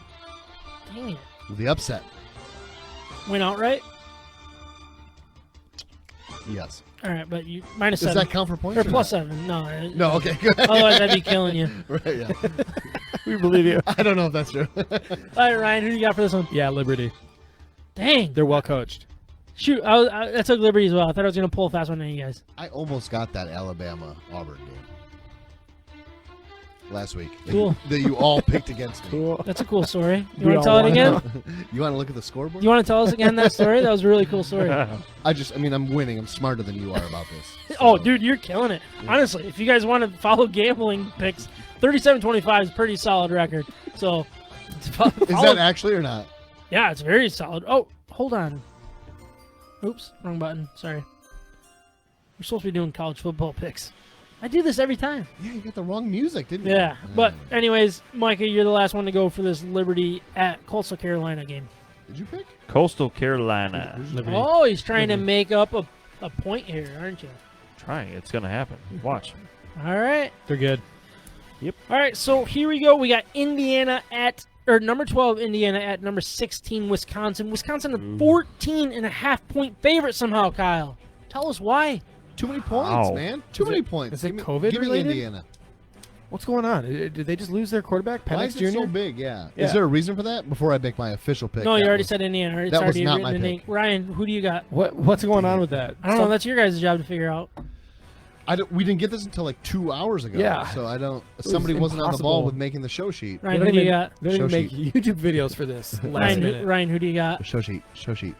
Dang it. The upset. Win outright? Yes. All right, but you -7. Does that count for points? Or or +7. No. not? No, okay, good. Otherwise, I'd be killing you. Right, yeah. We believe you. I don't know if that's true. All right, Ryan, who do you got for this one? Yeah, Liberty. Dang. They're well coached. Shoot, I took Liberty as well. I thought I was going to pull a fast one on you guys. I almost got that Alabama-Auburn game. last week. Cool. That you all picked against me. Cool. That's a cool story. You We want to all tell it wanna again? You want to look at the scoreboard? You want to tell us again that story? That was a really cool story. I'm winning. I'm smarter than you are about this. Oh, So, dude, you're killing it. Honestly, if you guys want to follow gambling picks, 37-25 is a pretty solid record. So, Is that actually or not? yeah, it's very solid. Oh, hold on. Oops, wrong button. Sorry. We're supposed to be doing college football picks. I do this every time. Yeah, you got the wrong music, didn't you? Yeah, but anyways, Micah, you're the last one to go for this Liberty at Coastal Carolina game. Did you pick? Coastal Carolina. Liberty. Oh, he's trying to make up a point here, aren't you? Trying. It's going to happen. Watch. All right. They're good. All right, so here we go. We got Indiana number 12 Indiana at number 16 Wisconsin. Wisconsin a 14.5-point favorite somehow, Kyle. Tell us why. Too many points, Wow. man. Too many points. is it Give me- COVID give me related? Indiana. What's going on? Did they just lose their quarterback, Why Penix is it Jr.? so big? Yeah. Yeah. Is there a reason for that? Before I make my official pick. No, you that already was- said Indiana. It's that was already not written my in the pick. Ryan, who do you got? What's going on with that? I don't know. That's your guys' job to figure out. we didn't get this until like 2 hours ago. Yeah. So I don't. was Somebody wasn't on the ball impossible. with making the show sheet. Ryan, who do you got? They don't Show even make YouTube videos for this. Last minute. Ryan, who do you got? Show sheet. Show sheet.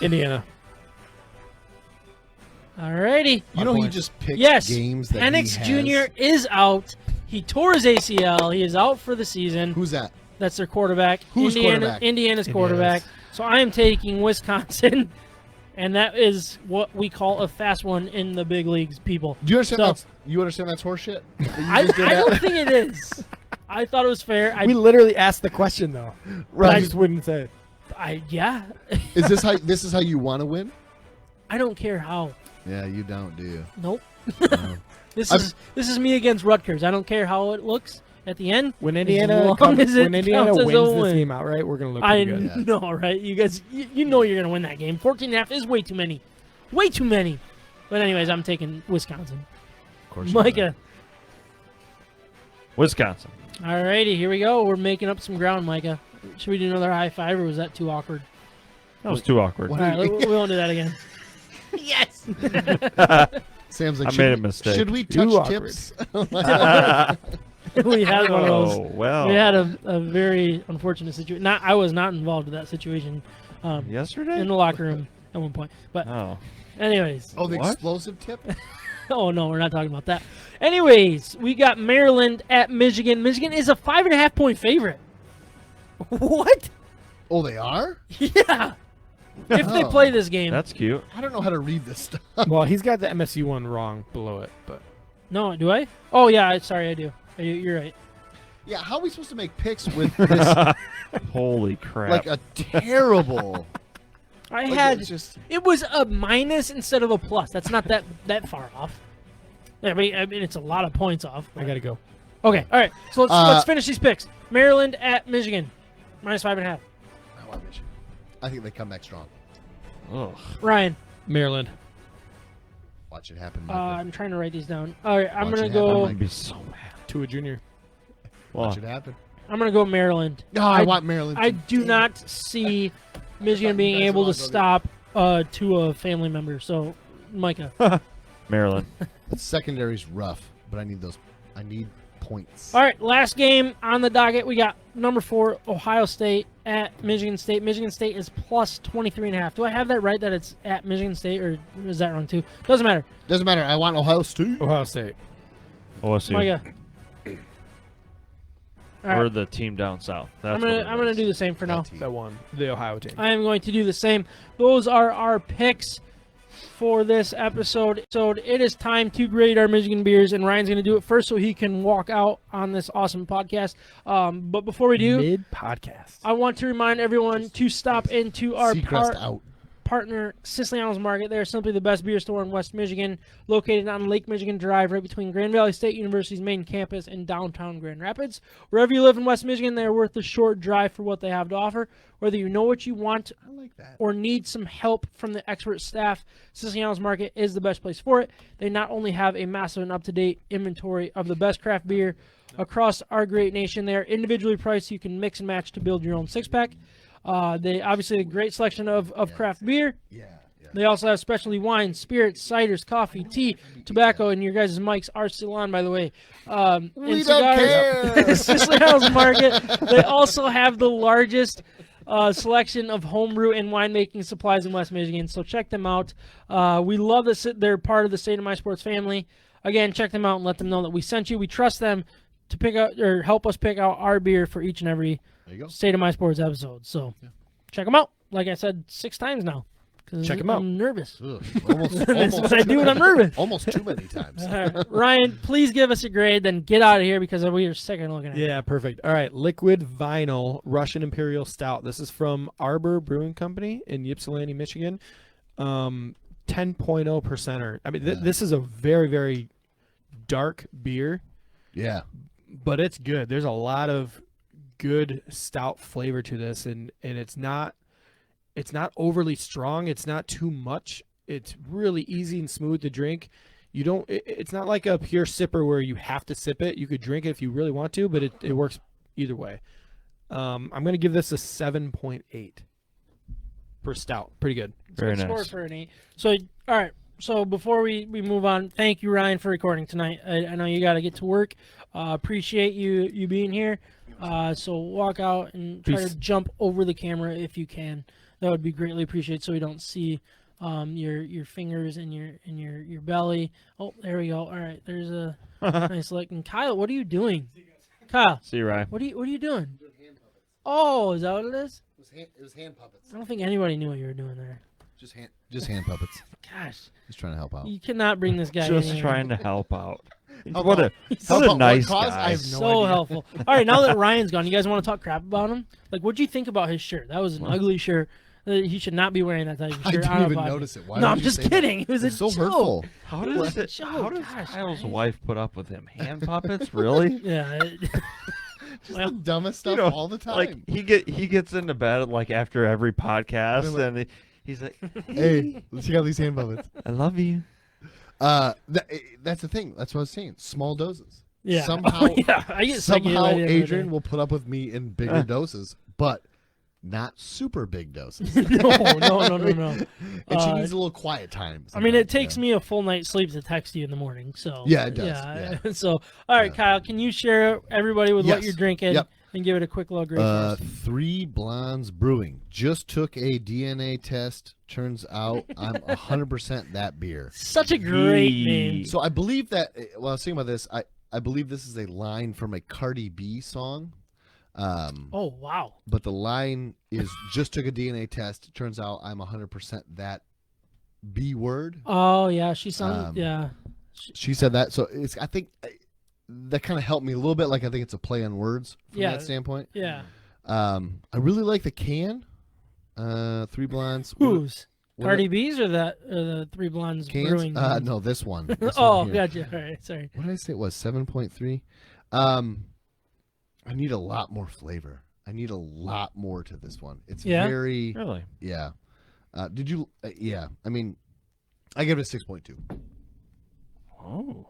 Indiana. Alrighty. You know, he points. just picked Yes, games that Penix he has. Jr. is out. He tore his ACL. He is out for the season. Who's that? That's their quarterback. Who's quarterback? Indiana's quarterback. So I am taking Wisconsin, and that is what we call a fast one in the big leagues, people. Do you understand So- that's? You understand that's horseshit? That you I just did that? don't think it is. I thought it was fair. We literally asked the question though. I Right. just wouldn't say. Yeah. Is this how? This is how you want to win? I don't care how. Yeah, you don't, do you? Nope. No. This is me against Rutgers. I don't care how it looks at the end. When As Indiana long comes, as it when Indiana counts as a wins this win. game outright, we're gonna look I pretty good. know, right? You guys, you know you're gonna win that game. 14.5 is way too many. Way too many. But anyways, I'm taking Wisconsin. Of course. Micah. Wisconsin. Alrighty, here we go. We're making up some ground, Micah. Should we do another high five, or was that too awkward? That was too awkward. What? All right, we won't do that again. Yes. Sam's like, I made a mistake. Should we Too touch awkward. tips? We had one of those. Oh, well. We had a very unfortunate situation. I was not involved with that situation Yesterday? in the locker room at one point. But Oh. anyways, Oh, the What? explosive tip? oh no, we're not talking about that. Anyways, we got Maryland at Michigan. Michigan is a 5.5-point favorite. What? Oh, they are? Yeah. If they Oh. play this game. That's cute. I don't know how to read this stuff. Well, he's got the MSU one wrong below it, but No, do I? Oh yeah, sorry, I do. You're right. Yeah, how are we supposed to make picks with this, Holy crap. like, a terrible... I like, had it's just... it was a minus instead of a plus. That's not that far off. I mean, it's a lot of points off. I gotta go. Okay, all right. So let's finish these picks. Maryland at Michigan, minus 5.5. I want Michigan. I think they come back strong. Ugh. Ryan, Maryland. Watch it happen. Micah. I'm trying to write these down. All right, I'm Watch gonna it happen, go. Mike. I'd be so mad. To a junior. Watch Well, it happen. I'm gonna go Maryland. No, I want Maryland. I too. do not see Michigan you being guys able were to all stop to a family member. So, Micah. Maryland. Secondary's rough, but I need those. I need points. All right, last game on the docket. We got number 4 Ohio State at Michigan State. Michigan State is plus 23.5. Do I have that right that it's at Michigan State, or is that wrong too? Doesn't matter. Doesn't matter. I want Ohio State. Ohio State. OSU. Micah. All We're right, the team down south. That's I'm what it gonna is. do the same for now. That team. That one. The Ohio team. I am going to do the same. Those are our picks for this episode. So it is time to grade our Michigan beers, and Ryan's going to do it first so he can walk out on this awesome podcast. But before we do, Mid podcast. I want to remind everyone to stop into our Seacrest out. partner, Siciliano's Market. They're simply the best beer store in West Michigan, located on Lake Michigan Drive, right between Grand Valley State University's main campus and downtown Grand Rapids. Wherever you live in West Michigan, they're worth the short drive for what they have to offer. Whether you know what you want I like that. or need some help from the expert staff, Siciliano's Market is the best place for it. They not only have a massive and up-to-date inventory of the best craft beer across our great nation, they are individually priced so you can mix and match to build your own six-pack. They obviously a great selection of craft beer. Yeah. They also have specialty wines, spirits, ciders, coffee, tea, tobacco, and your guys' mics are still on, by the way. We don't care. Siciliano's Market. They also have the largest selection of homebrew and winemaking supplies in West Michigan, so check them out. We love that they're part of the State of My Sports family. Again, check them out and let them know that we sent you. We trust them to pick out or help us pick out our beer for each and every State of My Sports episode. So check them out. Like I said 6 times now. Check them out. I'm nervous. Almost, That's what I do when I'm nervous. almost too many times. All right. Ryan, please give us a grade, then get out of here because we are sick of looking at it. Yeah, perfect. All right, Liquid Vinyl Russian Imperial Stout. This is from Arbor Brewing Company in Ypsilanti, Michigan. 10.0%er. I mean, this is a very, very dark beer. Yeah. But it's good. There's a lot of good stout flavor to this, and it's not overly strong. It's not too much. It's really easy and smooth to drink. It's not like a pure sipper where you have to sip it. You could drink it if you really want to, but it works either way. I'm going to give this a 7.8 for stout. Pretty good. Very Good score nice. for an 8. So, all right. So before we move on, thank you, Ryan, for recording tonight. I know you got to get to work. Appreciate you being here. So walk out and try Peace. to jump over the camera if you can. That would be greatly appreciated so we don't see your fingers and your belly. Oh, there we go. All right, there's a nice look. And Kyle, what are you doing? Kyle, See you, Ryan. what are you doing? Oh, is that what it is? It was hand puppets. I don't think anybody knew what you were doing there. Just hand puppets. Gosh, Just trying to help out. you cannot bring this guy Just in here. trying to help out. Help What out. a Help out what nice cause? guy. I have no So idea. helpful. All right, now that Ryan's gone, you guys want to talk crap about him? Like, what'd you think about his shirt? That was an ugly shirt. He should not be wearing that type of I shirt. didn't on a even podcast. notice it. Why No, would I'm you just say that? kidding. It was It's a so joke. hurtful. How does Joe, how does gosh, Kyle's Ryan. wife put up with him? Hand puppets, really? Yeah. Just Well, the dumbest stuff You know, all the time. Like he gets into bed like after every podcast, and he's like, Hey, let's check out these hand puppets. "I love you." That's the thing. That's what I was saying. Small doses. Yeah. Somehow, Oh, yeah. I get sick of it somehow by the end of the Adrian day. will put up with me in bigger doses, but not super big doses. No. And she needs a little quiet time. I mean, it sometimes, takes me a full night's sleep to text you in the morning. So Yeah, it does, Yeah. yeah. So, all right, Yeah. Kyle, can you share everybody with what Yes. you're drinking Yep. and give it a quick little grade for us? 3 Blondes Brewing. Just took a DNA test. Turns out I'm 100% that beer. Such a great Yee. name. So I believe that, while I was thinking about this, I believe this is a line from a Cardi B song. Oh, wow. But the line is just took a DNA test. Turns out I'm 100% that B word. Oh, yeah. She sounded, yeah. She said that. So I think that kind of helped me a little bit. Like, I think it's a play on words from Yeah. that standpoint. Yeah. I really like the can. 3 Blondes. Whose? what- Cardi B's or the Three Blondes Cans? Brewing? No, this one. This Oh, one here. gotcha. All right, sorry. What did I say it was? 7.3. I need a lot more flavor. I need a lot more to this one. It's Yeah? very, Really? yeah. Did you? Yeah. I mean, I give it a 6.2. Oh,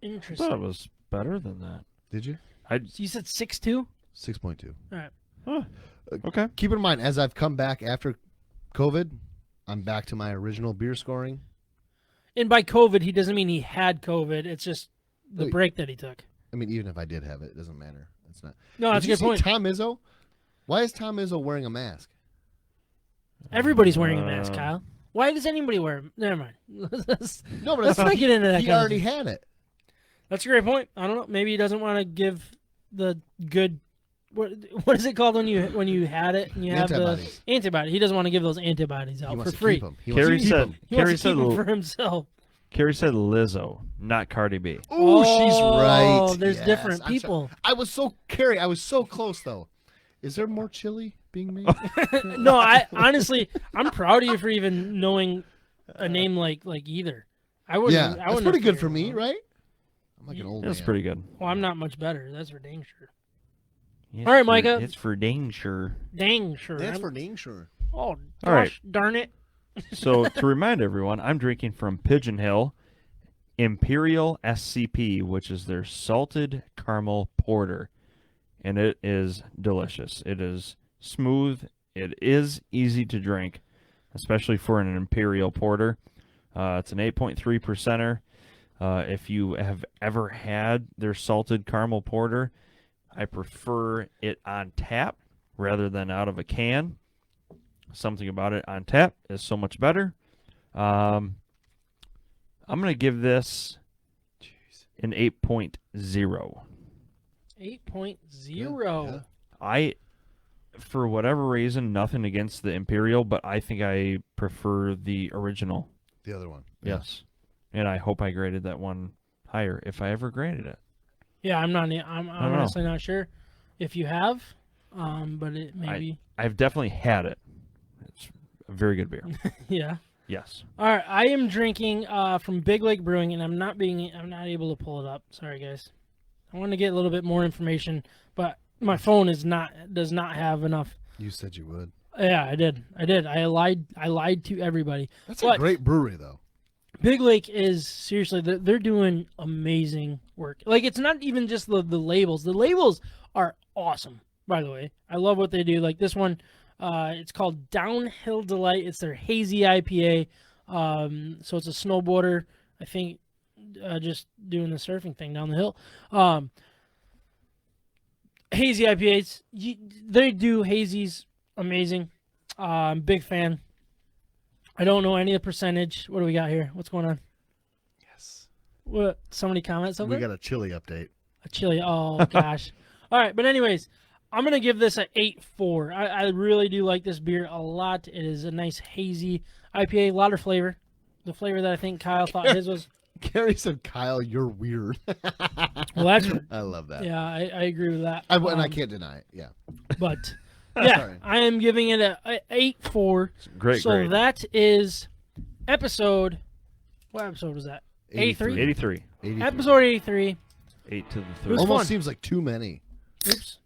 I Interesting. thought it was better than that. Did you? So you said 6.2? 6.2. All right. Huh. Okay. Keep in mind, as I've come back after COVID, I'm back to my original beer scoring. And by COVID, he doesn't mean he had COVID. It's just the Wait. break that he took. I mean, even if I did have it, it doesn't matter. It's not. No, that's a Did you good see point. Tom Izzo? Why is Tom Izzo wearing a mask? Everybody's wearing a mask, Uh, Kyle. Why does anybody wear them? Never mind. Let's No, but not get into that he kind of already thing. had it. That's a great point. I don't know. Maybe he doesn't want to give the good. What is it called when you had it and you have Antibodies. the antibody? He doesn't want to give those antibodies He out wants for to free. keep them. He Carrie wants to keep said. 'em. He Carrie wants to said. keep them for himself. Carrie said Lizzo, not Cardi B. Ooh, she's right. Oh, there's Yes. different I'm sorry. people. I was so Carrie. I was so close though. Is there more chili being made? No, I honestly, I'm proud of you for even knowing a name like either. I wouldn't. yeah, I that's wouldn't pretty have good for figured me, it out. right? I'm like an old That's man. pretty good. Well, I'm not much better. That's for dang sure. It's All right, for- Micah. It's for dang sure. Dang sure. That's I'm- for dang sure. Oh, gosh, All right. darn it. So to remind everyone, I'm drinking from Pigeon Hill Imperial SCP, which is their salted caramel porter, and it is delicious. It is smooth. It is easy to drink. especially for an Imperial Porter. It's an 8.3 percenter. If you have ever had their salted caramel porter, I prefer it on tap rather than out of a can. Something about it on tap is so much better. I'm going to give this an 8.0. 8.0. I, for whatever reason, nothing against the Imperial, but I think I prefer the original. The other one. Yes. And I hope I graded that one higher if I ever graded it. Yeah, I'm honestly not sure if you have, but it maybe. I've definitely had it. It's a very good beer. Yeah. Yes. All right, I am drinking from Big Lake Brewing, and I'm not able to pull it up. Sorry, guys. I want to get a little bit more information, but my phone does not have enough. You said you would. Yeah, I did. I lied to everybody. That's a great brewery, though. Big Lake is seriously, they're doing amazing work. Like, it's not even just the labels. The labels are awesome, by the way. I love what they do. Like this one, it's called Downhill Delight. It's their hazy IPA. So it's a snowboarder, I think, just doing the surfing thing down the hill. Hazy IPAs, they do hazies amazing. Big fan. I don't know any of the percentage. What do we got here? What's going on? Yes. What? Somebody comment something? We got a chili update. A chili. Oh, gosh. All right. But anyways, I'm going to give this an 8.4. I really do like this beer a lot. It is a nice hazy IPA. A lot of flavor. The flavor that I think Kyle thought his was. Gary said, Kyle, you're weird. Well, that's. I love that. Yeah, I agree with that. And I can't deny it. Yeah. But. Yeah, Sorry. I am giving it a 8.4. Great so grade. that is episode. What episode was that? 83. 83. Episode 83. 8 to the It third. was Almost fun. seems like too many. Oops.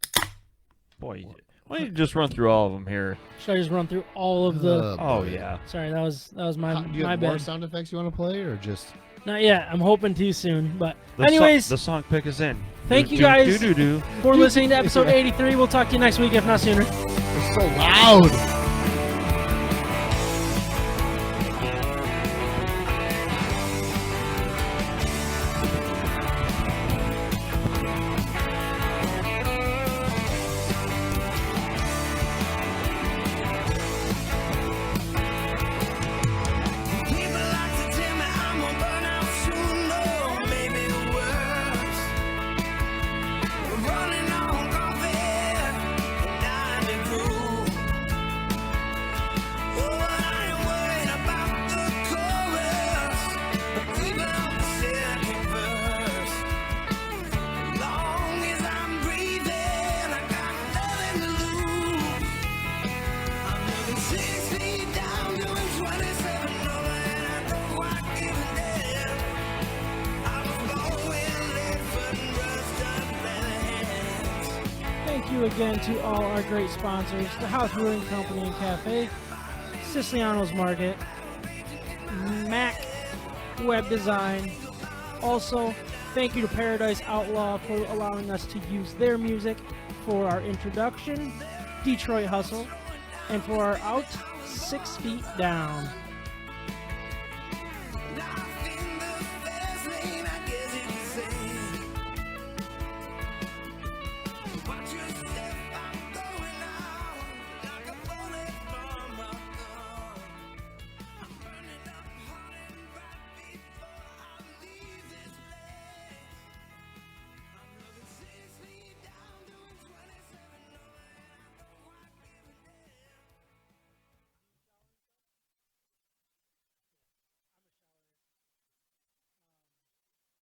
Boy, why don't you just run through all of them here? Should I just run through all of the? Oh, boy. yeah. Sorry, that was my Do you my have more bad. sound effects you want to play, or just? Not yet. I'm hoping to soon. But The anyways, the song pick is in. Thank you guys. Do. for listening to episode 83. We'll talk to you next week, if not sooner. It's so loud. People like to tell me I'm gonna burn out soon, no, maybe worse. Running on coffee, dying to groove. Oh, I ain't worried about the chorus, even the second verse. As long as I'm breathing, I got nothing to lose. I'm living 6 feet down, doing 27 over, and I don't quite give a damn. I was born with lead foot and rust up hands. Thank you again to all our great sponsors: the House Brewing Company and Café, Siciliano's Market, Mac Web Design. Also, thank you to Paradise Outlaw for allowing us to use their music for our introduction, Detroit Hustle, and for our out 6 feet down.